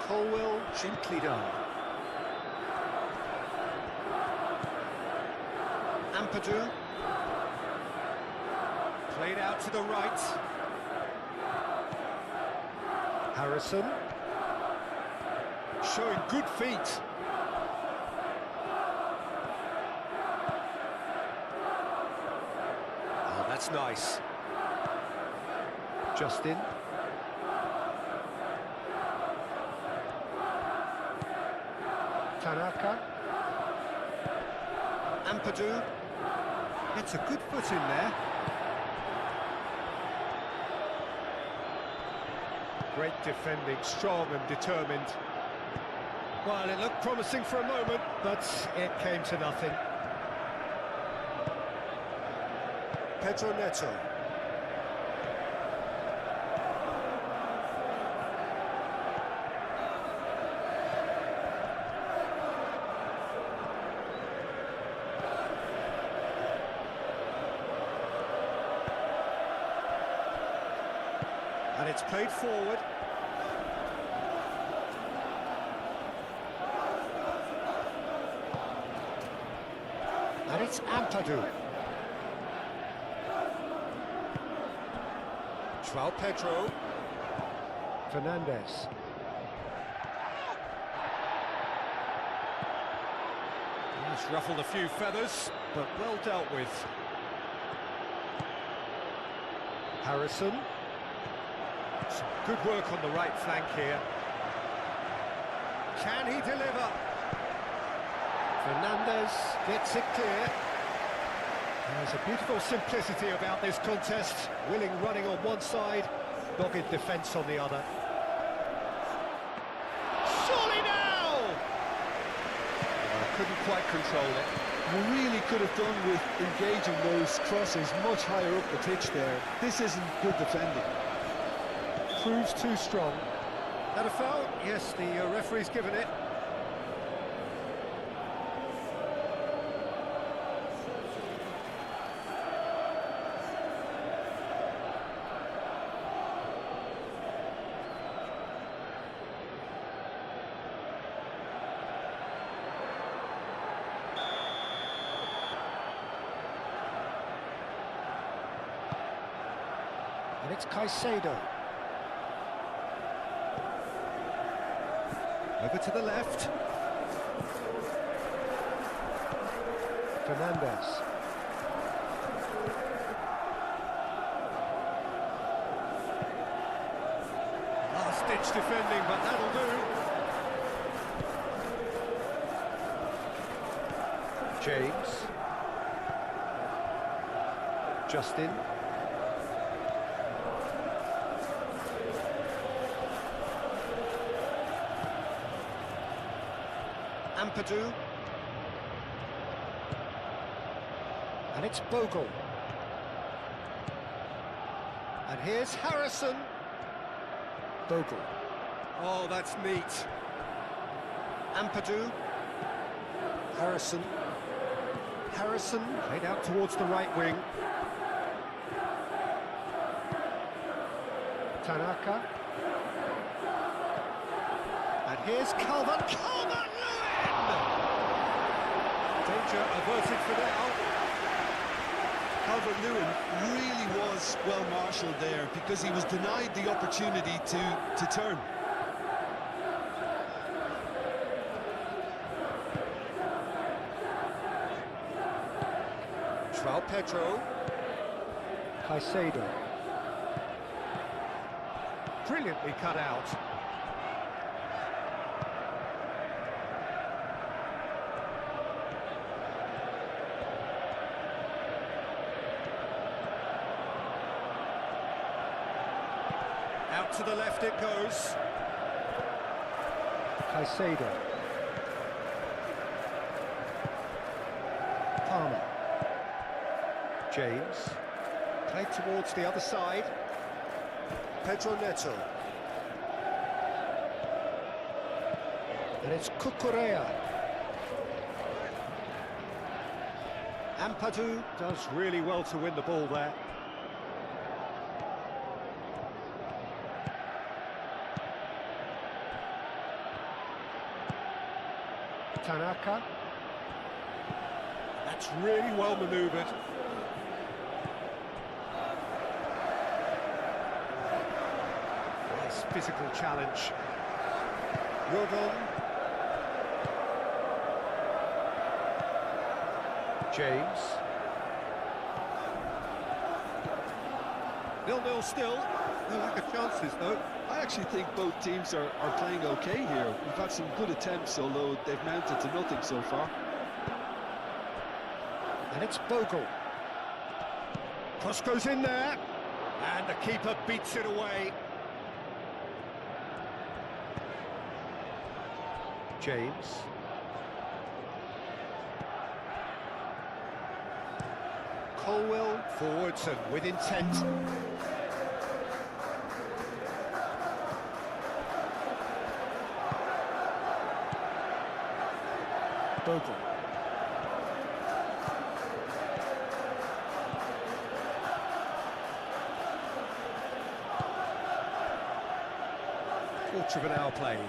Colwell, gently done. Ampadu. Played out to the right. Harrison. Showing good feet. Oh, that's nice. Justin. Tanaka. Ampadu. It's a good foot in there. Great defending, strong and determined. Well, it looked promising for a moment, but it came to nothing. Pedro Neto. And it's played forward. And it's Ampadu. João Pedro. Fernandez. He's ruffled a few feathers, but well dealt with. Harrison. Some good work on the right flank here. Can he deliver? Fernandez gets it clear. There's a beautiful simplicity about this contest. Willing running on one side, dogged defence on the other. Surely now! Couldn't quite control it. You really could have done with engaging those crosses much higher up the pitch there. This isn't good defending. Proves too strong. That a foul? Yes, the referee's given it. And it's Caicedo. Over to the left. Fernandez. Last-ditch defending, but that'll do. James. Justin. Ampadu. And it's Bogle. And here's Harrison. Bogle. Oh, that's neat. Ampadu. Harrison. Harrison played out towards the right wing. Tanaka. And here's Calvert-Lewin! Danger averted for now. Calvert-Lewin really was well marshalled there because he was denied the opportunity to turn. João Pedro. Caicedo. Brilliantly cut out. Out to the left it goes. Caicedo. Palmer. James. Played towards the other side. Pedro Neto. And it's Cucurella. Ampadu does really well to win the ball there. Tanaka. That's really well manoeuvred. Nice physical challenge. Rodon. James. 0-0 still. No lack of chances though. I actually think both teams are playing okay here. We've had some good attempts, although they've mounted to nothing so far. And it's Bogle. Cross goes in there. And the keeper beats it away. James. Colwell forwards and with intent. Bogle. Quarter of an hour played.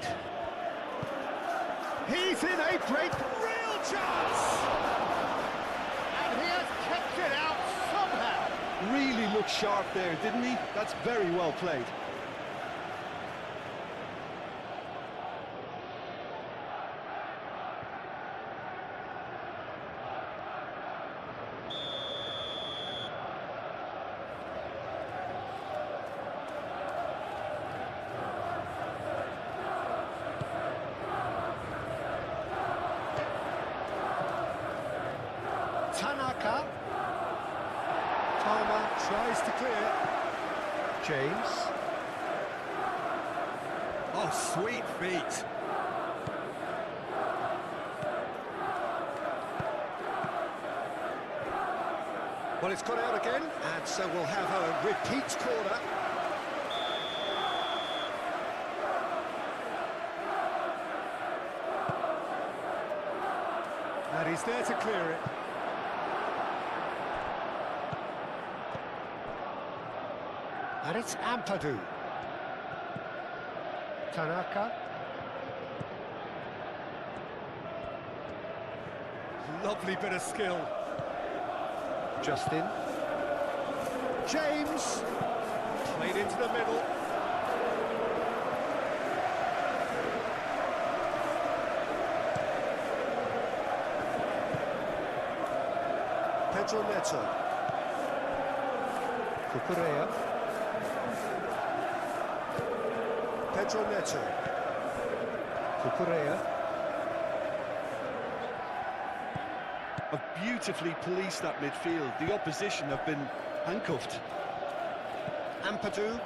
He's in a great, real chance! And he has kept it out somehow. Really looked sharp there, didn't he? That's very well played. Tanaka. Palmer tries to clear. James. Oh, sweet feet. Well, it's gone out again, and so we'll have a repeat corner. And he's there to clear it. And it's Ampadu. Tanaka. Lovely bit of skill. Justin. James. Played into the middle. Pedro Neto. Cucurella. Pedro Neto. Cucurella. Have beautifully policed that midfield. The opposition have been handcuffed. Ampadu.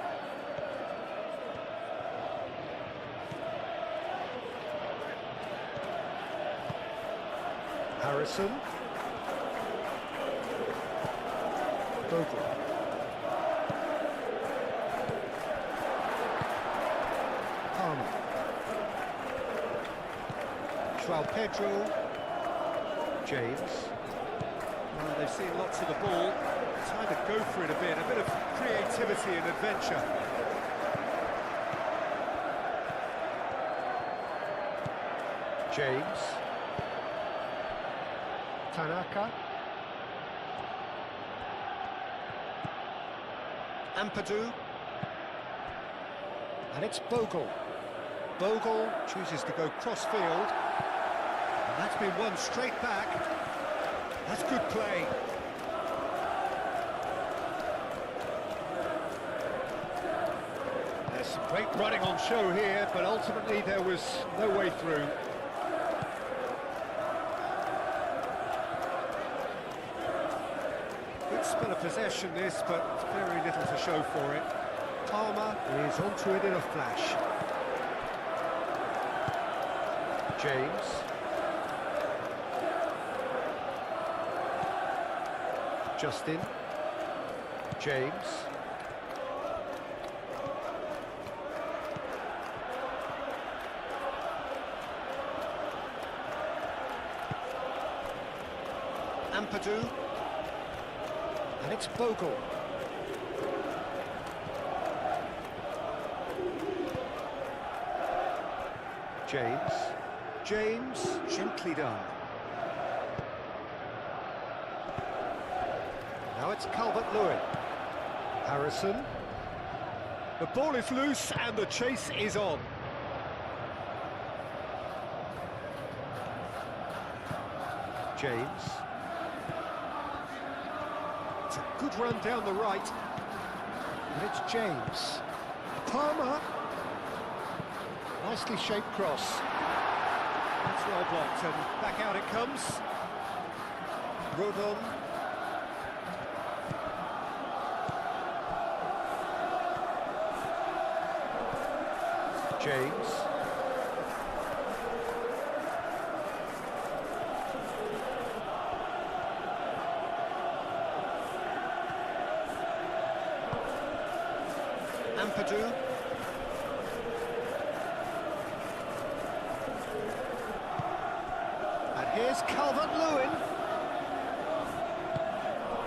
Harrison. Bogle. Palmer. João Pedro. James. Well, they've seen lots of the ball. Time to go for it a bit of creativity and adventure. James. Ampadu. And it's Bogle. Bogle chooses to go cross-field. And that's been won straight back. That's good play. There's some great running on show here, but ultimately there was no way through. Good spell of possession this, but very little to show for it. Palmer is onto it in a flash. James. Justin. James. Ampadu. And it's Bogle. James. James, gently done. Now it's Calvert-Lewin. Harrison. The ball is loose and the chase is on. James. It's a good run down the right. And it's James. Palmer. Nicely shaped cross. That's well blocked, and back out it comes. Rodon. James. Ampadu. Here's Calvert-Lewin.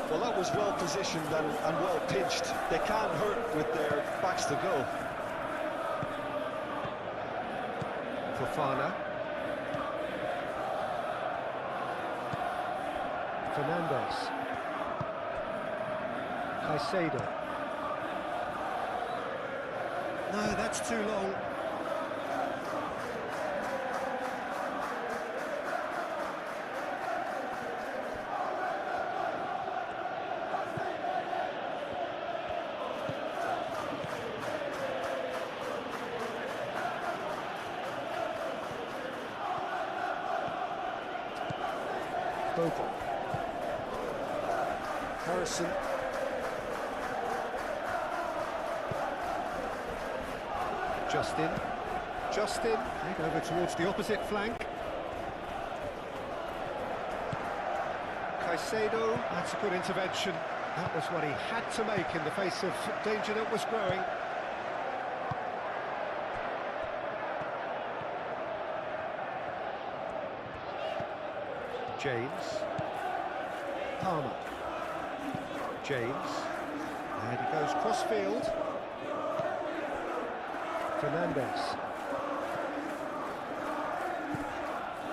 Well, that was well positioned and well pitched. They can't hurt with their backs to go. Fofana. Fernandez. Caicedo. No, that's too long. Bogle. Harrison. Justin. Justin. Head over towards the opposite flank. Caicedo. That's a good intervention. That was what he had to make in the face of danger that was growing. James. Palmer. James. And he goes cross-field. Fernandez.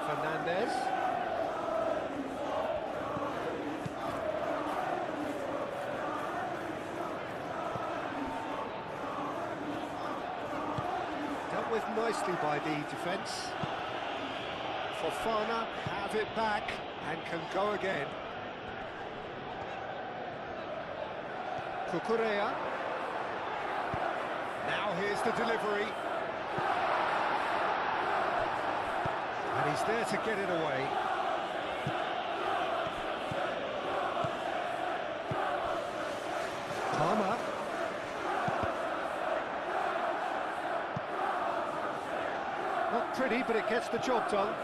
Fernandez. Dealt with nicely by the defence. Fofana have it back and can go again. Cucurella. Now here's the delivery. And he's there to get it away. Palmer. Not pretty, but it gets the job done.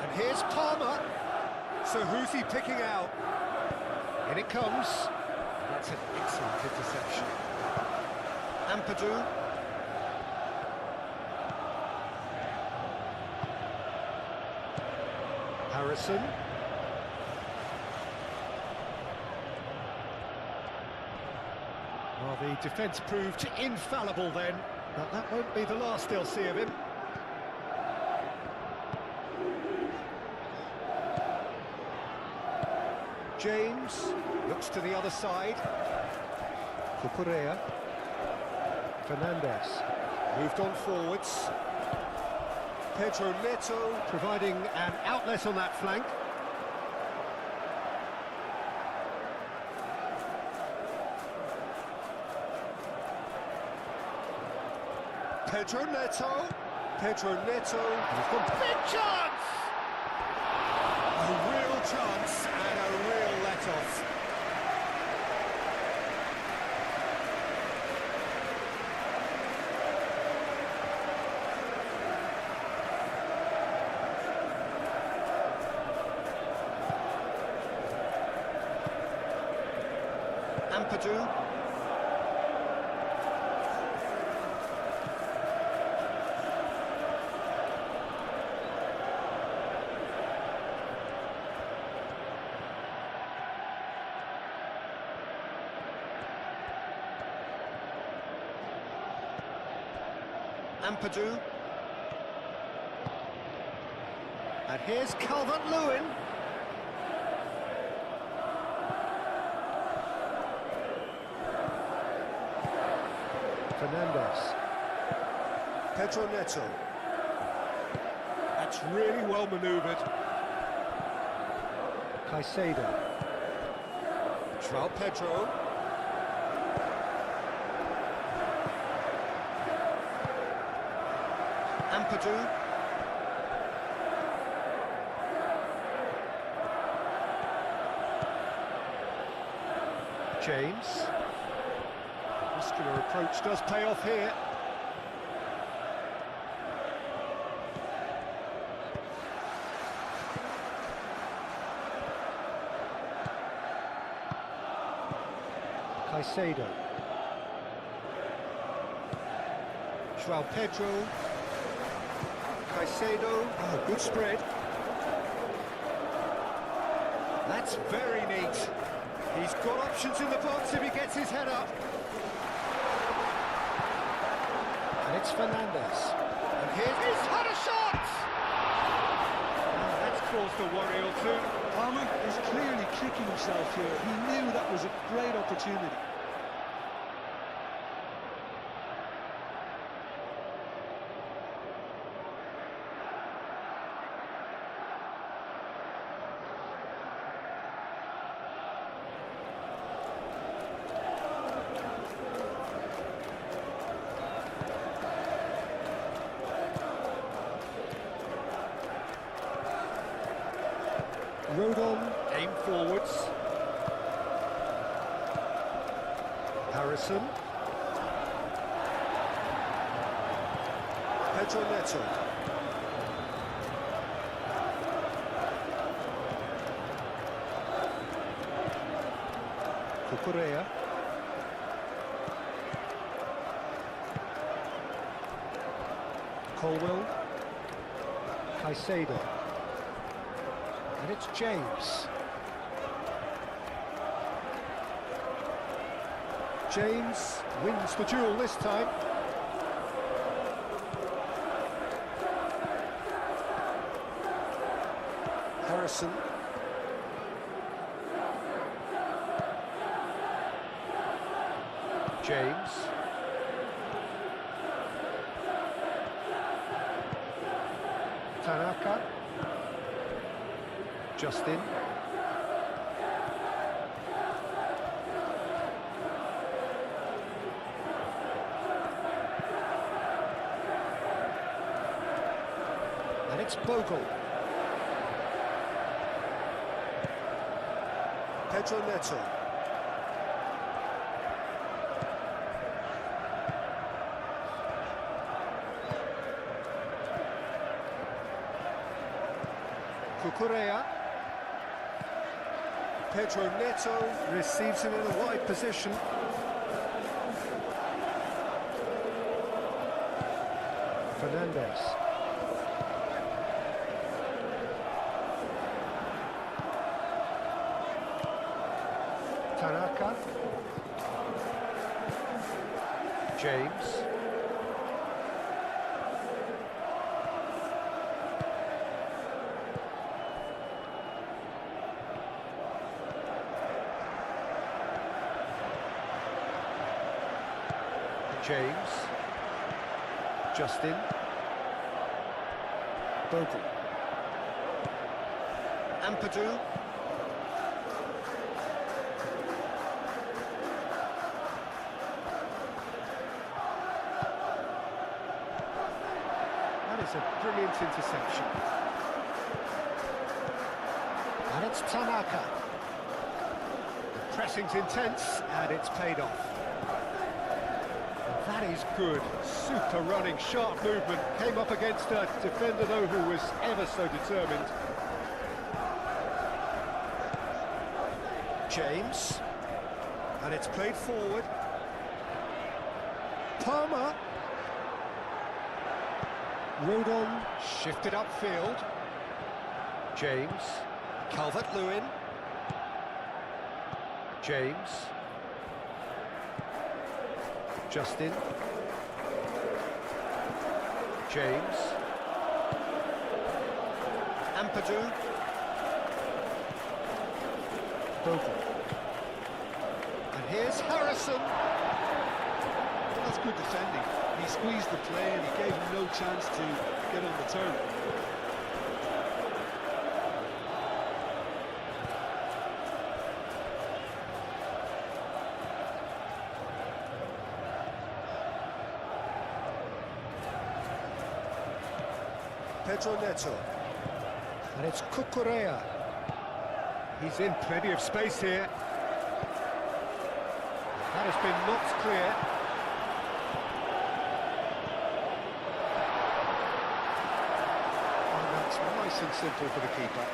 And here's Palmer. So who's he picking out? In it comes. That's an excellent interception. Ampadu. Harrison. Well, the defence proved infallible then, but that won't be the last they'll see of him. James looks to the other side. Cucurella. Fernandez moved on forwards. Pedro Neto providing an outlet on that flank. Pedro Neto. Pedro Neto. He's got big chance! A real chance and a real let-off. Ampadu. Ampadu. And here's Calvert-Lewin. Fernandez. Pedro Neto. That's really well manoeuvred. Caicedo. João Pedro. Ampadu. James. Muscular approach does pay off here. Caicedo. João Pedro. Caicedo. Oh, good spread. That's very neat. He's got options in the box if he gets his head up. And it's Fernandez. And he's had a shot! Oh, that's caused a worry or two. Palmer is clearly kicking himself here. He knew that was a great opportunity. Rodon, aim forwards. Harrison. Pedro Neto. Cucurella. Colwell. Caicedo. And it's James. James wins the duel this time. Harrison. James. Tanaka. Justin. And it's Bogle. Pedro Neto. Cucurella. Pedro Neto receives him in a wide position. Fernandez. Tanaka. James. James. Justin. Bogle. Ampadu. That is a brilliant interception. And it's Tanaka. The pressing's intense, and it's paid off. That is good. Super running, sharp movement. Came up against a defender, though, who was ever so determined. James. And it's played forward. Palmer. Rodon. Shifted upfield. James. Calvert-Lewin. James. Justin. James. Ampadu. Bogle. And here's Harrison. Well, that's good defending. He squeezed the play and he gave him no chance to get on the turn. Pedro Neto. And it's Cucurella. He's in plenty of space here. That has been knocked clear. And that's nice and simple for the keeper.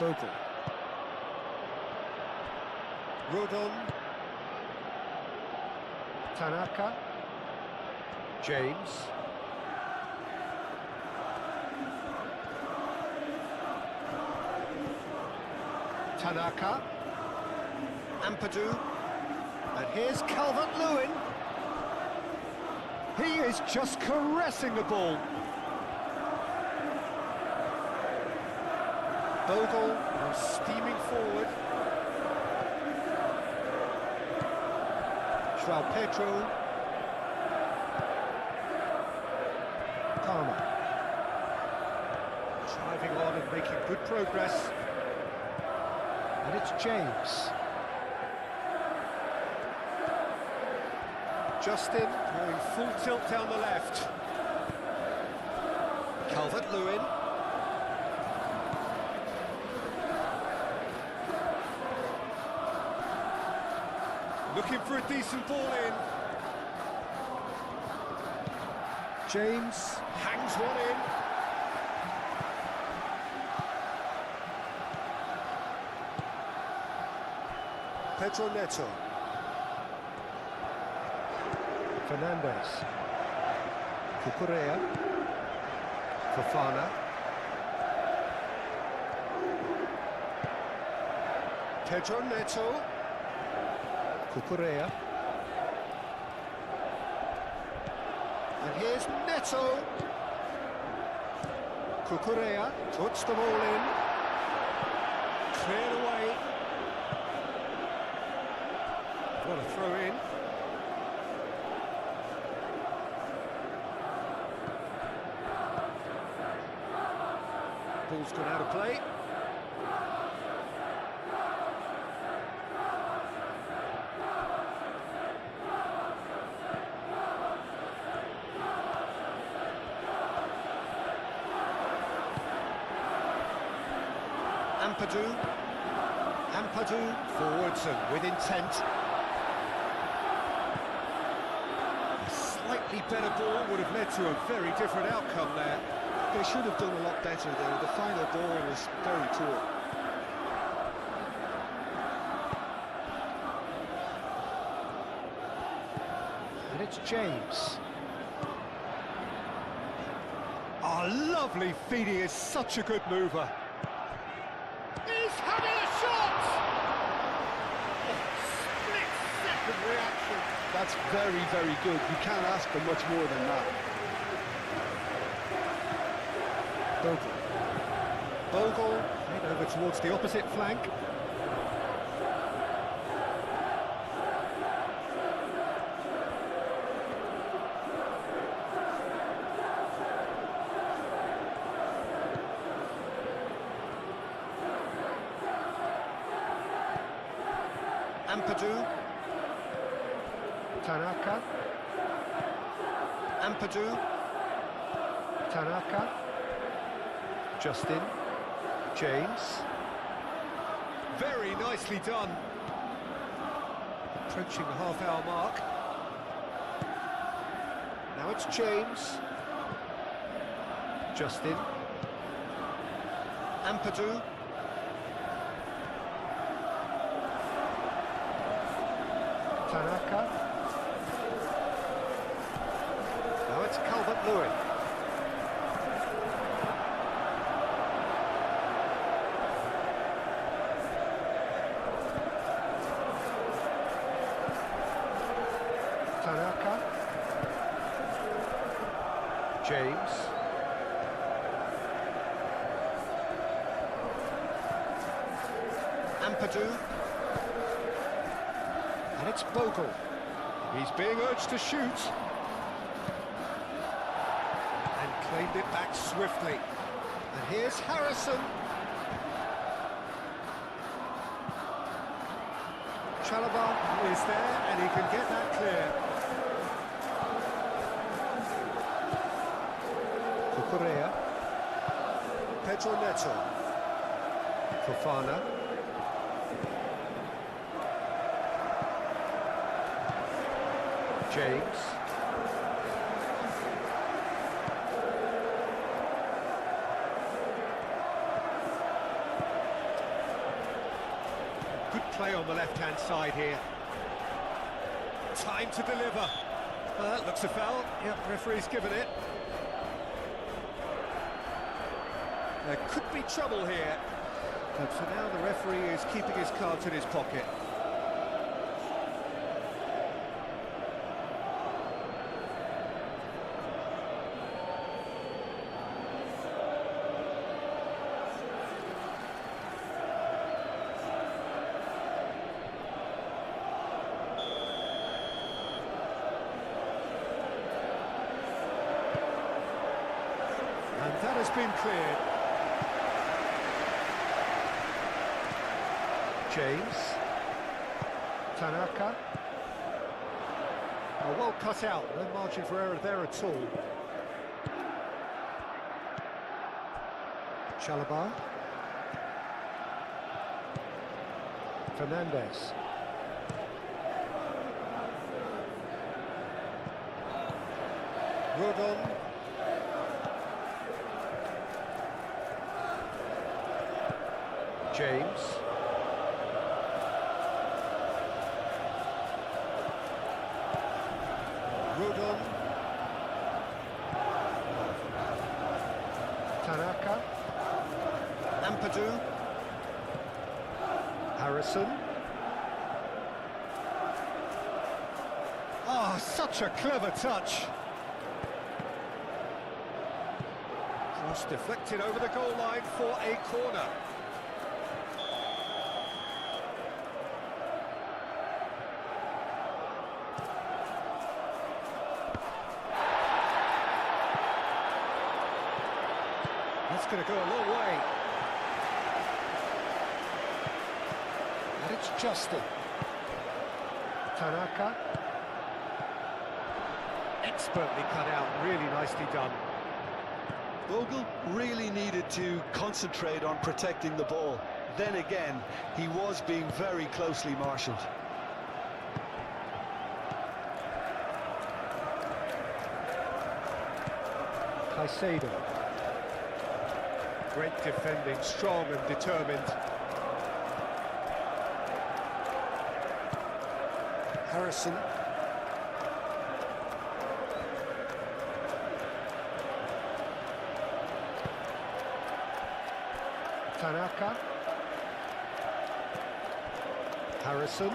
Bogle. Rodon. Tanaka. James. Tanaka. Ampadu. And here's Calvert-Lewin. He is just caressing the ball. Bogle was steaming forward. João Pedro. Palmer. Driving on and making good progress. And it's James. Justin going full tilt down the left. Calvert-Lewin. Looking for a decent ball in. James hangs one in. Pedro Neto. Fernandez. Cucurella. Fofana. Pedro Neto. Cucurella. And here's Neto. Cucurella puts the ball in. Cleared away. What a throw in. Ball's gone out of play. Ampadu forwards and with intent. A slightly better ball would have led to a very different outcome there. They should have done a lot better there. The final ball was very poor. And it's James. Oh, lovely feed. He is such a good mover. He's having a shot! Split-second reaction. That's very, very good. You can't ask for much more than that. Bogle. Bogle, head over towards the opposite flank. Ampadu. Tanaka. Ampadu. Tanaka. Justin. James. Very nicely done. Approaching the half-hour mark. Now it's James. Justin. Ampadu. Tanaka. Now it's Calvert-Lewin. Tanaka. James. Ampadu. And it's Bogle. He's being urged to shoot. And claimed it back swiftly. And here's Harrison. Chalobah is there, and he can get that clear. Correa. Pedro Neto. Fofana. James. Good play on the left-hand side here. Time to deliver. That looks a foul. Yep, referee's given it. There could be trouble here. But for now, the referee is keeping his cards in his pocket. And that has been cleared. James. Tanaka. Oh, well cut out, no margin for error there at all. Chalobah. Fernandez. Rodon. James. Rodon. Tanaka. Ampadu. Harrison. Oh, such a clever touch. Cross deflected over the goal line for a corner. That's going to go a long way. And it's Justin. Tanaka. Expertly cut out, really nicely done. Bogle really needed to concentrate on protecting the ball. Then again, he was being very closely marshalled. Caicedo. Great defending, strong and determined. Harrison. Tanaka. Harrison.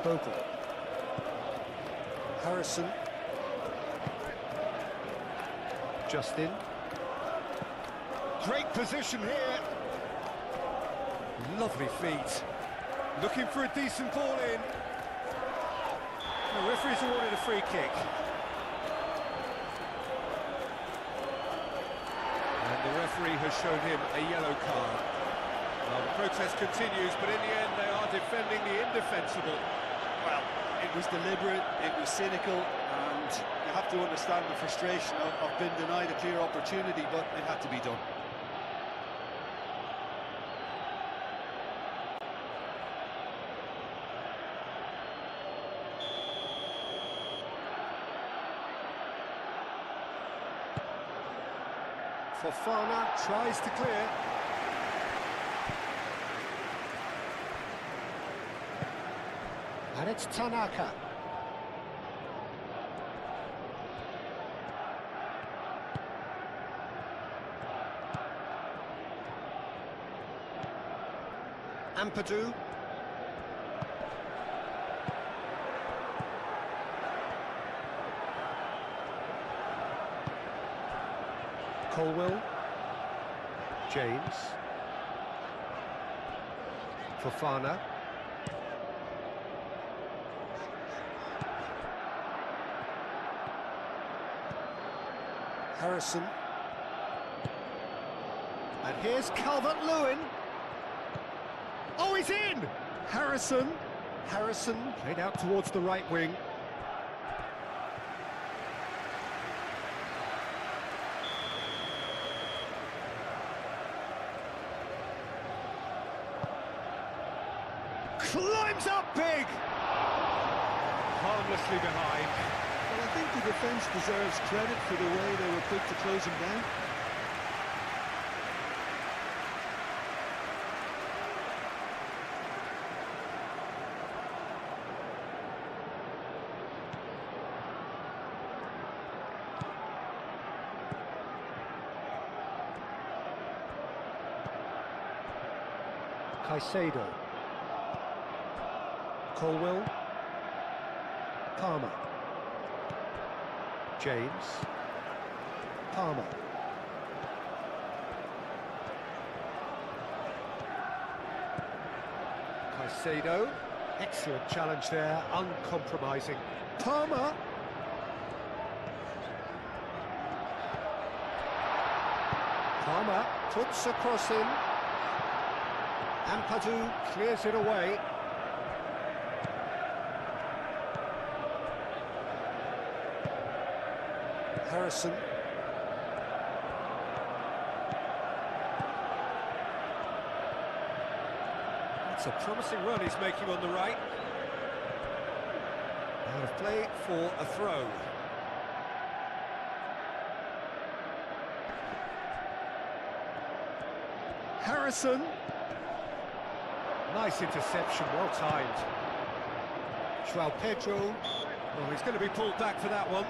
Bogle. Harrison. Justin. Great position here. Lovely feet. Looking for a decent ball in. The referee's awarded a free kick. And the referee has shown him a yellow card. Well, the protest continues, but in the end they are defending the indefensible. Well, it was deliberate, it was cynical, and you have to understand the frustration of being denied a clear opportunity, but it had to be done. Fofana tries to clear. And it's Tanaka. Ampadu. Colwell. James. Fofana. Harrison. And here's Calvert-Lewin. Oh, he's in! Harrison. Harrison played out towards the right wing. Climbs up big! Harmlessly behind. Well, I think the defence deserves credit for the way they were quick to close him down. Caicedo. Colwell. Palmer. James. Palmer. Caicedo. Excellent challenge there, uncompromising. Palmer. Palmer puts a cross in. Ampadu clears it away. Harrison. It's a promising run he's making on the right. Out of play for a throw. Harrison. Nice interception, well timed. João Pedro. Oh, he's going to be pulled back for that one.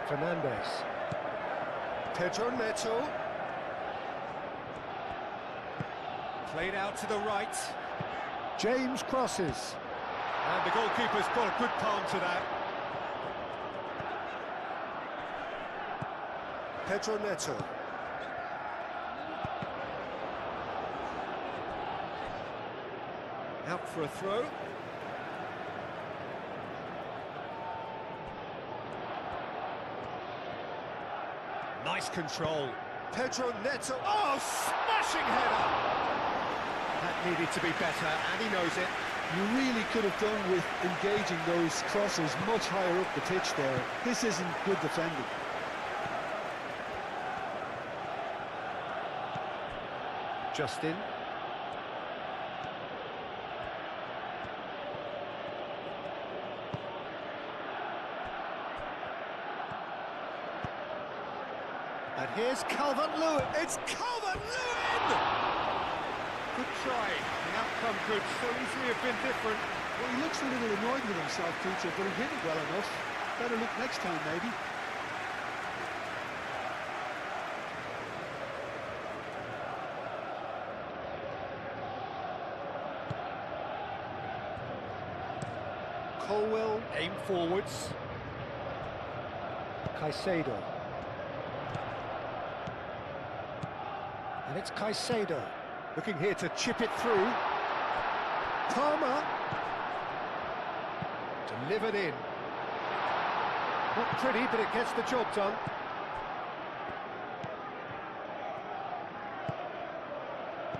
Fernandez. Pedro Neto. Played out to the right. James crosses. And the goalkeeper's got a good palm to that. Pedro Neto. Out for a throw. Nice control. Pedro Neto. Oh, smashing header! That needed to be better, and he knows it. You really could have done with engaging those crosses much higher up the pitch there. This isn't good defending. Justin. And here's Calvert-Lewin. It's Calvert-Lewin! Good try. The outcome could so easily have been different. Well, he looks a little annoyed with himself, Peter, but he hit it well enough. Better look next time, maybe. Colwell aim forwards. Caicedo. And it's Caicedo looking here to chip it through. Palmer. Delivered in. Not pretty, but it gets the job done.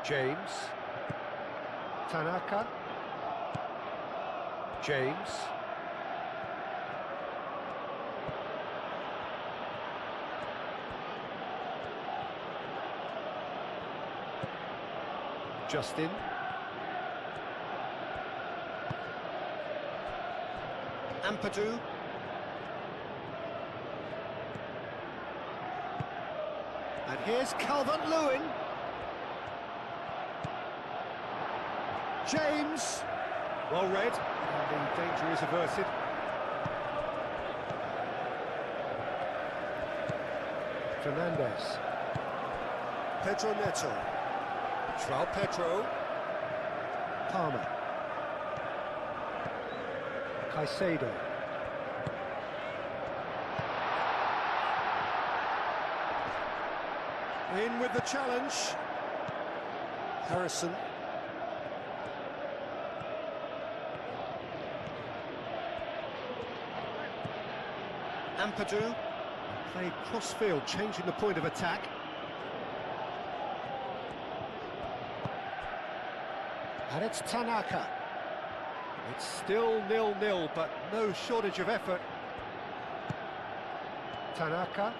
James. Tanaka. James. Justin. Ampadu. And here's Calvert-Lewin. James. Well read. And the danger is averted. Fernandez. Pedro Neto. João Pedro. Palmer. Caicedo. In with the challenge. Harrison. Ampadu. Played cross-field, changing the point of attack. And it's Tanaka. It's still 0-0, but no shortage of effort. Tanaka.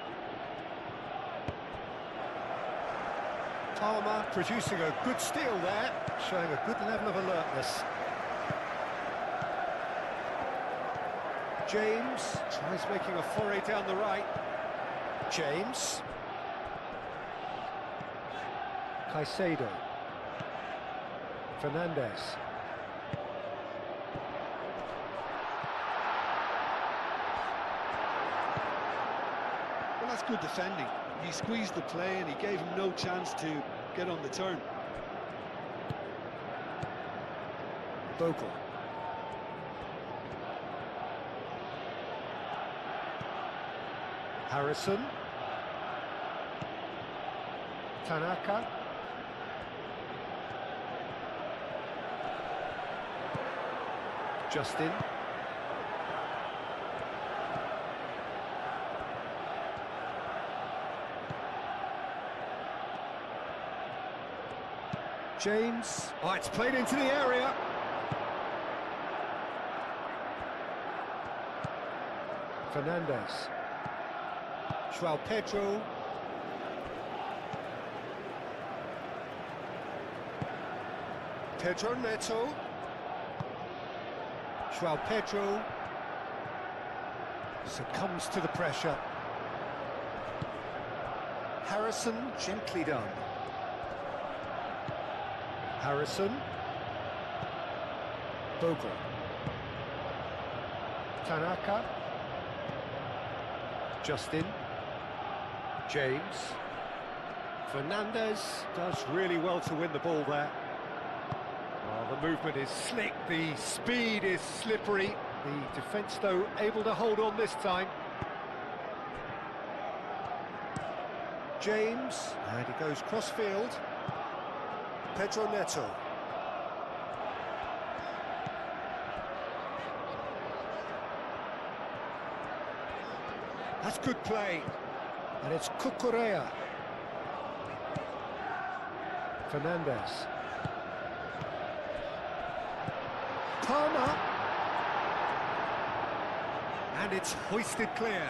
Palmer producing a good steal there, showing a good level of alertness. James tries making a foray down the right. James. Caicedo. Fernandez. Well, that's good defending. He squeezed the play and he gave him no chance to get on the turn. Bogle. Harrison. Tanaka. Justin. James. Oh, it's played into the area. Fernandez. João Pedro. Pedro Neto. João Pedro succumbs to the pressure. Harrison, gently done. Harrison. Bogle. Tanaka. Justin. James. Fernandez does really well to win the ball there. Well, the movement is slick, the speed is slippery. The defence, though, able to hold on this time. James, and he goes cross-field. Pedro Neto. That's good play. And it's Cucurella. Fernandez. Palmer. And it's hoisted clear.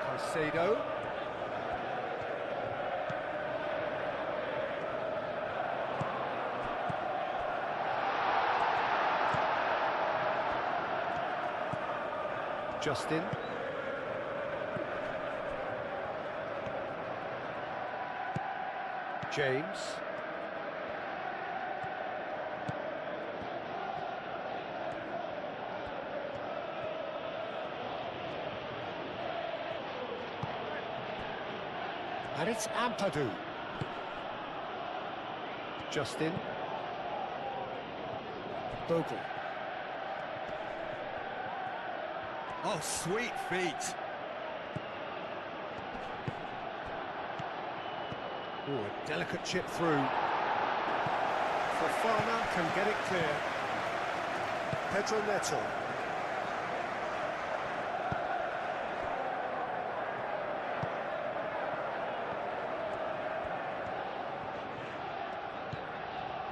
Caicedo. Justin. James. And it's Ampadu. Justin. Bogle. Oh, sweet feet. Oh, a delicate chip through. Fofana can get it clear. Pedro Neto.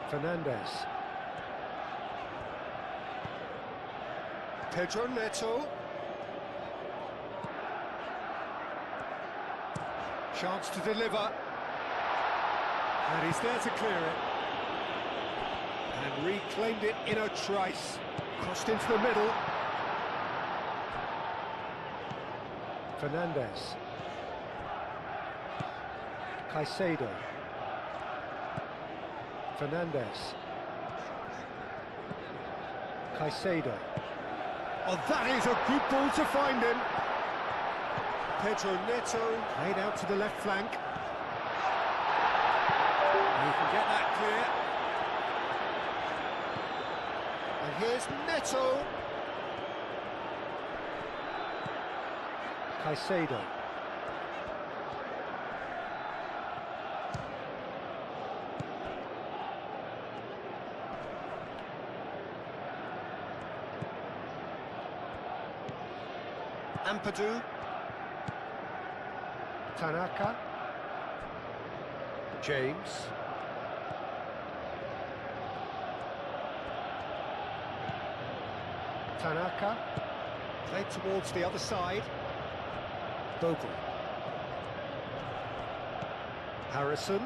Fernandez. Pedro Neto. Chance to deliver. And he's there to clear it. And reclaimed it in a trice. Crossed into the middle. Fernandez. Caicedo. Fernandez. Caicedo. Oh, that is a good ball to find him. Pedro Neto played out to the left flank. He can get that clear. And here's Neto. Caicedo. Ampadu. Tanaka. James. Tanaka. Played towards the other side. Bogle. Harrison.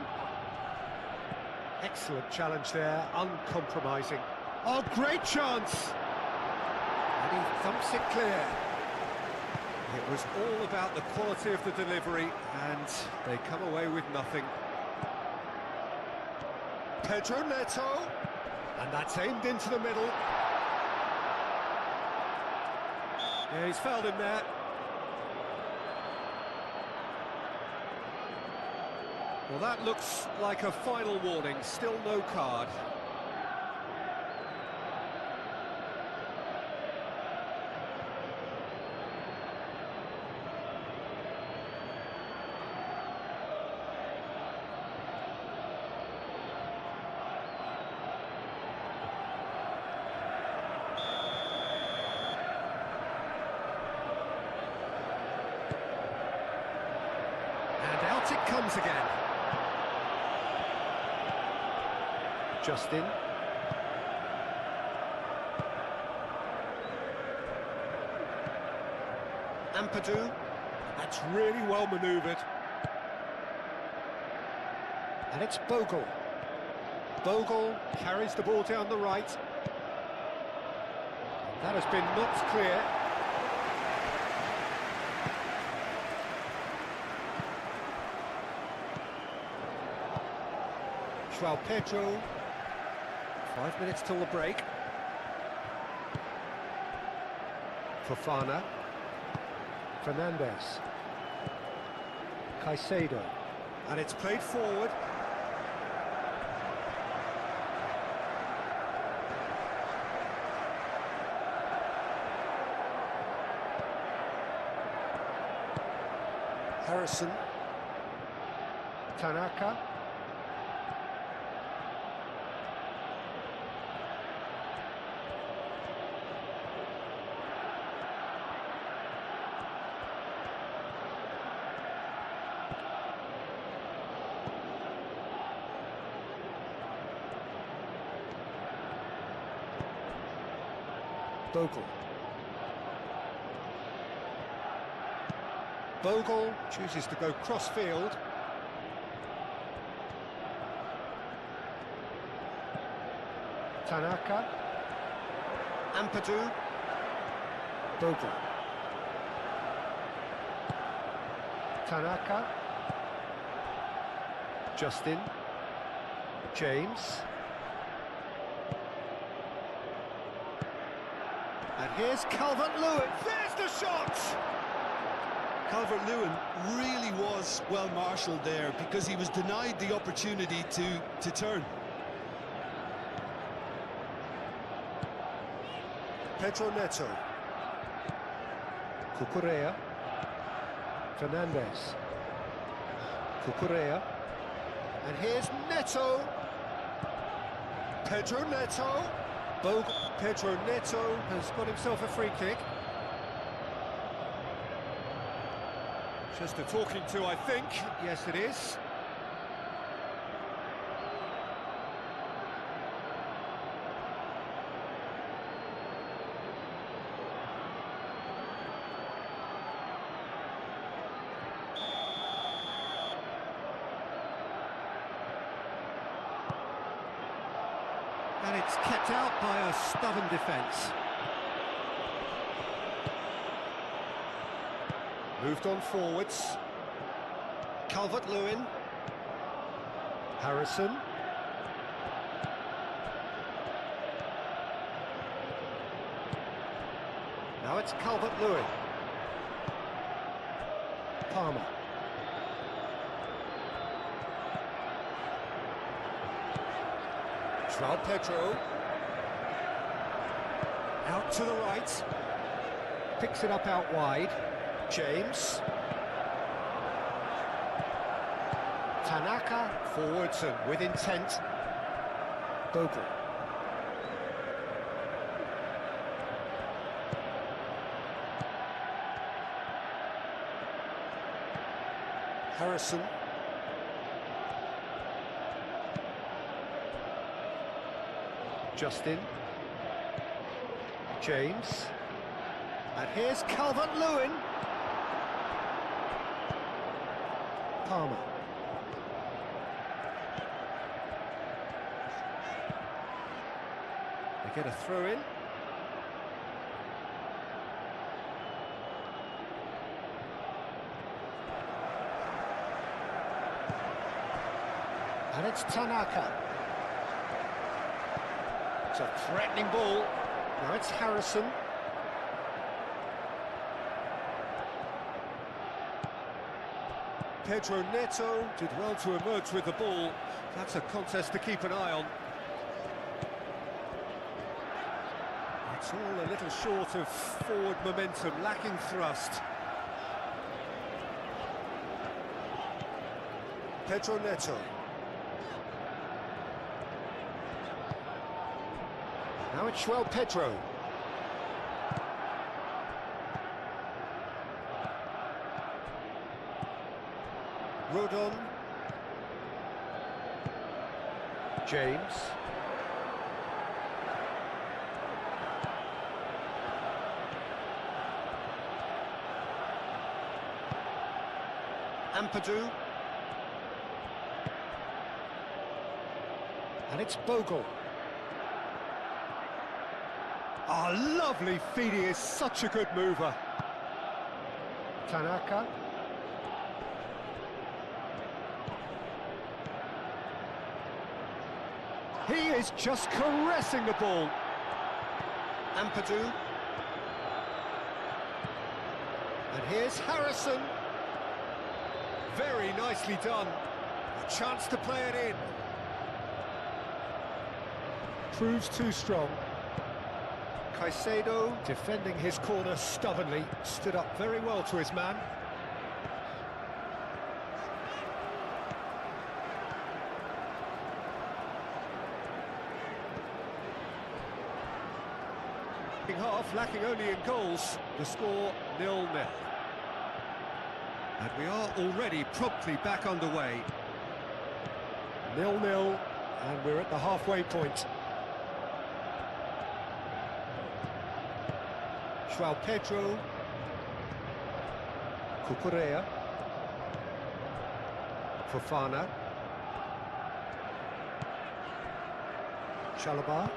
Excellent challenge there, uncompromising. Oh, great chance! And he thumps it clear. It was all about the quality of the delivery, and they come away with nothing. Pedro Neto, and that's aimed into the middle. Yeah, he's fouled him there. Well, that looks like a final warning, still no card. And out it comes again. Justin. Ampadu. That's really well manoeuvred. And it's Bogle. Bogle carries the ball down the right. That has been knocked clear. João Pedro. 5 minutes till the break. Fofana. Fernandez. Caicedo. And it's played forward. Harrison. Tanaka. Bogle. Bogle chooses to go cross-field. Tanaka. Ampadu. Bogle. Tanaka. Justin. James. And here's Calvert-Lewin. There's the shot! Calvert-Lewin really was well marshalled there because he was denied the opportunity to turn. Pedro Neto. Cucurella. Fernandez. Cucurella. And here's Neto. Pedro Neto. Pedro Neto has got himself a free kick. Just a talking to, I think. Yes, it is. And it's kept out by a stubborn defence. Moved on forwards. Calvert-Lewin. Harrison. Now it's Calvert-Lewin. Palmer. João Pedro. Out to the right. Picks it up out wide. James. Tanaka forwards and with intent. Bogle. Harrison. Justin. James. And here's Calvert-Lewin. Palmer. They get a throw in. And it's Tanaka. It's a threatening ball. Now it's Harrison. Pedro Neto did well to emerge with the ball. That's a contest to keep an eye on. It's all a little short of forward momentum, lacking thrust. Pedro Neto. Now it's João Pedro. Rodon. James. Ampadu. And it's Bogle. Oh, lovely feed, he is such a good mover. Tanaka. He is just caressing the ball. Ampadu. And here's Harrison. Very nicely done. A chance to play it in. Proves too strong. Caicedo defending his corner stubbornly, stood up very well to his man. Half lacking only in goals, the score 0-0. And we are already promptly back underway. 0-0, and we're at the halfway point. João Pedro. Cucurella. Fofana. Chalobah.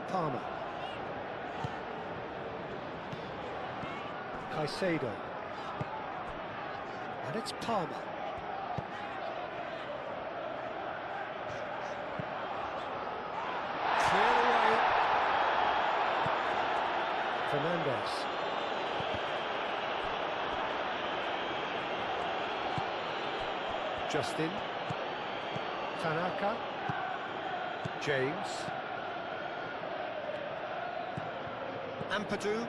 Palmer. Caicedo. And it's Palmer. Justin. Tanaka. James. Ampadu.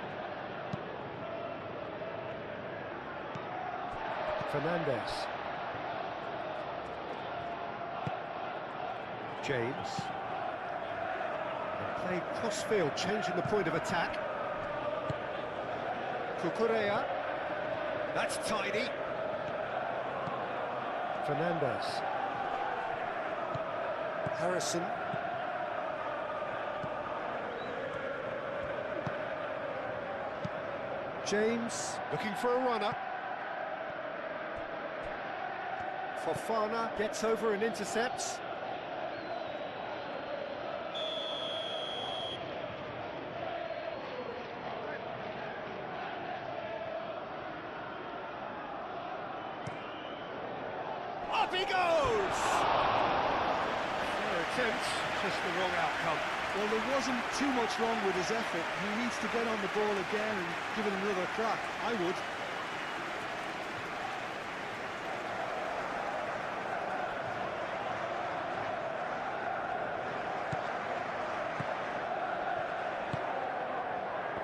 Fernandez. James. And play cross-field, changing the point of attack. Cucurella. That's tidy. Fernandez. Harrison. James, looking for a runner. Fofana gets over and intercepts. Up he goes! Fair attempt, just the wrong outcome. Well, there wasn't too much wrong with his effort. He needs to get on the ball again and give it another crack. I would.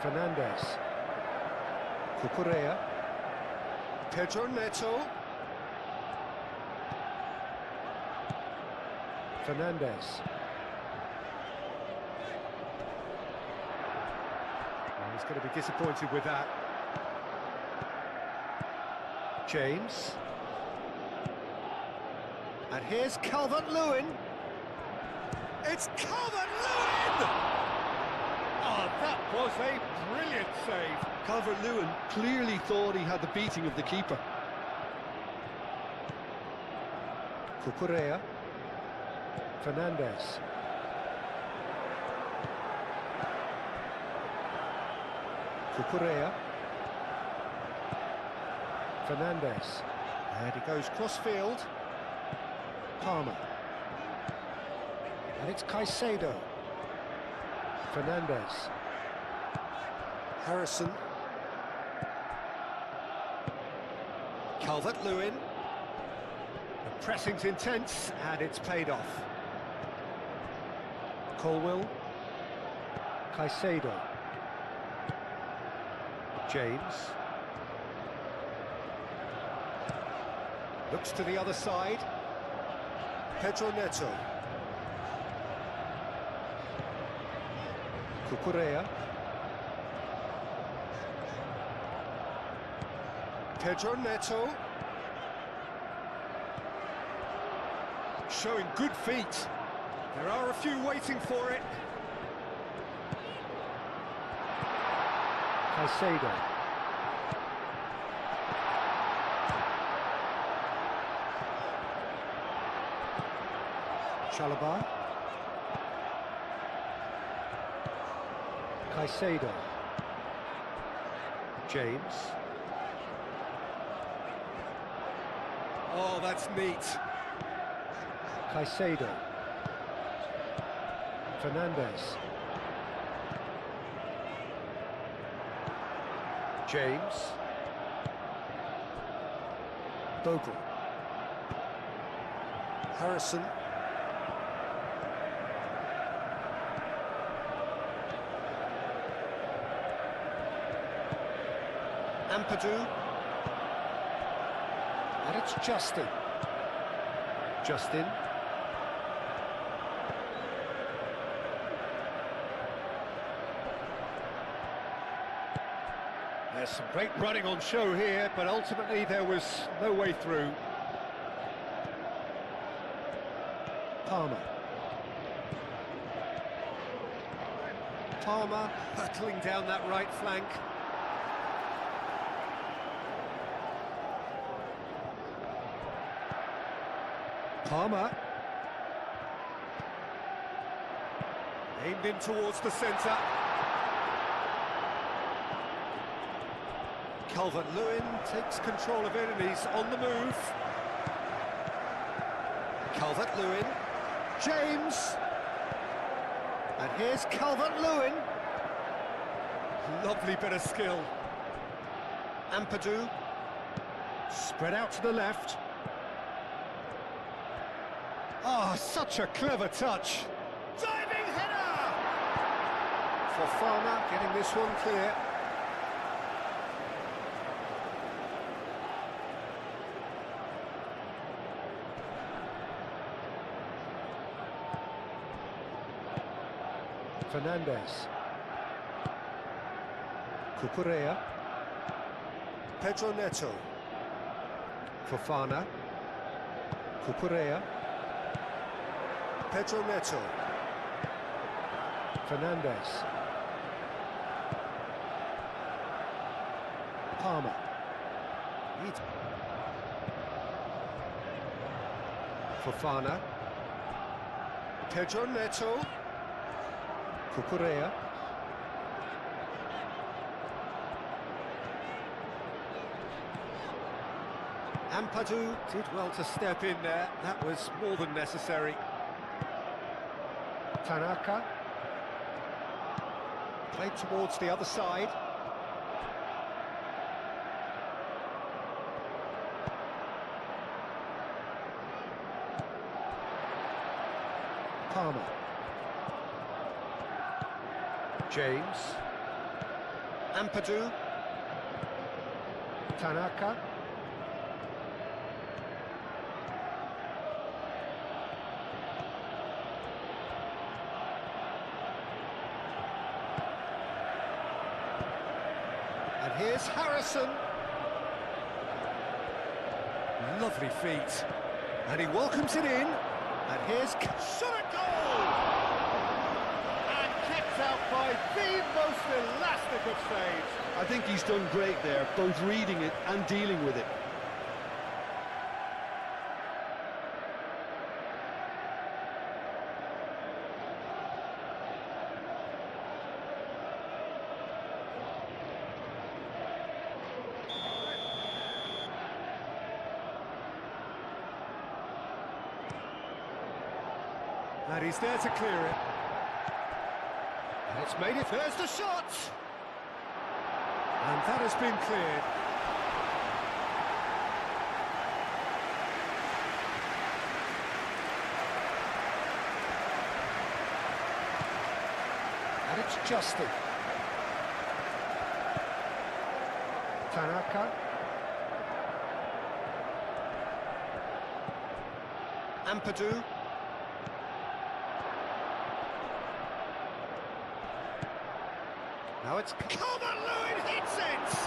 Fernandez. Cucurella. Pedro Neto. Fernandez. He's going to be disappointed with that. James. And here's Calvert-Lewin. It's Calvert-Lewin! Oh, that was a brilliant save. Calvert-Lewin clearly thought he had the beating of the keeper. Cucurella. Fernandez. Cucurella. Fernandez. And he goes cross-field. Palmer. And it's Caicedo. Fernandez. Harrison. Calvert-Lewin. The pressing's intense, and it's paid off. Colwill. Caicedo. James. Looks to the other side. Pedro Neto. Cucurella. Pedro Neto. Showing good feet. There are a few waiting for it. Caicedo. Chalobah. Caicedo. James. Oh, that's neat. Caicedo. Fernandez. James. Bogle. Harrison. Ampadu. And it's Justin. Justin. There's some great running on show here, but ultimately there was no way through. Palmer. Palmer hurtling down that right flank. Palmer. Aimed in towards the centre. Calvert-Lewin takes control of it and he's on the move. Calvert-Lewin. James. And here's Calvert-Lewin. Lovely bit of skill. Ampadu. Spread out to the left. Oh, such a clever touch. Diving header! Fofana getting this one clear. Fernandez. Cucurella. Pedro Neto. Fofana. Cucurella. Pedro Neto. Fernandez. Palmer. Fofana. Pedro Neto. Cucurella. Ampadu did well to step in there. That was more than necessary. Tanaka. Played towards the other side. Palmer. James. Ampadu. Tanaka. And here's Harrison. Lovely feet. And he welcomes it in. And here's shot at goal! And kept out by the most elastic of saves. I think he's done great there, both reading it and dealing with it. And he's there to clear it. And it's made it. There's the shot! And that has been cleared. And it's Justin. Tanaka. Ampadu. Now it's Calvert-Lewin hits it!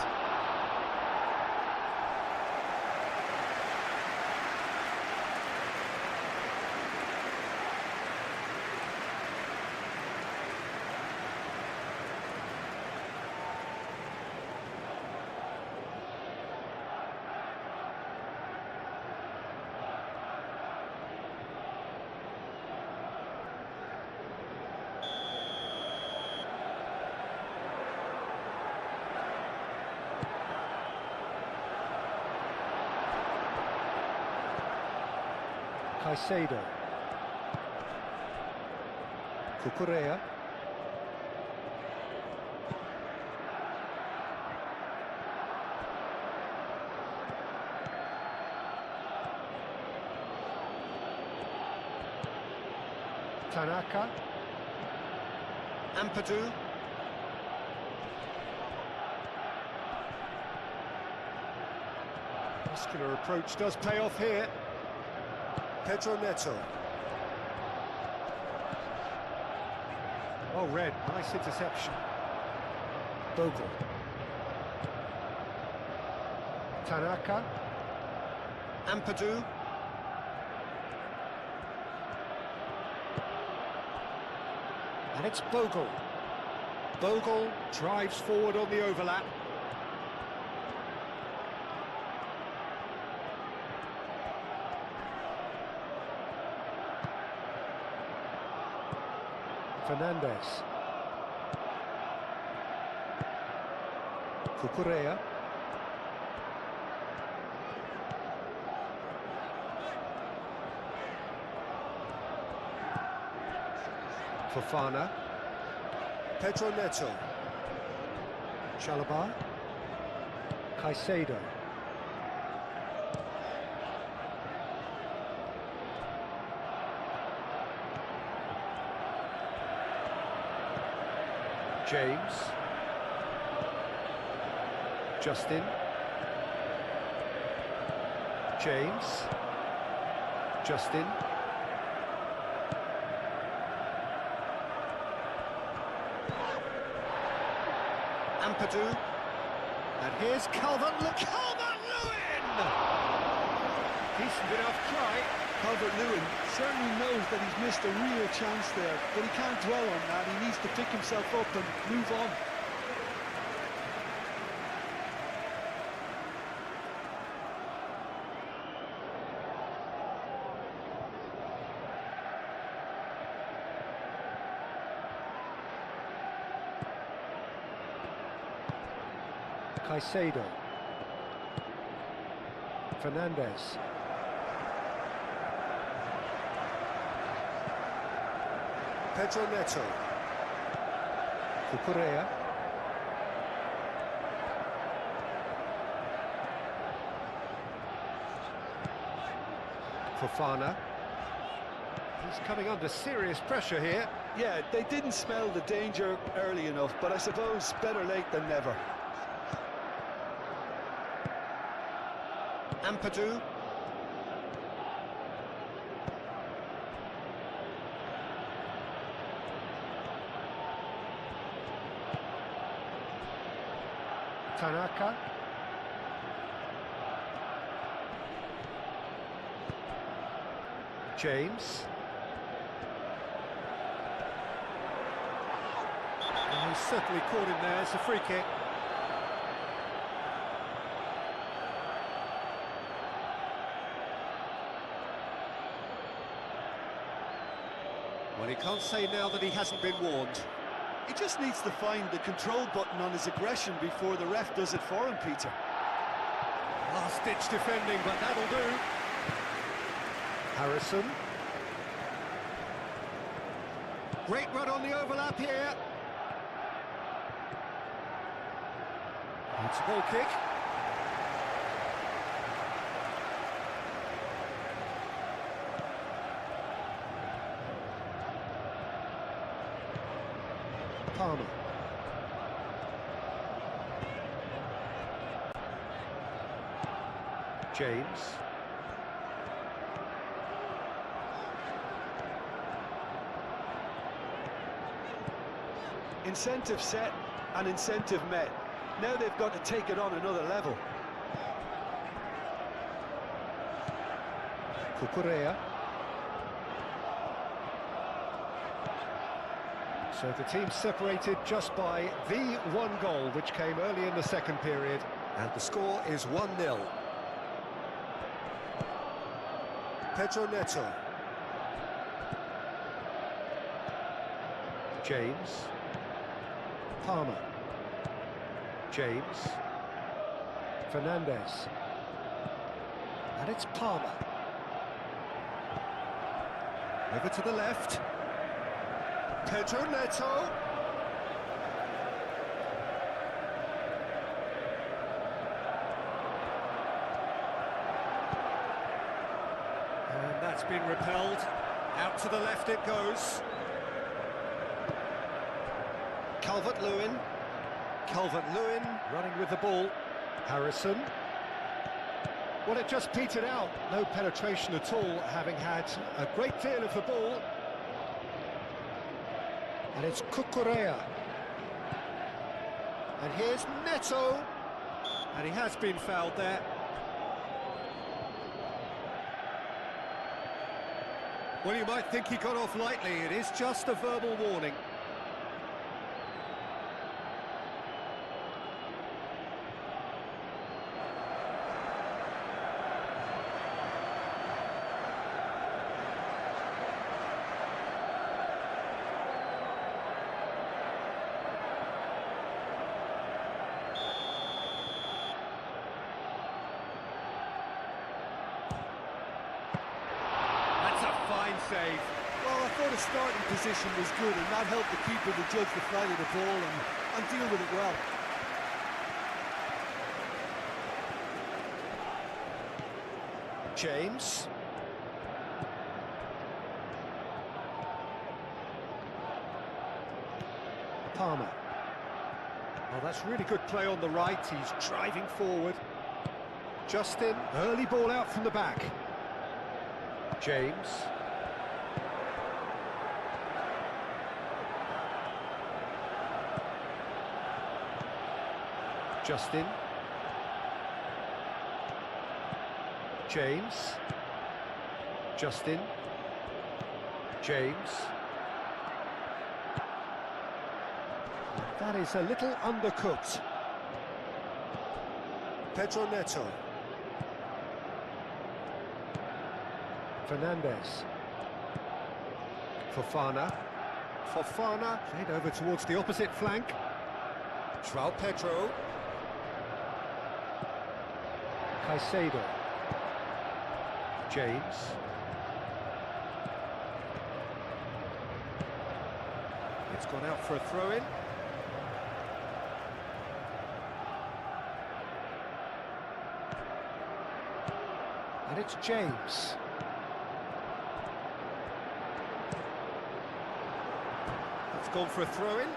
Caicedo. Cucurella. Tanaka. Ampadu. Muscular approach does pay off here. Pedro Neto. Oh, Red, nice interception. Bogle. Tanaka. Ampadu. And it's Bogle. Bogle drives forward on the overlap. Fernandez. Cucurella. Fofana. Pedro Neto. Chalobah. Caicedo. James. Justin. James. Justin. Ampadu. And here's Calvert-Lewin! Decent enough try. Calvert-Lewin certainly knows that he's missed a real chance there, but he can't dwell on that. He needs to pick himself up and move on. Caicedo. Fernandez. Pedro Neto. Cucurella. Fofana. He's coming under serious pressure here. Yeah, they didn't smell the danger early enough, but I suppose better late than never. Ampadu. Tanaka. James. And he's certainly caught him there. It's a free kick. Well, he can't say now that he hasn't been warned. He just needs to find the control button on his aggression before the ref does it for him, Peter. Last-ditch defending, but that'll do. Harrison. Great run on the overlap here. It's a ball kick. Palmer. James. Incentive set and incentive met. Now they've got to take it on another level. Cucurella. So the team separated just by the one goal, which came early in the second period, and the score is 1-0. Pedro Neto. James. Palmer. James. Fernandez. And it's Palmer. Over to the left. Pedro Neto. And that's been repelled. Out to the left it goes. Calvert-Lewin. Calvert-Lewin running with the ball. Harrison. Well, it just petered out. No penetration at all, having had a great deal of the ball. And it's Cucurella. And here's Neto. And he has been fouled there. Well, you might think he got off lightly. It is just a verbal warning. Save. Well, I thought his starting position was good, and that helped the keeper to judge the flight of the ball and deal with it well. James. Palmer. That's really good play on the right. He's driving forward. Justin, early ball out from the back. James. Justin. James. Justin. James. That is a little undercooked. Pedro Neto. Fernandez. Fofana. Fofana played over towards the opposite flank. João Pedro. Caicedo. James. It's gone out for a throw-in. And it's James. It's gone for a throw-in.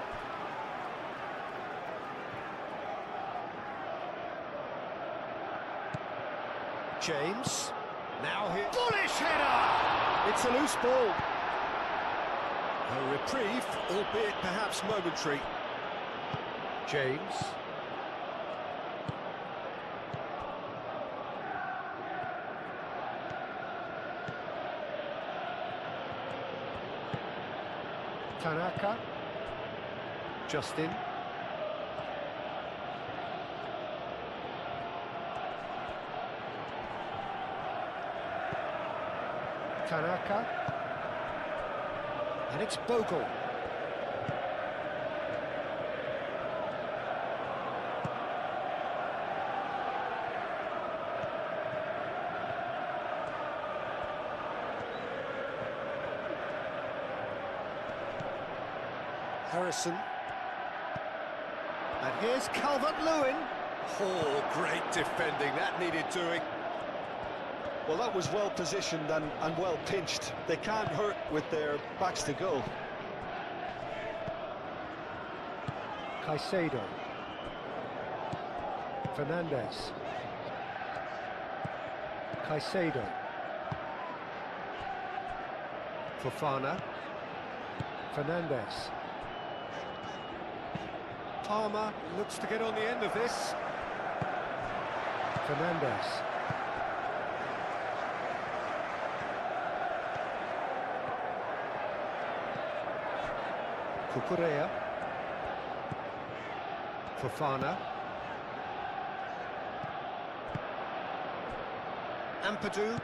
James. Now here. Bullish header! It's a loose ball. A reprieve, albeit perhaps momentary. James. Tanaka. Justin. Tanaka. And it's Bogle. Harrison. And here's Calvert-Lewin. Oh, great defending. That needed doing. Well, that was well positioned and well pinched. They can't hurt with their backs to goal. Caicedo. Fernandez. Caicedo. Fofana. Fernandez. Palmer looks to get on the end of this. Fernandez. Cucurella. Fofana. Ampadu.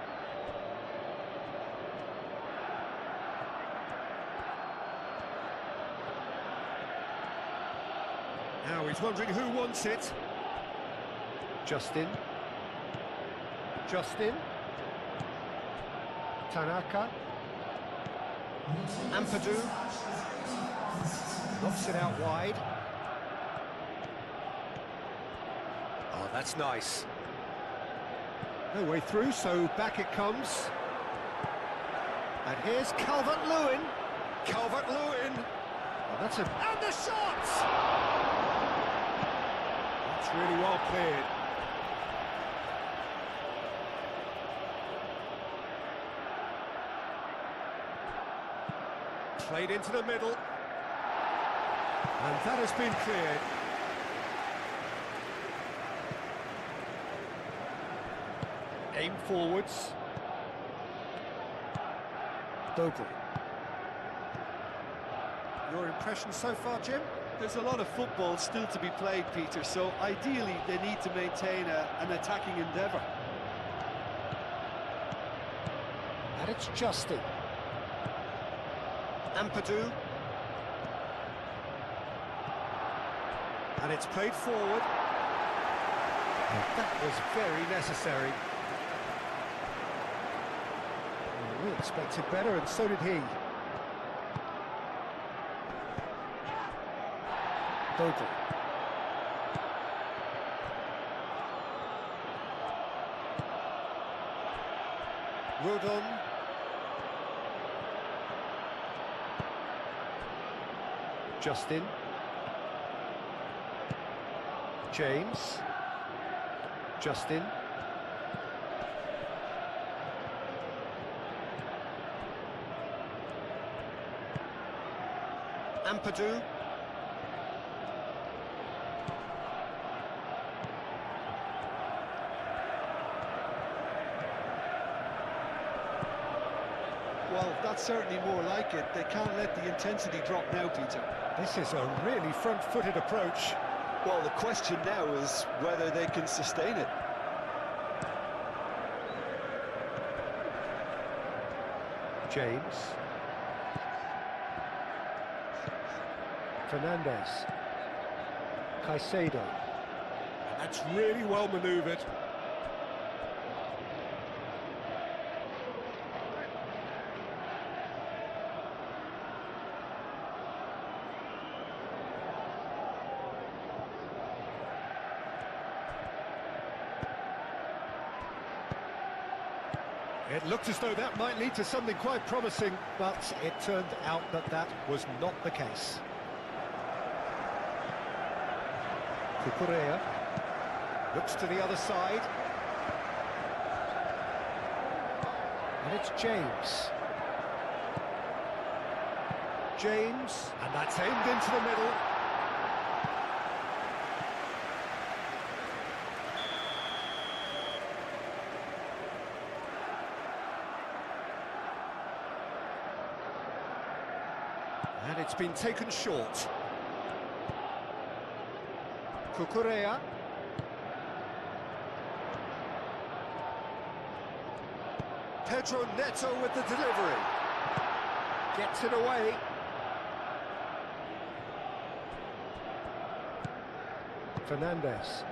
Now he's wondering who wants it. Justin. Justin. Tanaka. Ampadu. Knocks it out wide. Oh, that's nice. No way through, so back it comes. And here's Calvert-Lewin. Calvert-Lewin. Oh, that's a... And the shot! That's really well cleared. Played into the middle. And that has been cleared. Aim forwards. Bogle. Your impression so far, Jim? There's a lot of football still to be played, Peter, so ideally they need to maintain an attacking endeavour. And it's Justin. Ampadu. And it's played forward. And that was very necessary. Well, we expected better, and so did he. Bogle. Rodon. Justin. James. Justin. Ampadu. Well, that's certainly more like it. They can't let the intensity drop now, Peter. This is a really front-footed approach. Well, the question now is whether they can sustain it. James. Fernandez. Caicedo. That's really well manoeuvred. It looked as though that might lead to something quite promising, but it turned out that that was not the case. Cucurella looks to the other side. And it's James. James, and that's aimed into the middle. And it's been taken short. Cucurella. Pedro Neto with the delivery. Gets it away. Fernandez.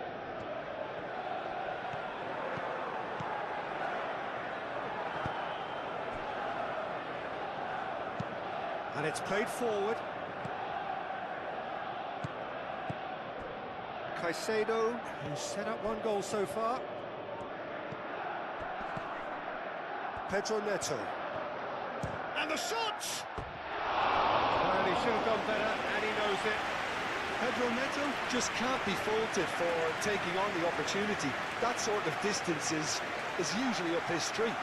And it's played forward. Caicedo, who's set up one goal so far. Pedro Neto. And the shot! Well, he should have done better, and he knows it. Pedro Neto just can't be faulted for taking on the opportunity. That sort of distance is usually up his street.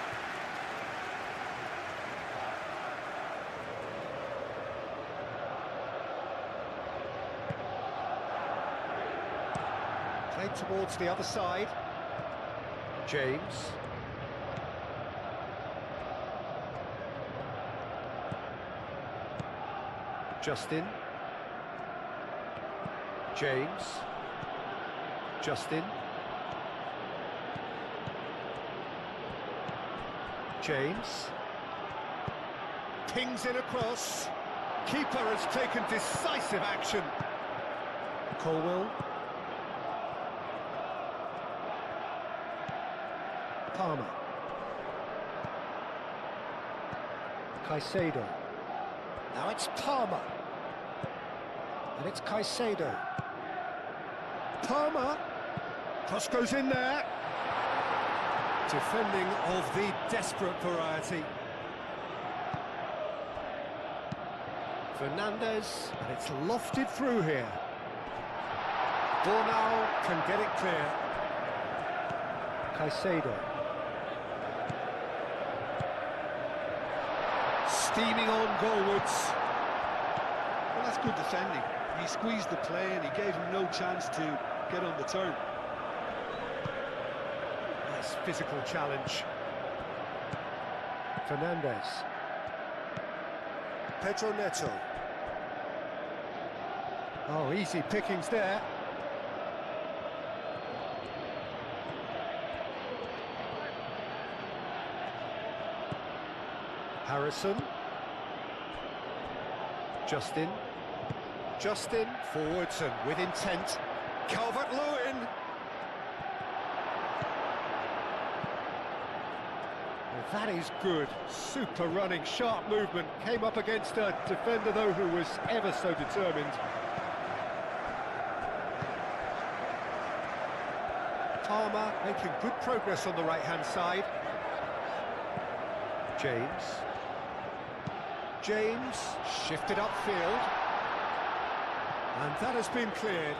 Played towards the other side. James. Justin. James. Justin. James. Pings it across. Keeper has taken decisive action. Colwell. Palmer. Caicedo. Now it's Palmer. And it's Caicedo. Palmer. Cross goes in there. Defending of the desperate variety. Fernandez. And it's lofted through here. Bornau can get it clear. Caicedo. Steaming on goalwards. Well, that's good defending. He squeezed the play and he gave him no chance to get on the turn. Nice physical challenge. Fernandez. Pedro Neto. Oh, easy pickings there. Harrison. Justin. Justin forwards and with intent. Calvert-Lewin. Well, that is good. Super running, sharp movement. Came up against a defender, though, who was ever so determined. Palmer making good progress on the right-hand side. James. James shifted upfield. And that has been cleared.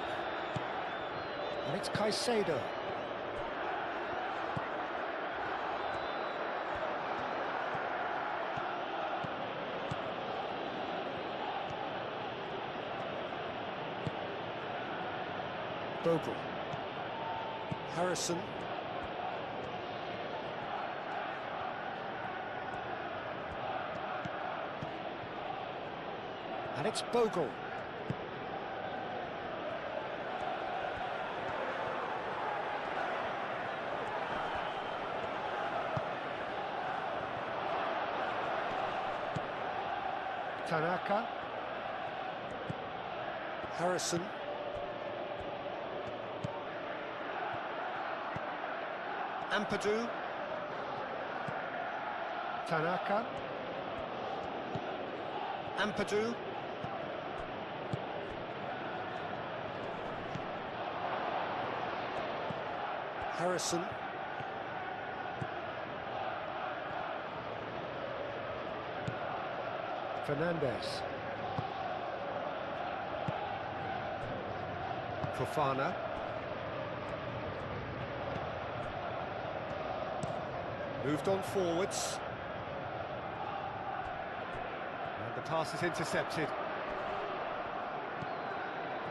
And it's Caicedo. Bogle. Harrison. And it's Bogle. Tanaka. Harrison. Ampadu. Tanaka. Ampadu. Harrison. Fernandez. Fofana. Moved on forwards. And the pass is intercepted.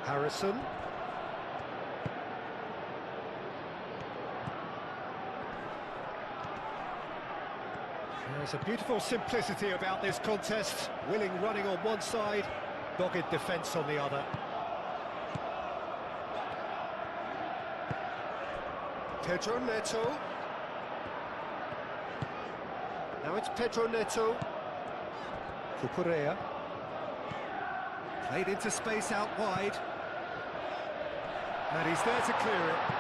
Harrison. There's a beautiful simplicity about this contest. Willing running on one side, dogged defence on the other. Pedro Neto. Now it's Pedro Neto. Cucurella. Played into space out wide. And he's there to clear it.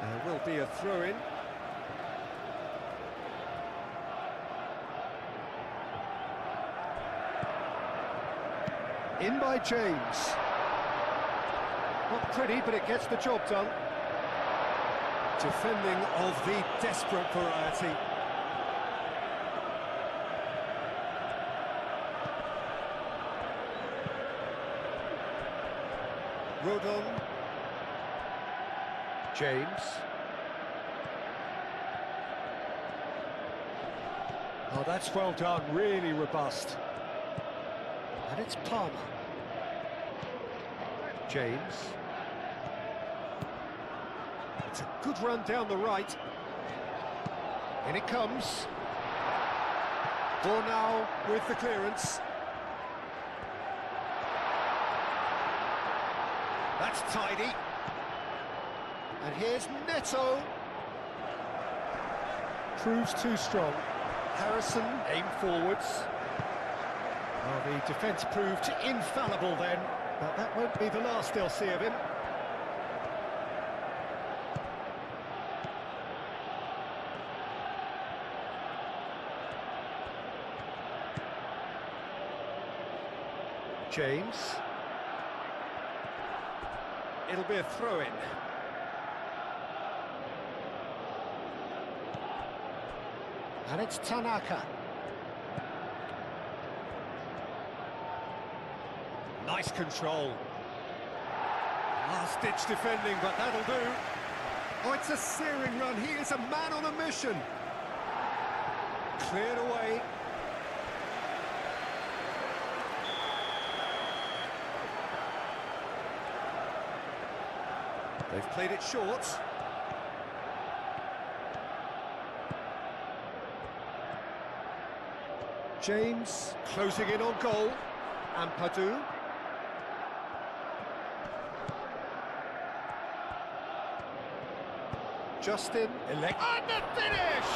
There will be a throw-in. In by James. Not pretty, but it gets the job done. Defending of the desperate variety. Rodon. James. Oh, that's well done, really robust. And it's Palmer. James. It's a good run down the right. In it comes. Bornau with the clearance. That's tidy. And here's Neto. Proves too strong. Harrison, aim forwards. Well, the defence proved infallible then, but that won't be the last they'll see of him. James. It'll be a throw-in. And it's Tanaka. Nice control. Last-ditch defending, but that'll do. Oh, it's a searing run. He is a man on a mission. Cleared away. They've played it short. James closing in on goal. Ampadu. Justin. And the finish!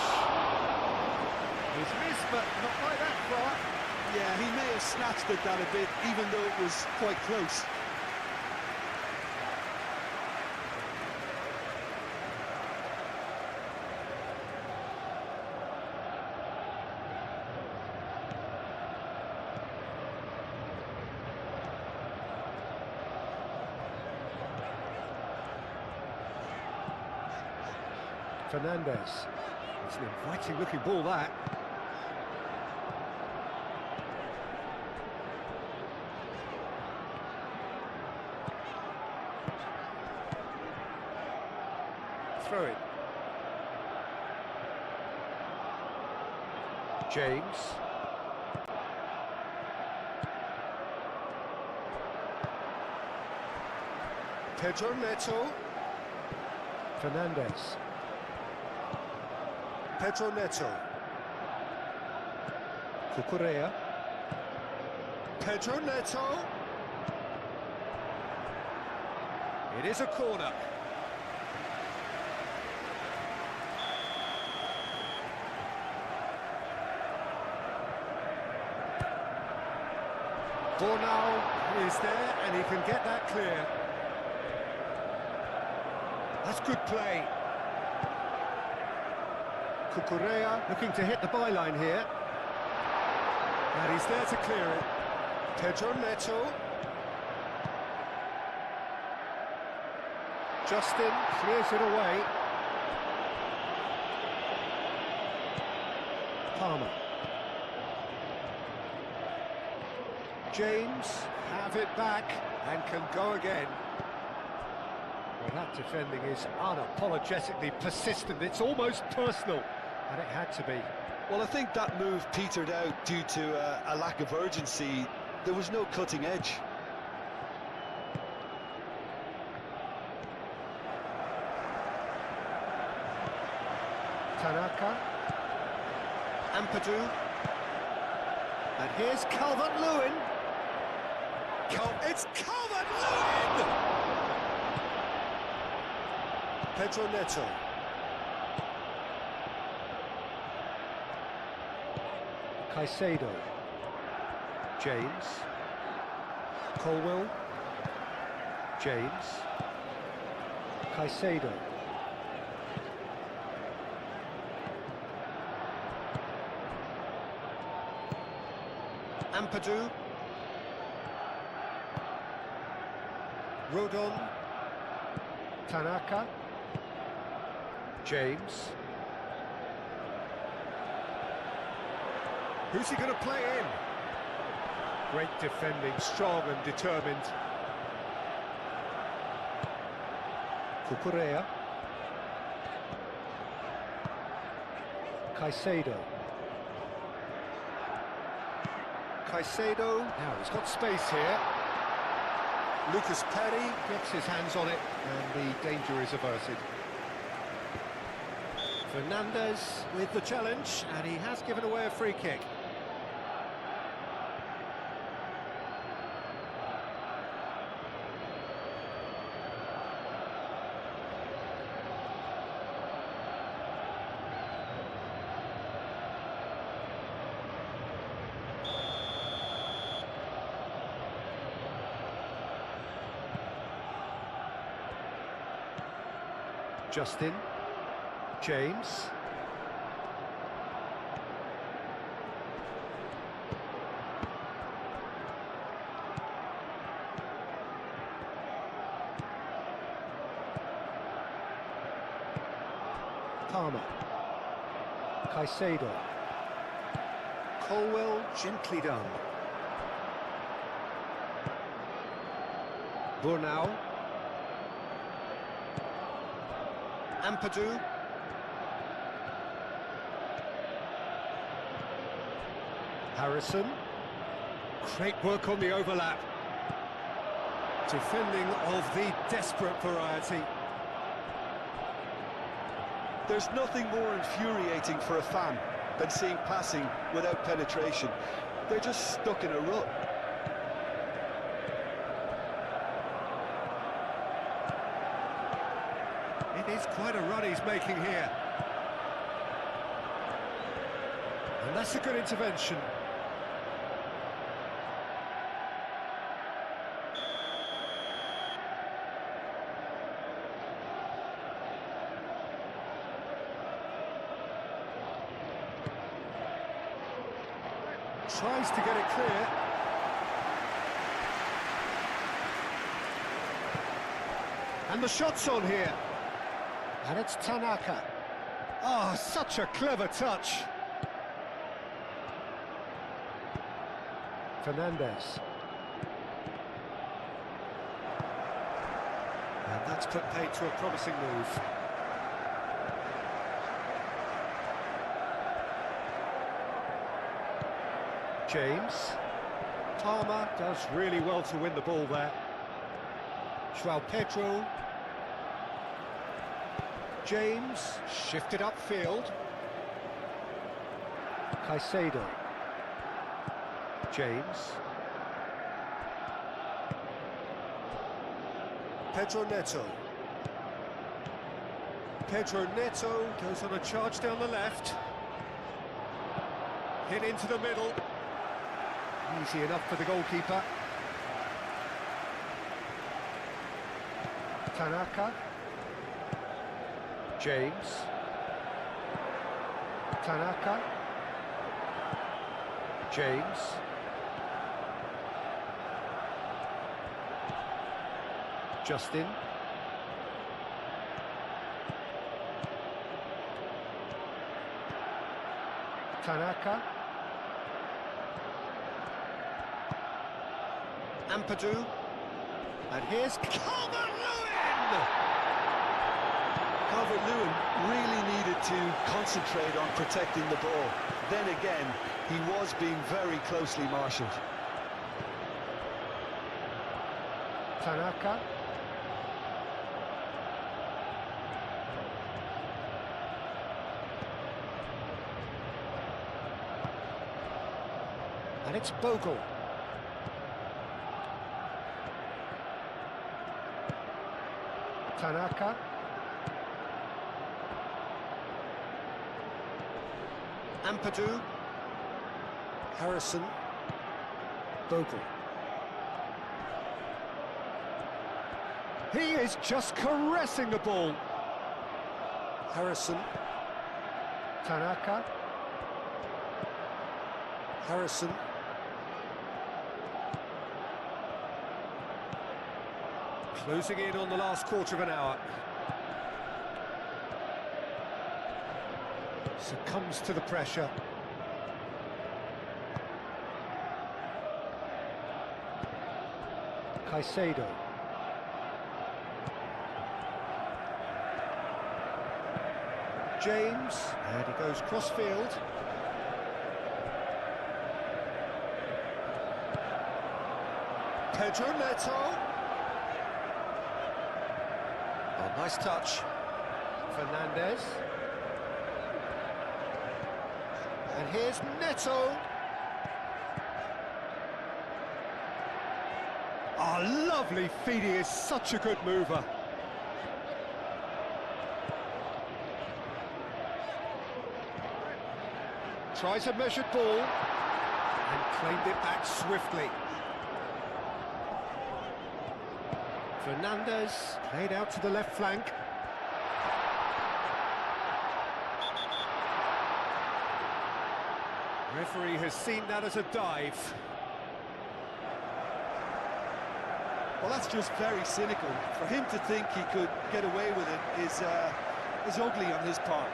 He's missed, but not by that far. Yeah, he may have snatched at that a bit, even though it was quite close. Fernandez. It's an inviting looking ball, that. throw-in. James. Pedro Neto. Fernandez. Pedro Neto. Cucurella. Pedro Neto. It is a corner. Bornau is there and he can get that clear. That's good play. Cucurella looking to hit the byline here. And he's there to clear it. Pedro Neto. Justin clears it away. Palmer. James have it back and can go again. Well, that defending is unapologetically persistent. It's almost personal, and it had to be. Well, I think that move petered out due to a lack of urgency. There was no cutting edge. Tanaka. Ampadu. And here's Calvert-Lewin. It's Calvert-Lewin! Pedro Neto. Caicedo. James. Colwell. James. Caicedo. Ampadu. Rodon. Tanaka. James. Who's he going to play in? Great defending, strong and determined. Cucurella. Caicedo. Caicedo. Now he's got space here. Lucas Perry gets his hands on it and the danger is averted. Fernandez with the challenge and he has given away a free kick. Justin. James. Palmer. Caicedo. Colwell gently done. Bornau. Ampadu. Harrison. Great work on the overlap. Defending of the desperate variety. There's nothing more infuriating for a fan than seeing passing without penetration. They're just stuck in a rut. It is quite a run he's making here. And that's a good intervention. Tries to get it clear. And the shot's on here. And it's Tanaka. Oh, such a clever touch. Fernandez. And that's put paid to a promising move. James. Palmer does really well to win the ball there. João Pedro. James shifted upfield. Caicedo. James. Pedro Neto. Pedro Neto goes on a charge down the left. Hit into the middle. Easy enough for the goalkeeper. Tanaka. James. Tanaka. James. Justin. Tanaka. Ampadu. And here's Calvert-Lewin! Calvert-Lewin really needed to concentrate on protecting the ball. Then again, he was being very closely marshalled. Tanaka. And it's Bogle. Tanaka. Ampadu. Harrison. Bogle. He is just caressing the ball. Harrison. Tanaka. Harrison. Closing in on the last quarter of an hour. Succumbs to the pressure. Caicedo. James, and he goes cross-field. Pedro Neto. Oh, nice touch. Fernandez. And here's Neto. Oh, lovely feed, he is such a good mover. Tries a measured ball and claimed it back swiftly. Fernandez played out to the left flank. Referee has seen that as a dive. Well, that's just very cynical. For him to think he could get away with it is ugly on his part.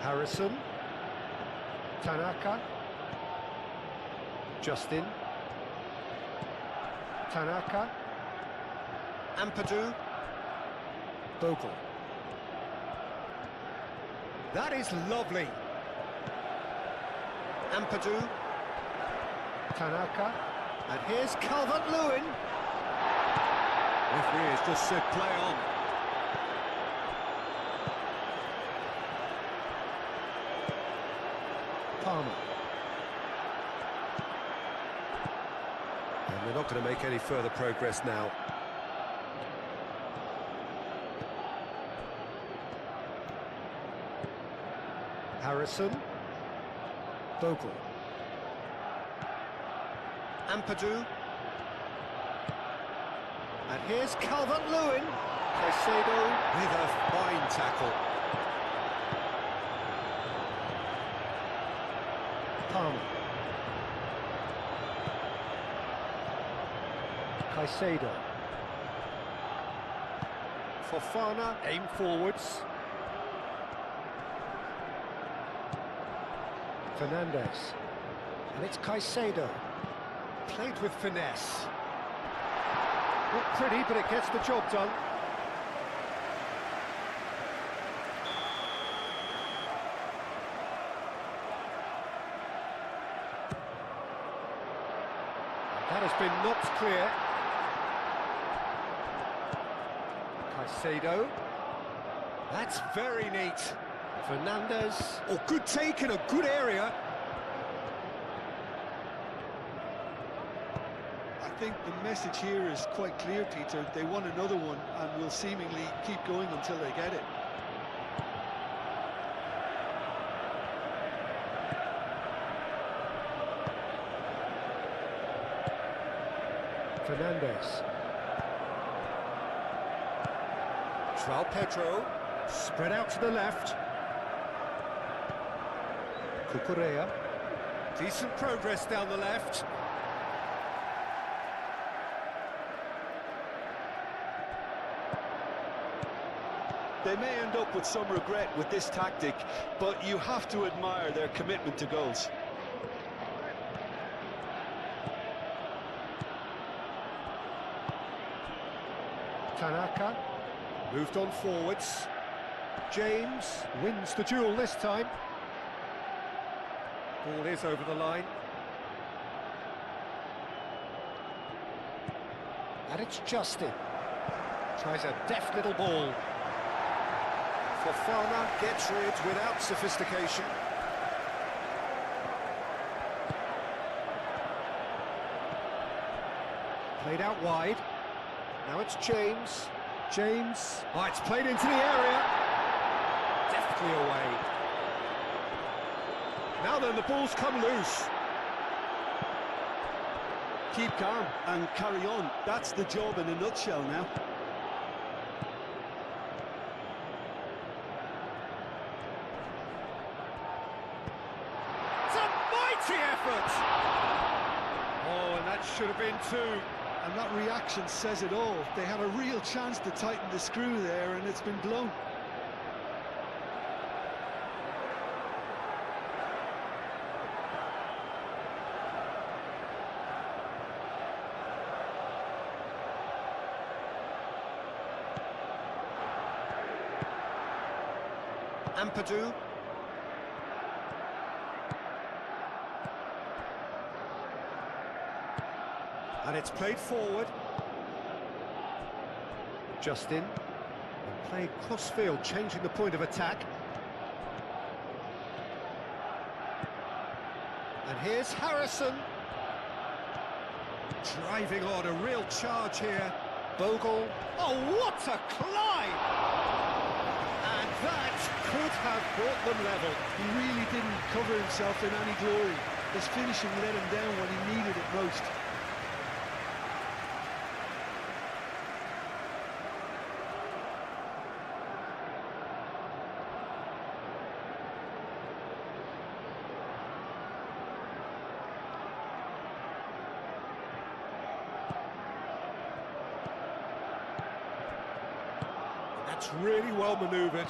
Harrison. Tanaka. Justin. Tanaka. Ampadu. Bogle. That is lovely. Ampadu. Tanaka. And here's Calvert-Lewin. Referee has just said play on. Palmer. And they're not going to make any further progress now. Harrison. Bogle. Ampadu. And here's Calvert-Lewin. Caicedo with a fine tackle. Palmer. Caicedo. Fofana, aim forwards. Fernandez. And it's Caicedo. Played with finesse. Not pretty, but it gets the job done. That has been knocked clear. Caicedo. That's very neat. Fernandez. Oh, good take in a good area. I think the message here is quite clear, Peter. They want another one and will seemingly keep going until they get it. Fernandez. João Pedro. Spread out to the left. Cucurella. Decent progress down the left. They may end up with some regret with this tactic, but you have to admire their commitment to goals. Tanaka. Moved on forwards. James wins the duel this time. Ball is over the line. And it's Justin. Tries a deft little ball. Fofana gets rid without sophistication. Played out wide. Now it's James. James. Oh, it's played into the area. Deftly away. Now then, the ball's come loose. Keep calm and carry on. That's the job in a nutshell now. It's a mighty effort! Oh, and that should have been two. And that reaction says it all. They had a real chance to tighten the screw there, and it's been blown. Ampadu. And it's played forward. Justin. And played cross-field, changing the point of attack. And here's Harrison. Driving on, a real charge here. Bogle. Oh, what a climb! And that could have brought them level. He really didn't cover himself in any glory. His finishing let him down when he needed it most. That's really well manoeuvred.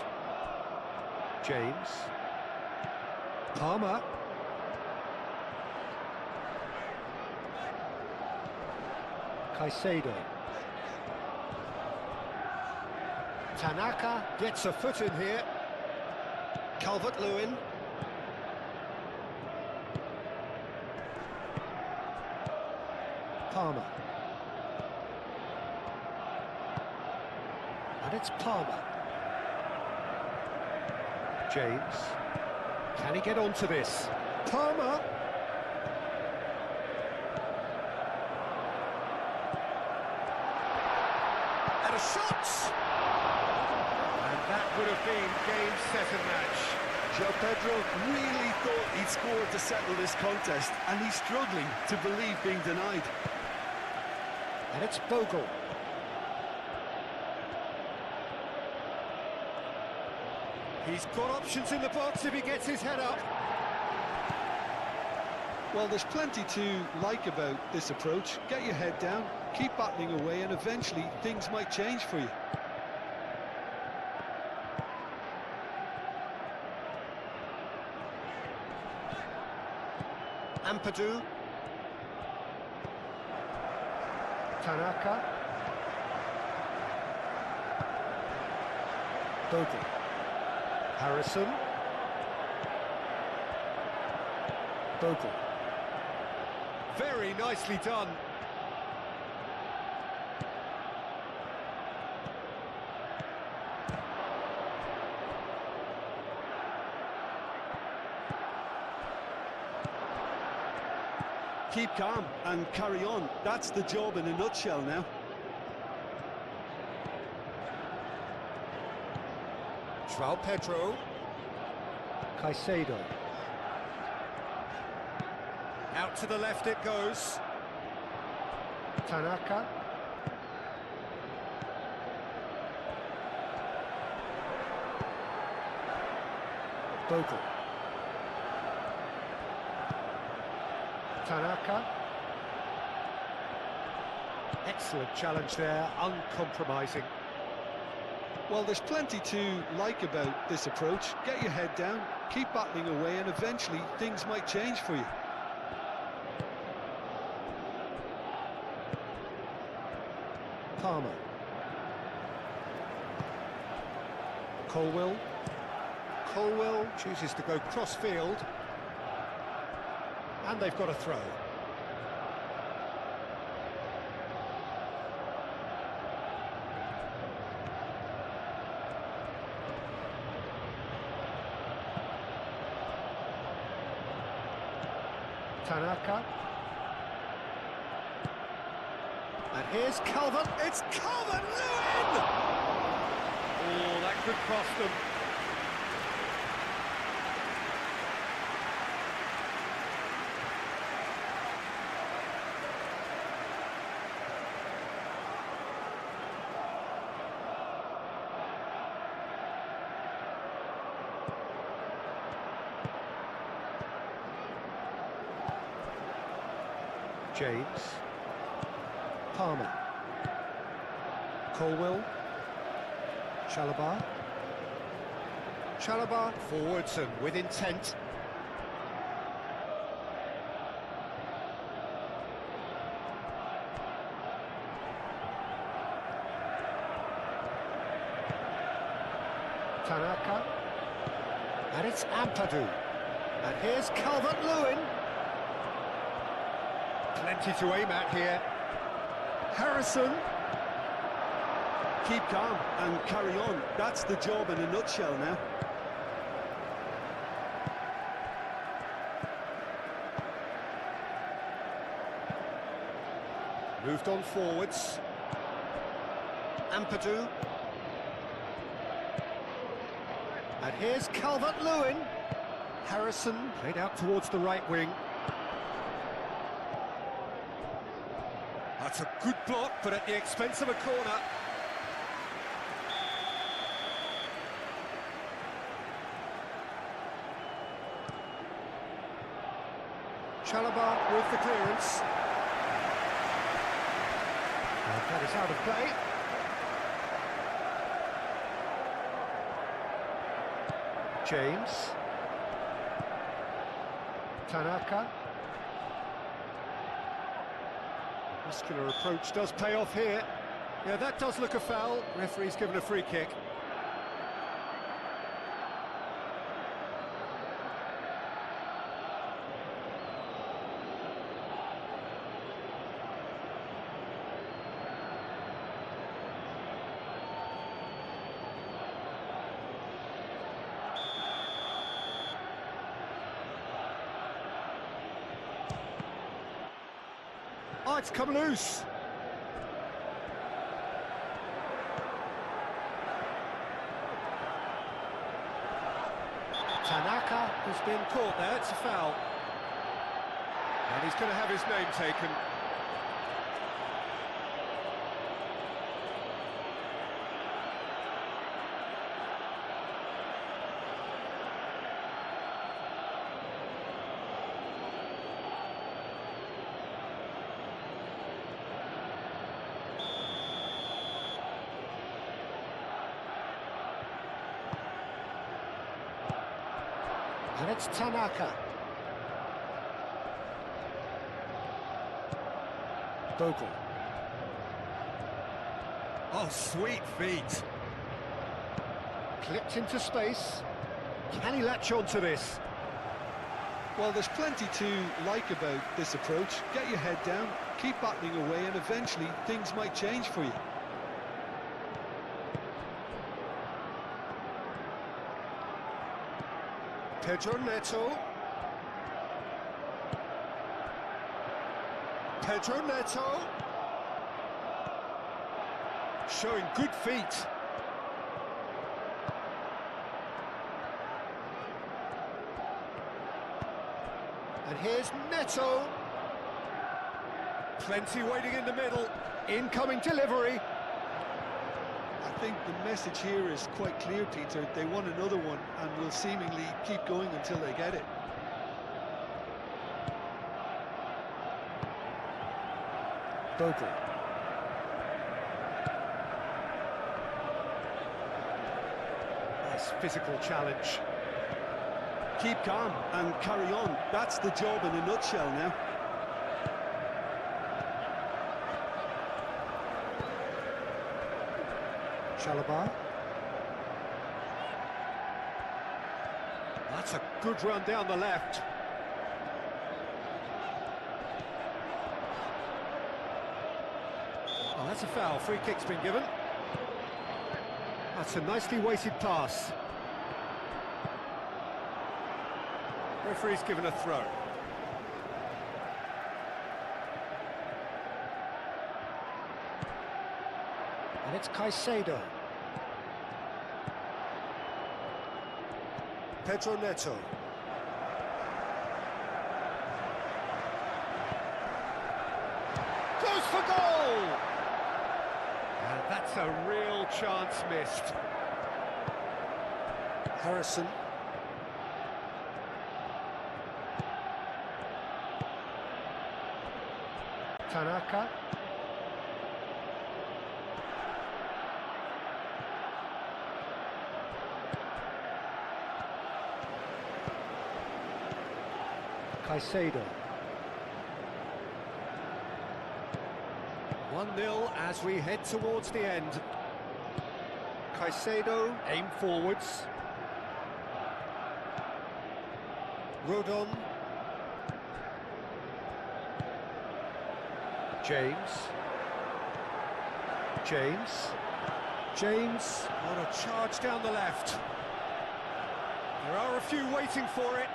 James. Palmer. Caicedo. Tanaka gets a foot in here. Calvert-Lewin. Palmer. And it's Palmer. James. Can he get onto this? Palmer. And a shot! And that would have been game, set and match. João Pedro really thought he'd scored to settle this contest, and he's struggling to believe being denied. And it's Bogle. He's got options in the box if he gets his head up. Well, there's plenty to like about this approach. Get your head down, keep battling away, and eventually things might change for you. Ampadu. Tanaka. Bogle. Harrison. Bogle. Very nicely done. Keep calm and carry on. That's the job in a nutshell now. João Pedro. Caicedo. Out to the left it goes. Tanaka. Bogle. Tanaka. Excellent challenge there, uncompromising. Well, there's plenty to like about this approach. Get your head down, keep battling away, and eventually things might change for you. Palmer. Colwell. Colwell chooses to go cross-field. And they've got a throw. Tanaka. And here's Calvert. It's Calvert-Lewin! Oh, that could cost them. James. Palmer. Colwell. Chalobah. Chalobah forwards and with intent. Tanaka. And it's Ampadu. And here's Calvert-Lewin. Plenty to aim at here. Harrison. Keep calm and carry on. That's the job in a nutshell now. Moved on forwards. Ampadu. And here's Calvert-Lewin. Harrison played out towards the right wing. That's a good block, but at the expense of a corner. Chalobah with the clearance. And that is out of play. James. Tanaka. Muscular approach does pay off here. Yeah, that does look a foul. Referee's given a free kick. Oh, it's come loose. Tanaka has been caught there, it's a foul. And he's going to have his name taken. And it's Tanaka. Bogle. Oh, sweet feet. Clipped into space. Can he latch on to this? Well, there's plenty to like about this approach. Get your head down, keep battling away, and eventually things might change for you. Pedro Neto. Pedro Neto. Showing good feet. And here's Neto. Plenty waiting in the middle. Incoming delivery. I think the message here is quite clear, Peter. They want another one and will seemingly keep going until they get it. Bogle. Nice physical challenge. Keep calm and carry on. That's the job in a nutshell now. Chalobah. That's a good run down the left. Oh, that's a foul. Free kick's been given. That's a nicely weighted pass. Referee's given a throw. And it's Caicedo. Pedro Neto. Goes for goal! And that's a real chance missed. Harrison. Tanaka. Caicedo. 1-0 as we head towards the end. Caicedo, aim forwards. Rodon. James. On a charge down the left. There are a few waiting for it.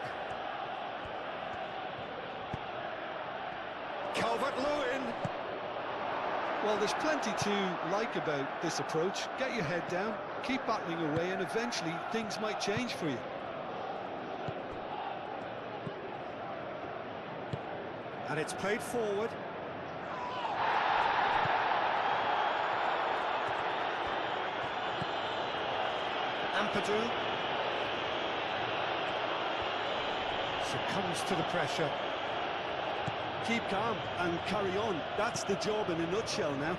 Calvert-Lewin. Well, there's plenty to like about this approach. Get your head down, keep battling away, and eventually things might change for you. And it's played forward. Ampadu succumbs to the pressure. Keep calm and carry on. That's the job in a nutshell now.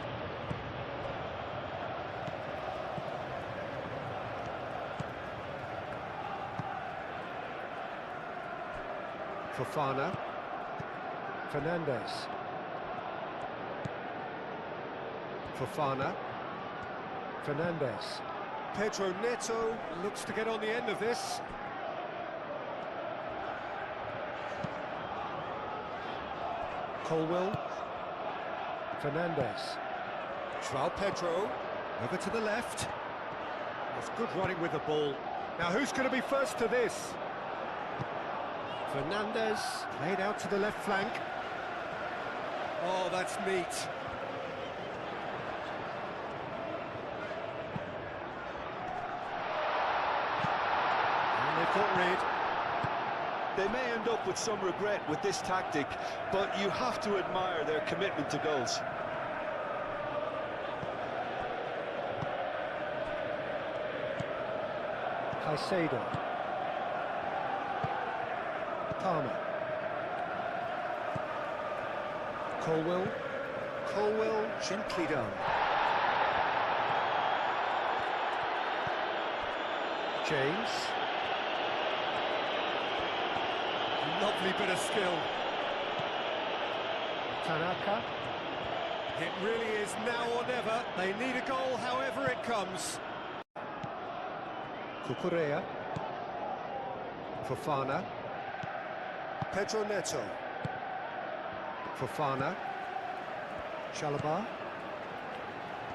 Fofana. Fernandes. Fofana. Fernandes. Pedro Neto looks to get on the end of this. Colwell. Fernandes. João Pedro. Over to the left. That's good running with the ball. Now who's going to be first to this? Fernandes played out to the left flank. Oh, that's neat. And they've got rid. They may end up with some regret with this tactic, but you have to admire their commitment to goals. Caicedo. Palmer. Colwell gently done. James. Lovely bit of skill. Tanaka. It really is now or never. They need a goal however it comes. Cucurella. Fofana. Pedro Neto. Fofana. Chalobah.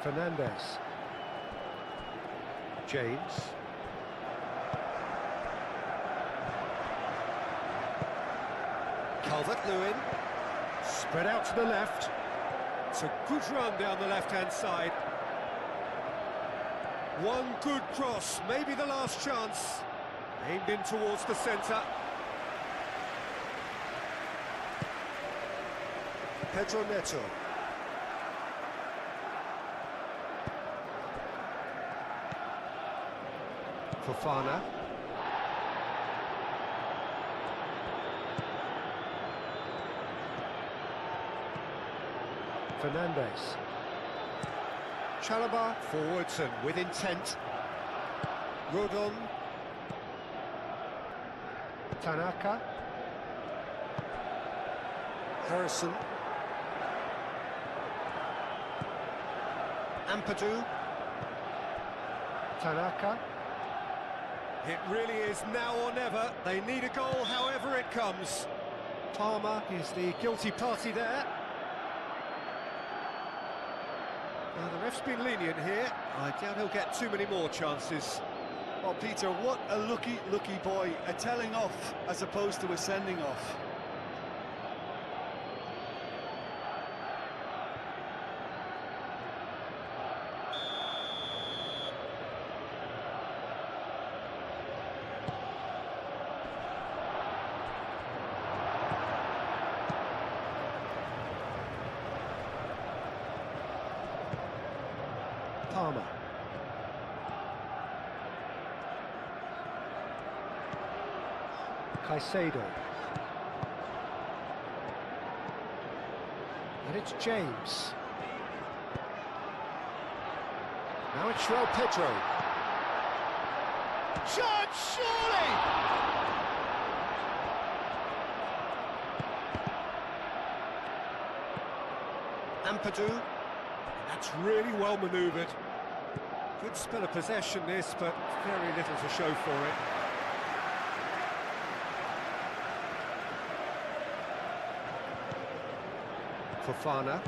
Fernandez. James. Calvert-Lewin. Spread out to the left. It's a good run down the left-hand side. One good cross, maybe the last chance. Aimed in towards the centre. Pedro Neto. Fofana. Fernandez. Chalobah forwards and with intent. Rodon. Tanaka. Harrison. Ampadu. Tanaka. It really is now or never. They need a goal however it comes. Palmer is the guilty party there. Now, the ref's been lenient here. I doubt he'll get too many more chances. Oh, Peter, what a lucky boy. A telling off as opposed to a sending off. Palmer. Caicedo. And it's James. Now it's João Pedro. Shot, surely! Ampadu. That's really well manoeuvred. Good spell of possession this, but very little to show for it. Fofana.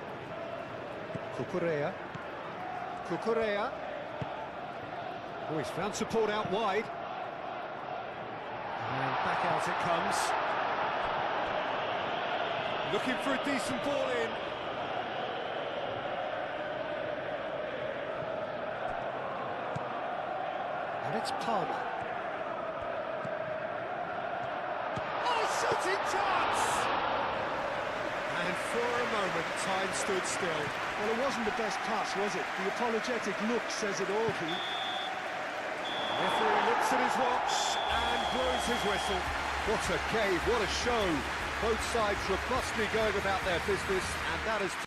Cucurella. Cucurella. Oh, he's found support out wide. And back out it comes. Looking for a decent ball in. And it's Palmer. Oh, shooting chance! And for a moment, time stood still. Well, it wasn't the best pass, was it? The apologetic look says it all, Pete. Referee looks at his watch and blows his whistle. What a game, what a show. Both sides robustly going about their business, and that has